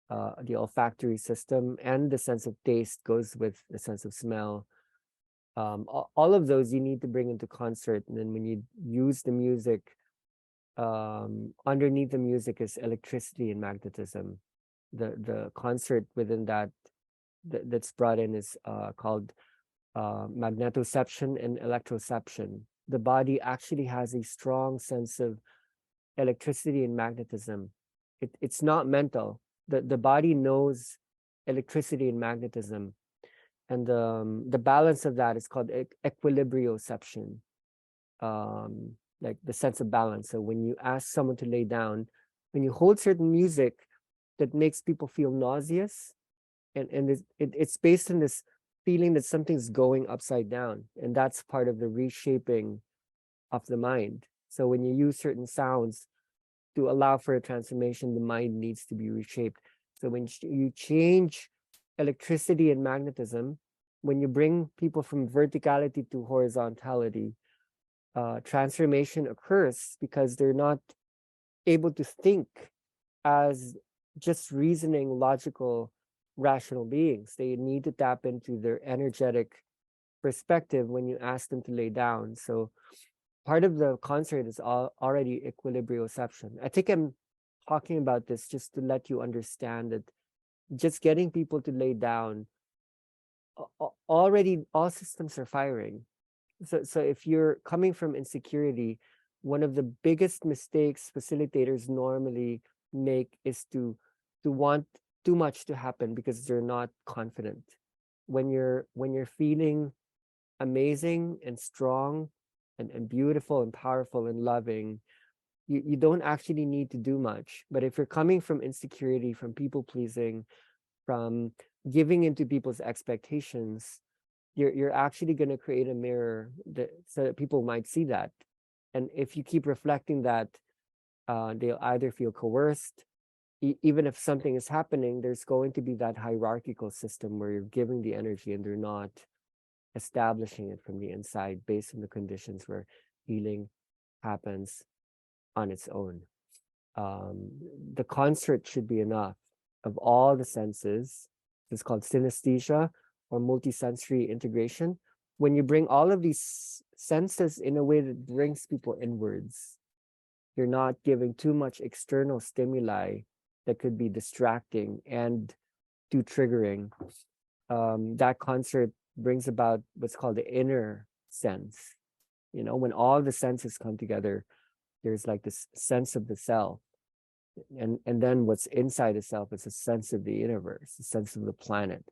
the olfactory system, and the sense of taste goes with the sense of smell. All of those you need to bring into concert. And then when you use the music, underneath the music is electricity and magnetism. The concert within that's brought in is called magnetoception and electroception. The body actually has a strong sense of electricity and magnetism. It's not mental. The body knows electricity and magnetism, and the balance of that is called equilibrioception, like the sense of balance. So when you ask someone to lay down, when you hold certain music that makes people feel nauseous, and it's based on this feeling that something's going upside down, and that's part of the reshaping of the mind. So when you use certain sounds to allow for a transformation, the mind needs to be reshaped. So when you change electricity and magnetism, when you bring people from verticality to horizontality, transformation occurs, because they're not able to think as just reasoning, logical, rational beings. They need to tap into their energetic perspective when you ask them to lay down. So part of the concert is already equilibrioception. I think I'm talking about this just to let you understand that just getting people to lay down, already all systems are firing. So if you're coming from insecurity, one of the biggest mistakes facilitators normally make is to want too much to happen because they're not confident. When you're feeling amazing and strong and beautiful and powerful and loving, you don't actually need to do much. But if you're coming from insecurity, from people pleasing, from giving into people's expectations, you're actually going to create a mirror so that people might see that. And if you keep reflecting that, they'll either feel coerced. Even if something is happening, there's going to be that hierarchical system where you're giving the energy and they're not establishing it from the inside based on the conditions where healing happens on its own. The concert should be enough of all the senses. It's called synesthesia or multisensory integration. When you bring all of these senses in a way that brings people inwards, you're not giving too much external stimuli that could be distracting and too triggering. That concert brings about what's called the inner sense. You know, when all the senses come together, there's like this sense of the self. And then what's inside the self is a sense of the universe, a sense of the planet,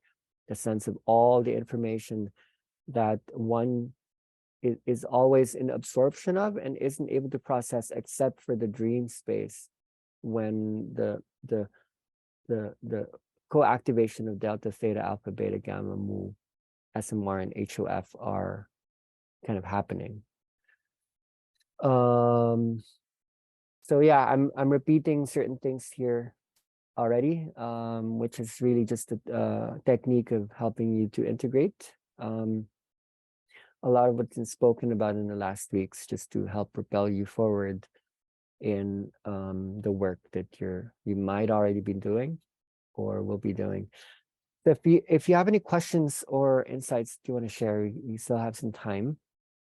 the sense of all the information that one is always in absorption of and isn't able to process except for the dream space when the co-activation of delta, theta, alpha, beta, gamma, mu, SMR, and HOF are kind of happening. So yeah, I'm repeating certain things here already, which is really just a technique of helping you to integrate a lot of what's been spoken about in the last weeks, just to help propel you forward in the work that you might already be doing or will be doing. So if you have any questions or insights you want to share, you still have some time.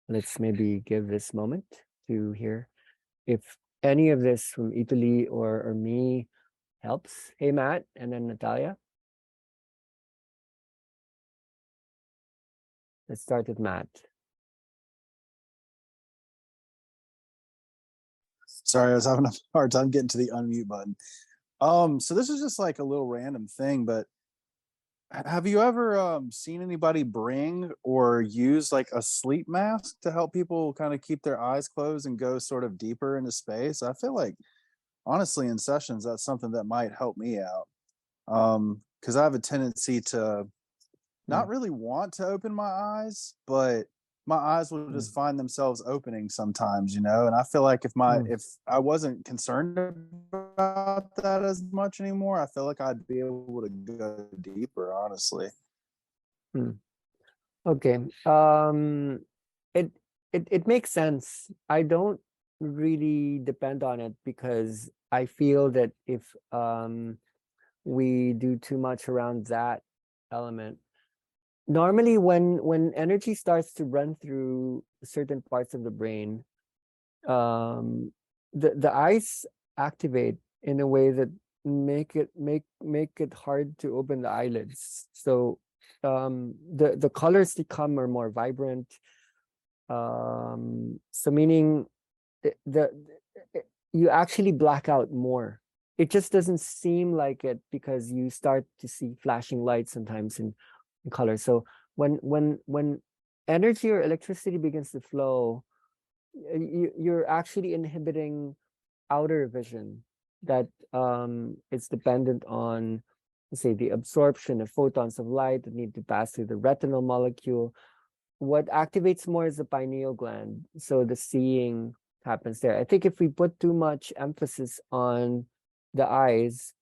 Let's maybe give this moment to hear if any of this from Italy or me helps. Hey, Matt, and then Natalia. Let's start with Matt. Sorry, I was having a hard time getting to the unmute button. So this is just like a little random thing, but have you ever seen anybody bring or use like a sleep mask to help people kind of keep their eyes closed and go sort of deeper into space? I feel like honestly in sessions that's something that might help me out. Because I have a tendency to not really want to open my eyes, but my eyes will just find themselves opening sometimes, and I feel like if I wasn't concerned about that as much anymore, I feel like I'd be able to go deeper, honestly. Okay. It makes sense. I don't really depend on it because I feel that if we do too much around that element, normally when energy starts to run through certain parts of the brain, the eyes activate in a way that make it hard to open the eyelids. So the colors to come are more vibrant. So meaning you actually black out more. It just doesn't seem like it because you start to see flashing lights sometimes in color. So when energy or electricity begins to flow, you're actually inhibiting outer vision that it's dependent on, let's say, the absorption of photons of light that need to pass through the retinal molecule. What activates more is the pineal gland, so the seeing happens there. I think if we put too much emphasis on the eyes,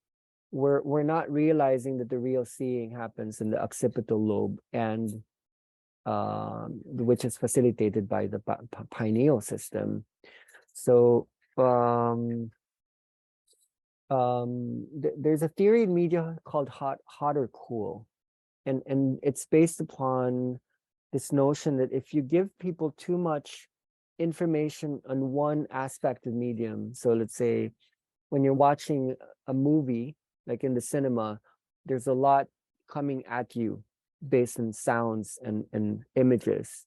we're not realizing that the real seeing happens in the occipital lobe, and which is facilitated by the pineal system. So there's a theory in media called hot or cool, and it's based upon this notion that if you give people too much information on one aspect of medium, so let's say when you're watching a movie, like in the cinema, there's a lot coming at you based on sounds and images.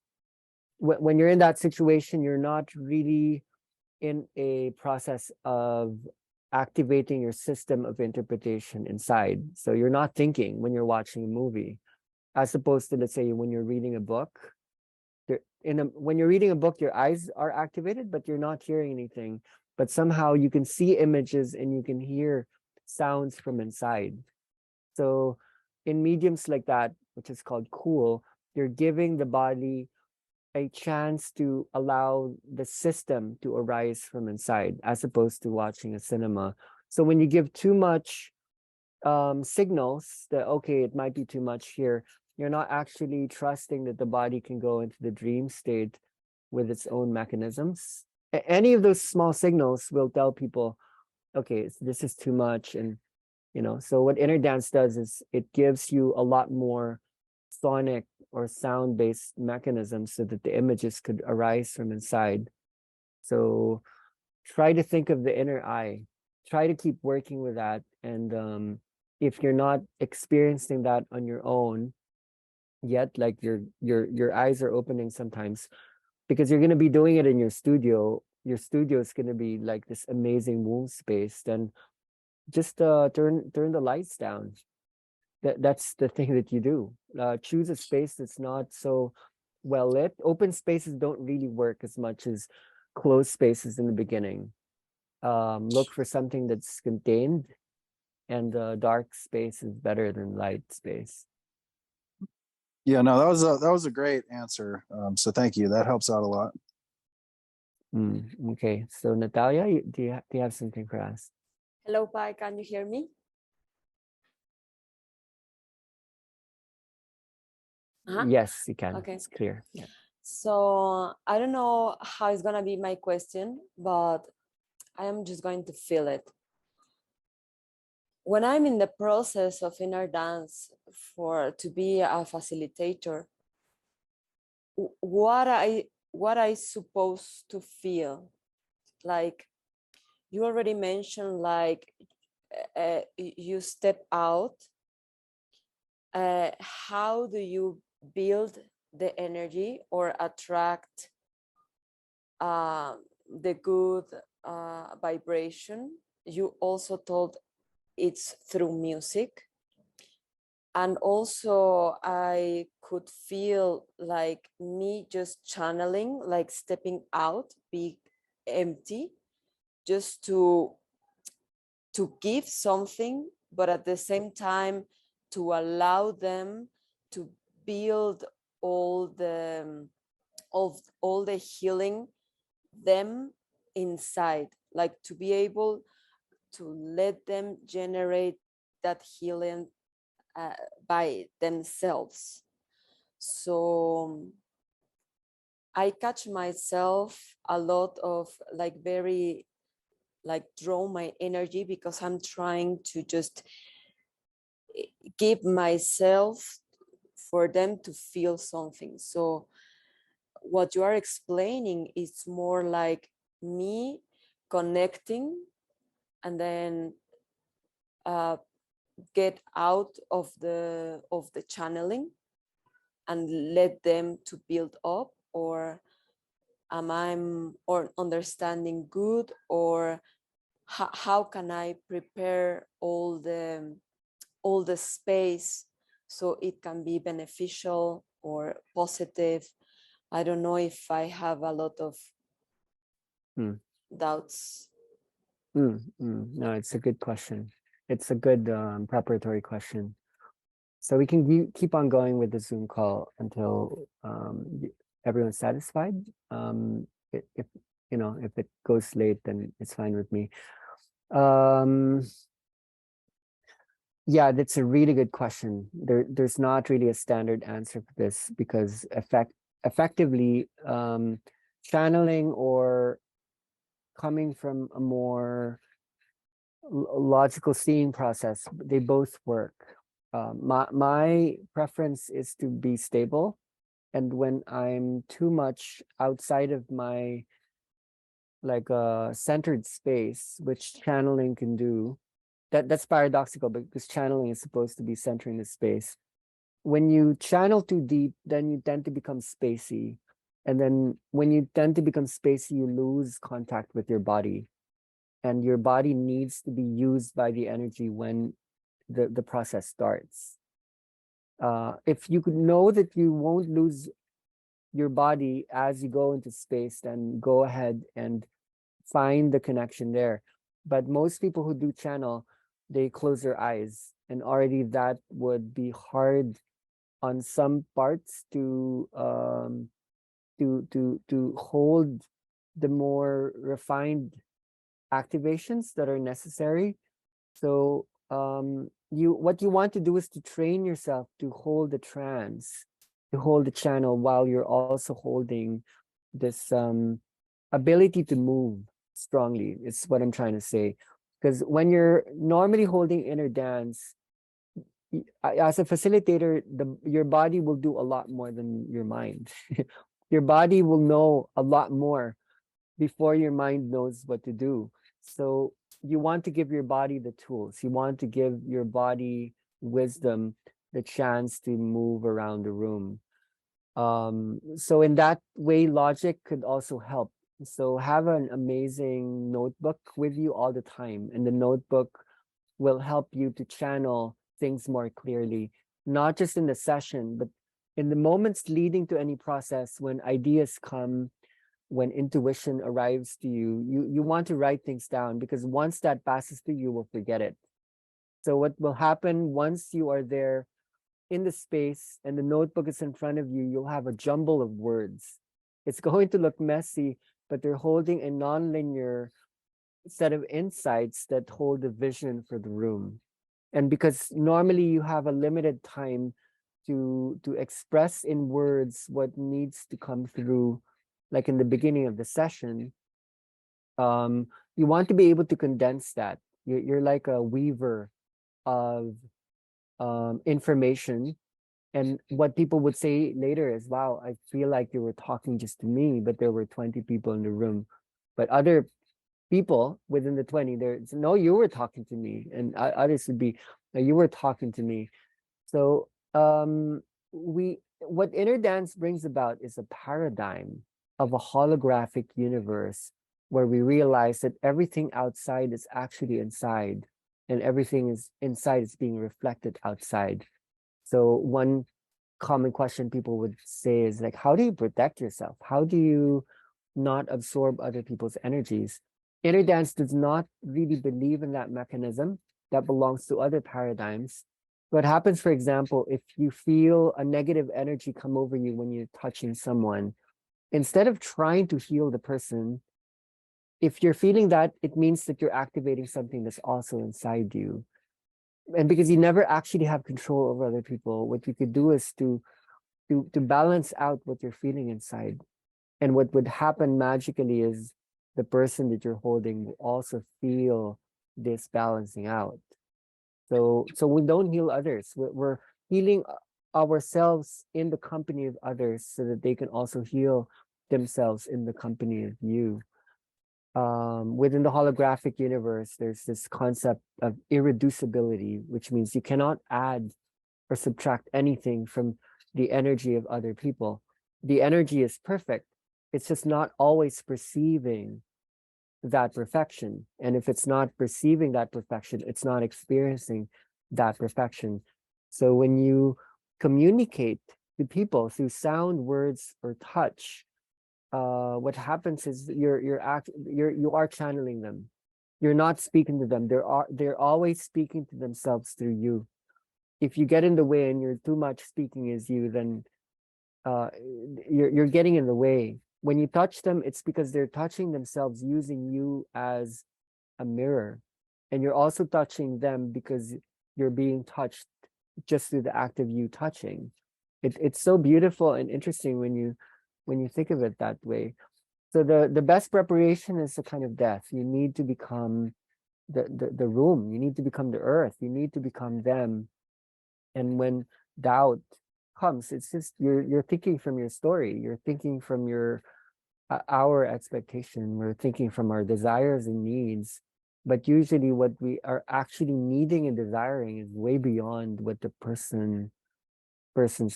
When you're in that situation, you're not really in a process of activating your system of interpretation inside. So you're not thinking when you're watching a movie, as opposed to, let's say, when you're reading a book. When you're reading a book, your eyes are activated, but you're not hearing anything. But somehow you can see images and you can hear sounds from inside. So in mediums like that, which is called cool, you're giving the body a chance to allow the system to arise from inside, as opposed to watching a cinema. So when you give too much signals that, okay, it might be too much here, you're not actually trusting that the body can go into the dream state with its own mechanisms. Any of those small signals will tell people, okay, this is too much. And, so what inner dance does is it gives you a lot more sonic or sound-based mechanisms so that the images could arise from inside. So try to think of the inner eye. Try to keep working with that. And if you're not experiencing that on your own yet, like your eyes are opening sometimes, because you're going to be doing it in your studio is going to be like this amazing womb space, then just turn the lights down. That's the thing that you do. Choose a space that's not so well lit. Open spaces don't really work as much as closed spaces in the beginning. Look for something that's contained, and dark space is better than light space. Yeah, no, that was a great answer. So thank you. That helps out a lot. Okay, so Natalia, do you have something for us? Hello, Pai. Can you hear me? Yes, you can. Okay. It's clear. Yeah. So I don't know how it's gonna be my question, but I am just going to feel it. When I'm in the process of inner dance to be a facilitator, what I supposed to feel? Like you already mentioned, like you step out. How do you build the energy or attract the good vibration? You also told it's through music. And also I could feel like me just channeling, like stepping out, be empty, just to give something, but at the same time to allow them to build all the healing them inside, like to be able to let them generate that healing by themselves. So I catch myself a lot of like very like draw my energy because I'm trying to just give myself for them to feel something. So what you are explaining is more like me connecting and then get out of the channeling and let them to build up, or am I or understanding good, or how can I prepare all the space so it can be beneficial or positive? I don't know if I have a lot of doubts. No, it's a good question. It's a good preparatory question. So we can keep on going with the Zoom call until everyone's satisfied. If if it goes late, then it's fine with me. Yeah, that's a really good question. There's not really a standard answer for this because effectively channeling or coming from a more logical seeing process, they both work. My preference is to be stable, and when I'm too much outside of my like centered space, which channeling can do, that's paradoxical because channeling is supposed to be centering the space. When you channel too deep, then you tend to become spacey, and then when you tend to become spacey, you lose contact with your body, and your body needs to be used by the energy when the process starts. If you could know that you won't lose your body as you go into space, then go ahead and find the connection there. But most people who do channel, they close their eyes, and already that would be hard on some parts to hold the more refined activations that are necessary. So what you want to do is to train yourself to hold the trance, to hold the channel while you're also holding this ability to move strongly. It's what I'm trying to say. Because when you're normally holding inner dance, as a facilitator, your body will do a lot more than your mind. Your body will know a lot more before your mind knows what to do. So you want to give your body the tools. You want to give your body wisdom, the chance to move around the room. So in that way, logic could also help. So have an amazing notebook with you all the time, and the notebook will help you to channel things more clearly, not just in the session, but in the moments leading to any process, when ideas come, when intuition arrives to you, you want to write things down, because once that passes through, you will forget it. So what will happen once you are there in the space and the notebook is in front of you, you'll have a jumble of words. It's going to look messy, but they're holding a non-linear set of insights that hold a vision for the room. And because normally you have a limited time to express in words what needs to come through, like in the beginning of the session, you want to be able to condense that. You're like a weaver of information. And what people would say later is, wow, I feel like you were talking just to me, but there were 20 people in the room. But other people within the 20, there's no, you were talking to me. And others would be, no, you were talking to me. So what inner dance brings about is a paradigm of a holographic universe where we realize that everything outside is actually inside, and everything is inside is being reflected outside. So one common question people would say is like, how do you protect yourself? How do you not absorb other people's energies? Inner dance does not really believe in that mechanism. That belongs to other paradigms. What happens, for example, if you feel a negative energy come over you when you're touching someone, instead of trying to heal the person, if you're feeling that, it means that you're activating something that's also inside you. And because you never actually have control over other people, what you could do is to balance out what you're feeling inside. And what would happen magically is the person that you're holding will also feel this balancing out. So we don't heal others. We're healing ourselves in the company of others so that they can also heal themselves in the company of you. Within the holographic universe, there's this concept of irreducibility, which means you cannot add or subtract anything from the energy of other people. The energy is perfect. It's just not always perceiving that perfection. And if it's not perceiving that perfection, it's not experiencing that perfection. So when you communicate to people through sound, words, or touch, what happens is you are channeling them. You're not speaking to them. They're always speaking to themselves through you. If you get in the way and you're too much speaking as you, then you're getting in the way. When you touch them, it's because they're touching themselves using you as a mirror. And you're also touching them because you're being touched just through the act of you touching. It's so beautiful and interesting when you think of it that way. So the best preparation is a kind of death. You need to become the room. You need to become the earth. You need to become them. And when doubt comes, it's just you're thinking from your story. You're thinking from our expectation. We're thinking from our desires and needs. But usually what we are actually needing and desiring is way beyond what the person's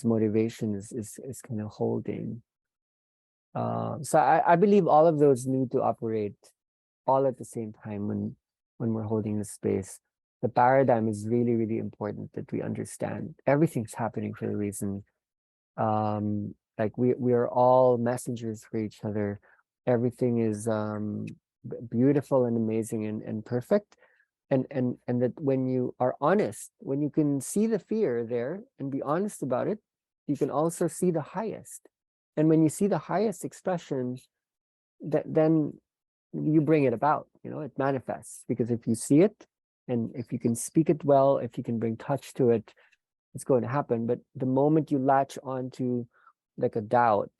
motivation is kind of holding. So I believe all of those need to operate all at the same time when we're holding the space. The paradigm is really, really important that we understand. Everything's happening for a reason. Like we are all messengers for each other. Everything is beautiful and amazing and perfect. And that when you are honest, when you can see the fear there and be honest about it, you can also see the highest. And when you see the highest expression, then you bring it about, it manifests. Because if you see it, and if you can speak it well, if you can bring touch to it, it's going to happen. But the moment you latch onto like a doubt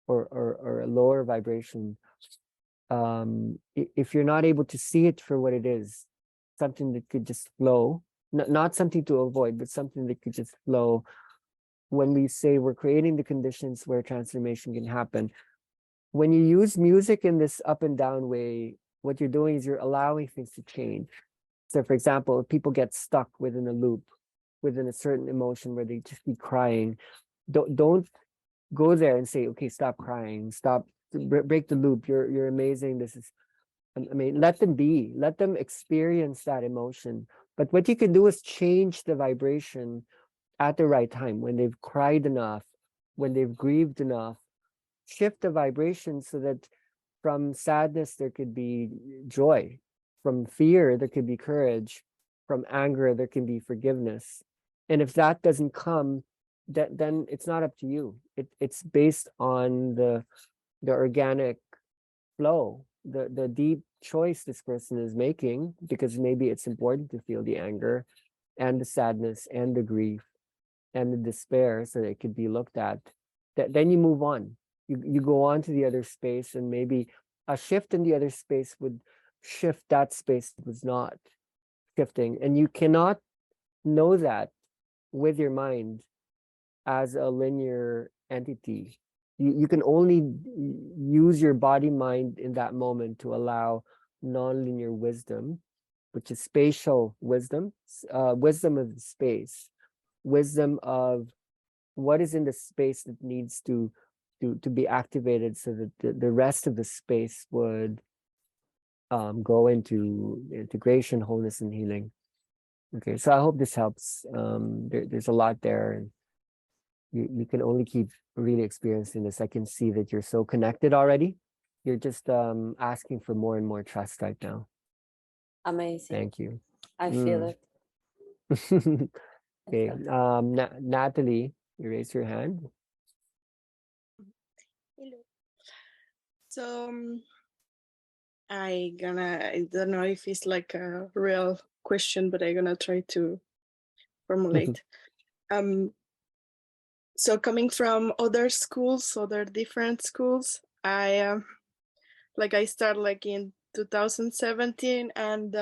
or a lower vibration, if you're not able to see it for what it is, something that could just flow, not something to avoid, but something that could just flow. When we say we're creating the conditions where transformation can happen, when you use music in this up and down way, what you're doing is you're allowing things to change. So for example, if people get stuck within a loop, within a certain emotion where they just keep crying, don't go there and say, okay, stop crying, stop, break the loop. You're amazing. This is, I mean, let them be, let them experience that emotion. But what you can do is change the vibration at the right time when they've cried enough when they've grieved enough, shift the vibration so that from sadness there could be joy, from fear there could be courage, from anger there can be forgiveness. And if that doesn't come, then it's not up to you. It's based on the organic flow, the deep choice this person is making, because maybe it's important to feel the anger and the sadness and the grief and the despair so that it could be looked at. Then you move on. You go on to the other space, and maybe a shift in the other space would shift that space that was not shifting. And you cannot know that with your mind as a linear entity. You can only use your body mind in that moment to allow nonlinear wisdom, which is spatial wisdom, wisdom of the space, wisdom of what is in the space that needs to be activated so that the rest of the space would go into integration, wholeness, and healing. Okay, so I hope this helps. There's a lot there, and you can only keep really experiencing this. I can see that you're so connected already. You're just asking for more and more trust right now. Amazing. Thank you. I feel it. Okay, Natalie, you raise your hand. Hello. So I don't know if it's like a real question, but I'm gonna try to formulate. So coming from other schools, other different schools, I started like in 2017, and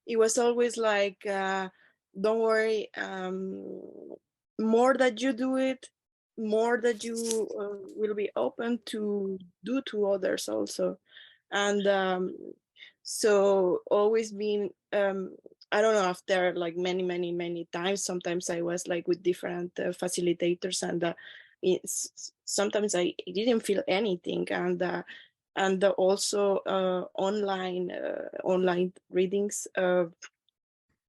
it was always like, don't worry, more that you do it, more that you will be open to do to others also. And so always been, I don't know, after like many times, sometimes I was like with different facilitators, and sometimes I didn't feel anything, and also online readings,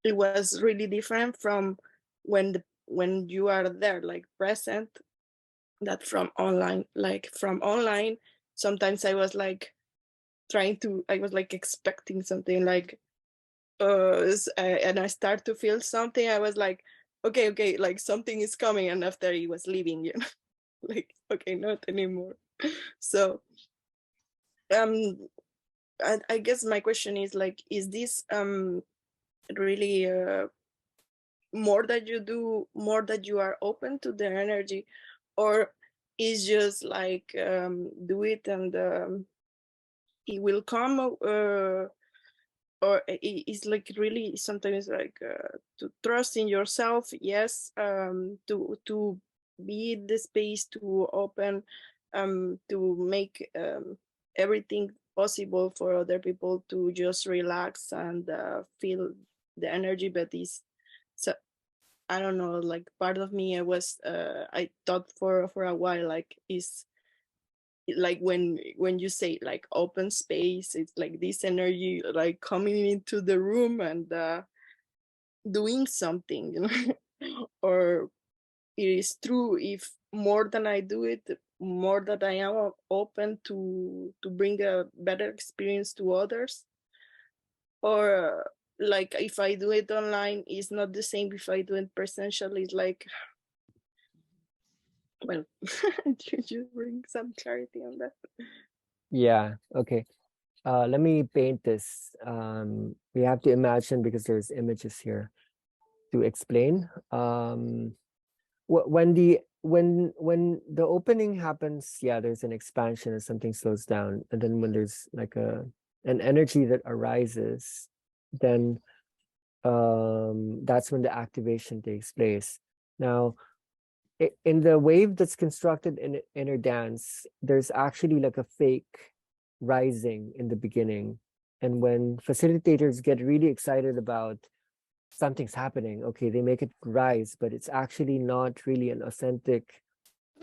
it was really different from when you are there, like present, that from online. Like from online, sometimes I was like I was like expecting something, like and I start to feel something. I was like, okay, like something is coming, and after he was leaving, like, okay, not anymore. So I guess my question is like, is this really more that you do, more that you are open to the energy, or is just like do it and it will come, or it's like really sometimes like to trust in yourself, yes, to be the space to open, to make everything possible for other people to just relax and feel the energy. But it's, so I don't know, like part of me, I thought for a while, like, is like when you say like open space, it's like this energy like coming into the room and doing something, or it is true, if more than I do it, more that I am open to bring a better experience to others, or like if I do it online, it's not the same if I do it presentially. It's like, well, you bring some clarity on that. Yeah, okay. Let me paint this. We have to imagine, because there's images here to explain. When the opening happens, yeah, there's an expansion and something slows down. And then when there's like an energy that arises, then that's when the activation takes place. Now, in the wave that's constructed in inner dance, there's actually like a fake rising in the beginning. And when facilitators get really excited about something's happening, okay, they make it rise, but it's actually not really an authentic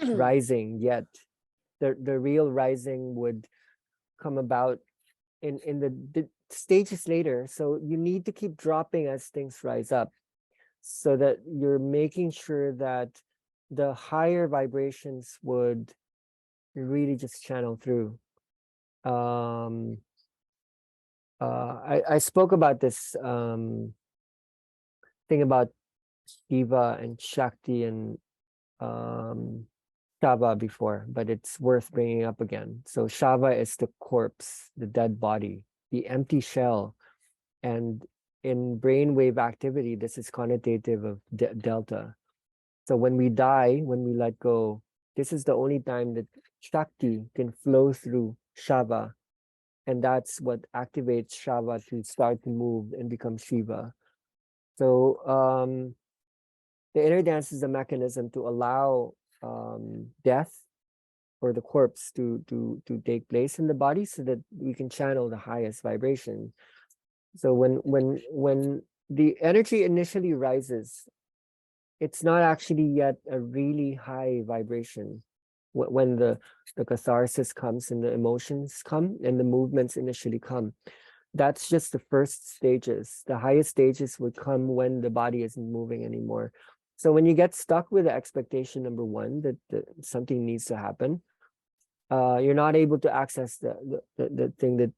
rising yet. The real rising would come about in the stages later. So you need to keep dropping as things rise up, so that you're making sure that the higher vibrations would really just channel through. I spoke about this thing about Shiva and Shakti and Shava before, but it's worth bringing up again. So Shava is the corpse, the dead body, the empty shell. And in brainwave activity, this is connotative of delta. So when we die, when we let go, this is the only time that Shakti can flow through Shava. And that's what activates Shava to start to move and become Shiva. So the inner dance is a mechanism to allow death or the corpse to take place in the body so that we can channel the highest vibration. So when the energy initially rises, it's not actually yet a really high vibration. When the catharsis comes and the emotions come and the movements initially come, that's just the first stages. The highest stages would come when the body isn't moving anymore. So when you get stuck with the expectation number one that something needs to happen, you're not able to access the thing that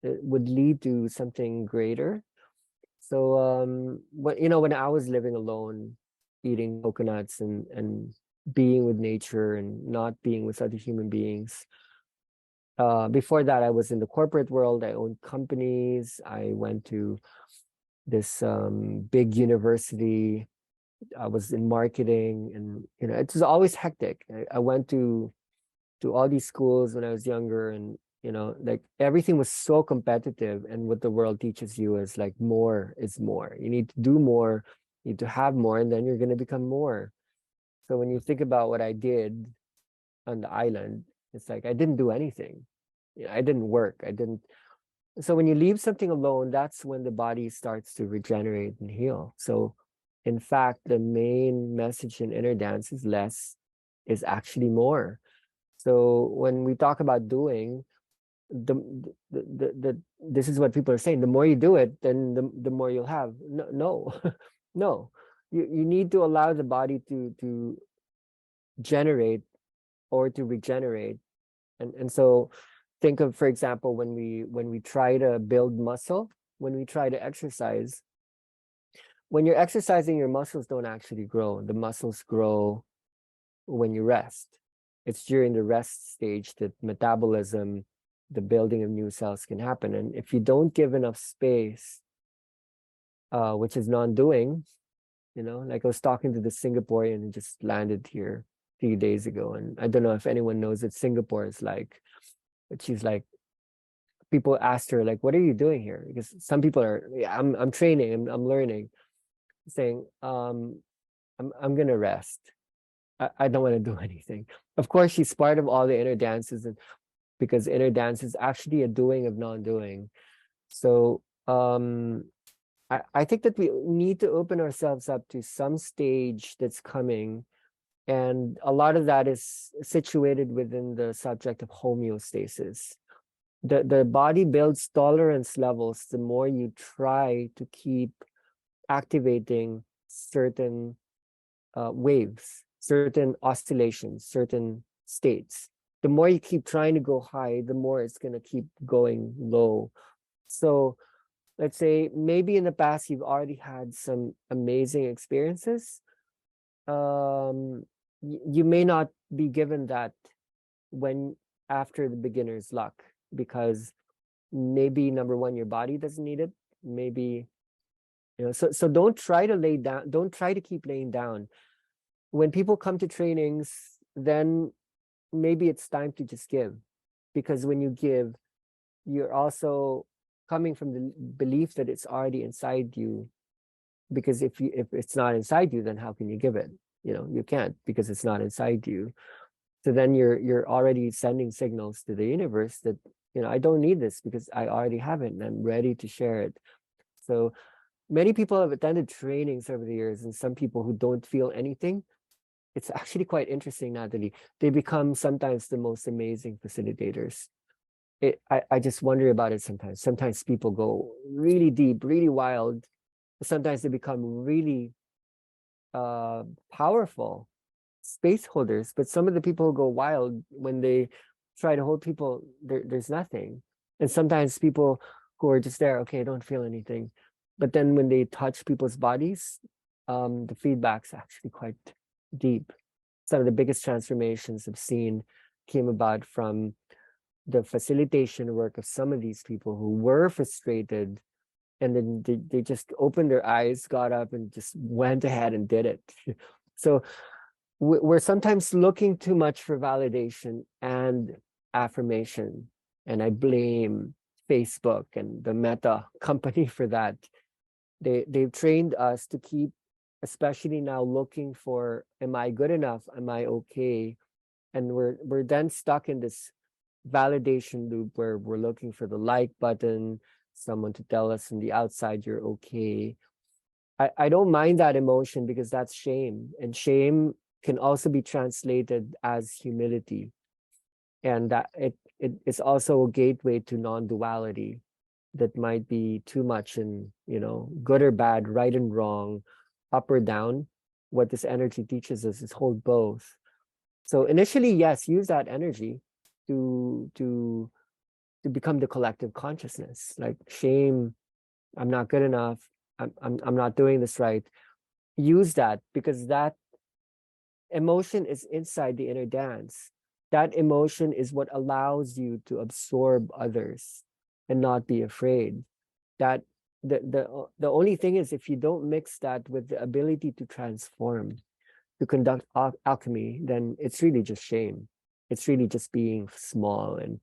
would lead to something greater. So when I was living alone, eating coconuts and being with nature and not being with other human beings, before that I was in the corporate world. I owned companies. I went to this big university. I was in marketing, and it was always hectic. I went to all these schools when I was younger, and like everything was so competitive. And what the world teaches you is like more is more. You need to do more, you need to have more, and then you're going to become more. So when you think about what I did on the island, it's like I didn't do anything. I didn't work. I didn't. So when you leave something alone, that's when the body starts to regenerate and heal. So in fact, the main message in inner dance is less is actually more. So when we talk about doing, this is what people are saying. The more you do it, then the more you'll have. No, no. You need to allow the body to generate or to regenerate. And so think of, for example, when we try to build muscle, when we try to exercise, when you're exercising, your muscles don't actually grow. The muscles grow when you rest. It's during the rest stage that metabolism, the building of new cells can happen. And if you don't give enough space, which is non-doing, like I was talking to the Singaporean who just landed here a few days ago, and I don't know if anyone knows what Singapore is like, but she's like, people asked her, like, what are you doing here? Because some people are, I'm training, I'm learning, saying, I'm gonna rest. I don't want to do anything. Of course, she's part of all the inner dances, and because inner dance is actually a doing of non-doing. So I think that we need to open ourselves up to some stage that's coming, and a lot of that is situated within the subject of homeostasis. The body builds tolerance levels the more you try to keep activating certain waves, certain oscillations, certain states. The more you keep trying to go high, the more it's going to keep going low. So let's say maybe in the past you've already had some amazing experiences. You may not be given that when after the beginner's luck, because maybe number one, your body doesn't need it. Maybe, so don't try to lay down, don't try to keep laying down. When people come to trainings, then maybe it's time to just give, because when you give, you're also coming from the belief that it's already inside you. Because if it's not inside you, then how can you give it? You can't, because it's not inside you. So then you're already sending signals to the universe that I don't need this because I already have it and I'm ready to share it. So many people have attended trainings over the years, and some people who don't feel anything, it's actually quite interesting, Natalie. They become sometimes the most amazing facilitators. I just wonder about it sometimes. Sometimes people go really deep, really wild. Sometimes they become really powerful. space holders, but some of the people go wild when they try to hold people. There's nothing. And sometimes people who are just there, okay, don't feel anything, but then when they touch people's bodies, the feedback's actually quite deep. Some of the biggest transformations I've seen came about from the facilitation work of some of these people who were frustrated, and then they just opened their eyes, got up, and just went ahead and did it. So we're sometimes looking too much for validation and affirmation, and I blame Facebook and the Meta company for that. They've trained us to keep, especially now, looking for, am I good enough, am I okay? And we're then stuck in this validation loop where we're looking for the like button, someone to tell us from the outside you're okay. I don't mind that emotion because that's shame, and shame can also be translated as humility, and that it is also a gateway to non-duality that might be too much in, you know, good or bad, right and wrong, up or down. What this energy teaches us is hold both. So initially, yes, use that energy to become the collective consciousness. Like shame, I'm not good enough, I'm not doing this right. Use that, because that emotion is inside the inner dance. That emotion is what allows you to absorb others and not be afraid. That the only thing is, if you don't mix that with the ability to transform, to conduct alchemy, then it's really just shame. It's really just being small and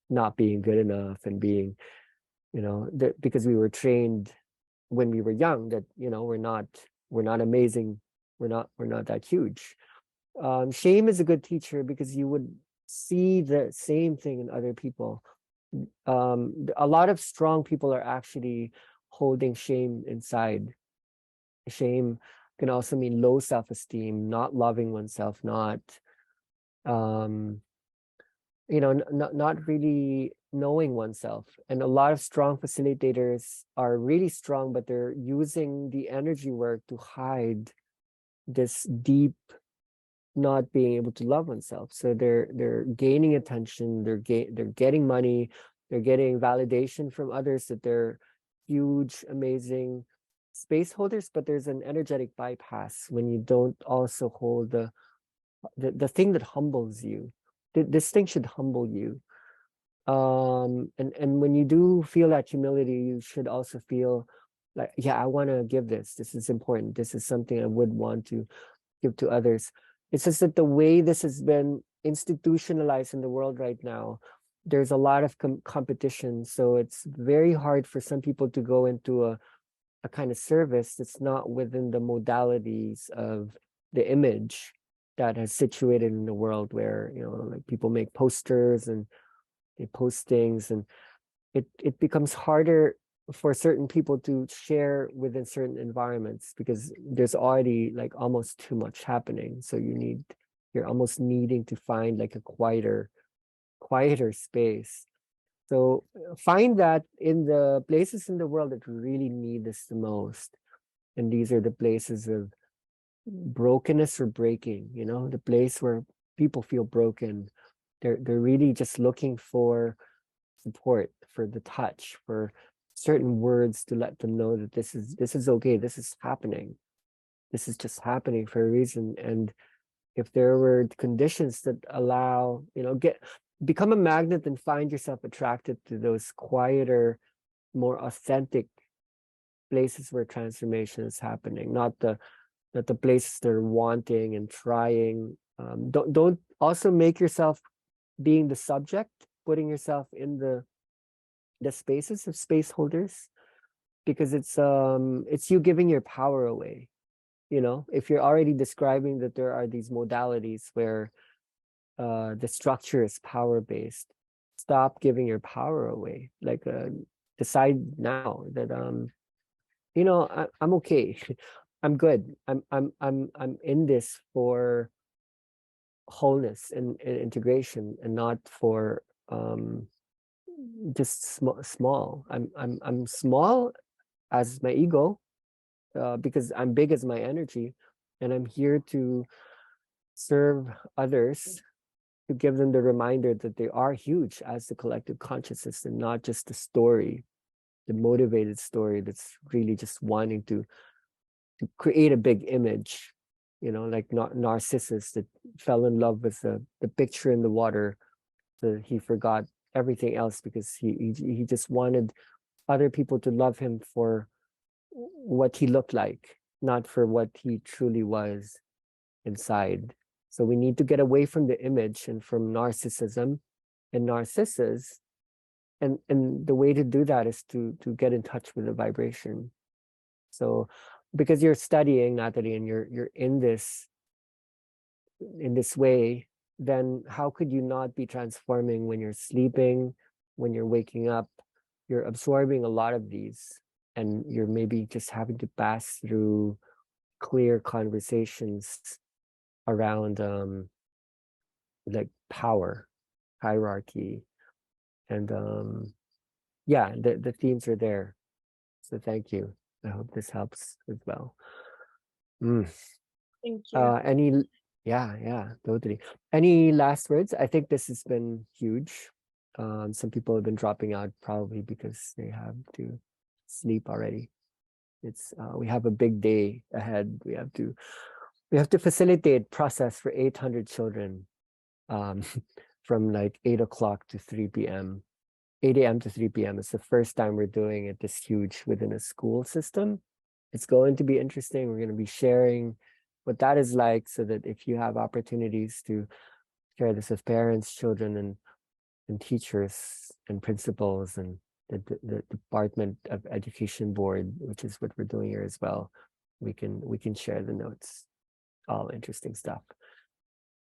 not being good enough, and being, you know, because we were trained when we were young that, you know, we're not amazing, we're not that huge. Shame is a good teacher because you would see the same thing in other people. A lot of strong people are actually holding shame inside. Shame can also mean low self-esteem, not loving oneself, not you know, not really knowing oneself. And a lot of strong facilitators are really strong, but they're using the energy work to hide this deep not being able to love oneself. So they're gaining attention, they're getting money, they're getting validation from others that they're huge, amazing space holders, but there's an energetic bypass when you don't also hold the thing that humbles you. This thing should humble you. And when you do feel that humility, you should also feel like, yeah, I want to give this. This is important. This is something I would want to give to others. It's just that the way this has been institutionalized in the world right now, there's a lot of competition. So it's very hard for some people to go into a kind of service that's not within the modalities of the image that has situated in the world, where, you know, like people make posters and they post things, and it becomes harder for certain people to share within certain environments because there's already like almost too much happening. So you're almost needing to find like a quieter space. So find that in the places in the world that really need this the most. And these are the places of brokenness or breaking, you know, the place where people feel broken. They're really just looking for support, for the touch, for certain words to let them know that this is okay, this is happening. This is just happening for a reason. And if there were conditions that allow, you know, become a magnet and find yourself attracted to those quieter, more authentic places where transformation is happening, not the places they're wanting and trying. Don't also make yourself being the subject, putting yourself in the spaces of space holders, because it's you giving your power away. You know, if you're already describing that there are these modalities where the structure is power based, stop giving your power away. Like decide now that you know, I'm okay. I'm good. I'm in this for wholeness and integration, and not for just small. I'm small as my ego, because I'm big as my energy, and I'm here to serve others, to give them the reminder that they are huge as the collective consciousness and not just the story, the motivated story that's really just wanting to create a big image, like Narcissus that fell in love with the picture in the water. He forgot everything else because he just wanted other people to love him for what he looked like, not for what he truly was inside. So we need to get away from the image and from narcissism and narcissus. And the way to do that is to get in touch with the vibration. So because you're studying, Natalie, and you're in this way, then how could you not be transforming when you're sleeping, when you're waking up? You're absorbing a lot of these, and you're maybe just having to pass through clear conversations around like power, hierarchy, and yeah, the themes are there. So thank you. I hope this helps as well. Thank you. Yeah, totally. Any last words? I think this has been huge. Some people have been dropping out probably because they have to sleep already. It's we have a big day ahead. We have to facilitate process for 800 children from like 8 o'clock to 3 p.m. 8 a.m. to 3 p.m. It's the first time we're doing it this huge within a school system. It's going to be interesting. We're going to be sharing what that is like, so that if you have opportunities to share this with parents, children, and teachers and principals and the Department of Education Board, which is what we're doing here as well, we can share the notes. All interesting stuff.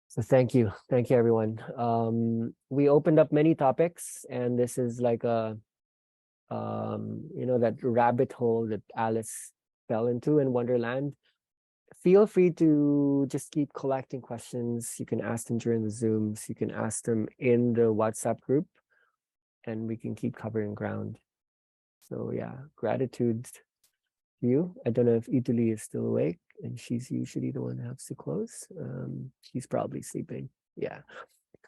So thank you everyone. We opened up many topics, and this is like a that rabbit hole that Alice fell into in Wonderland. Feel free to just keep collecting questions. You can ask them during the Zooms. You can ask them in the WhatsApp group, and we can keep covering ground. So yeah, gratitude to you. I don't know if Italy is still awake, and she's usually the one who has to close. She's probably sleeping. Yeah.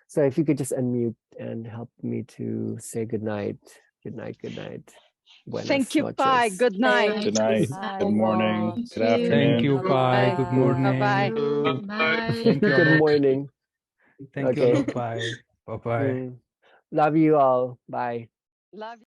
So if you could just unmute and help me to say good night. Good night. Good night. Buenas Thank you, noches. Pi. Good night. Good night. Good morning. Good afternoon. Thank you, Pi. Good morning. Bye-bye. Bye. Thank you. Good morning. Thank you, Okay. Pai. Bye-bye. Love you all. Bye. Love you.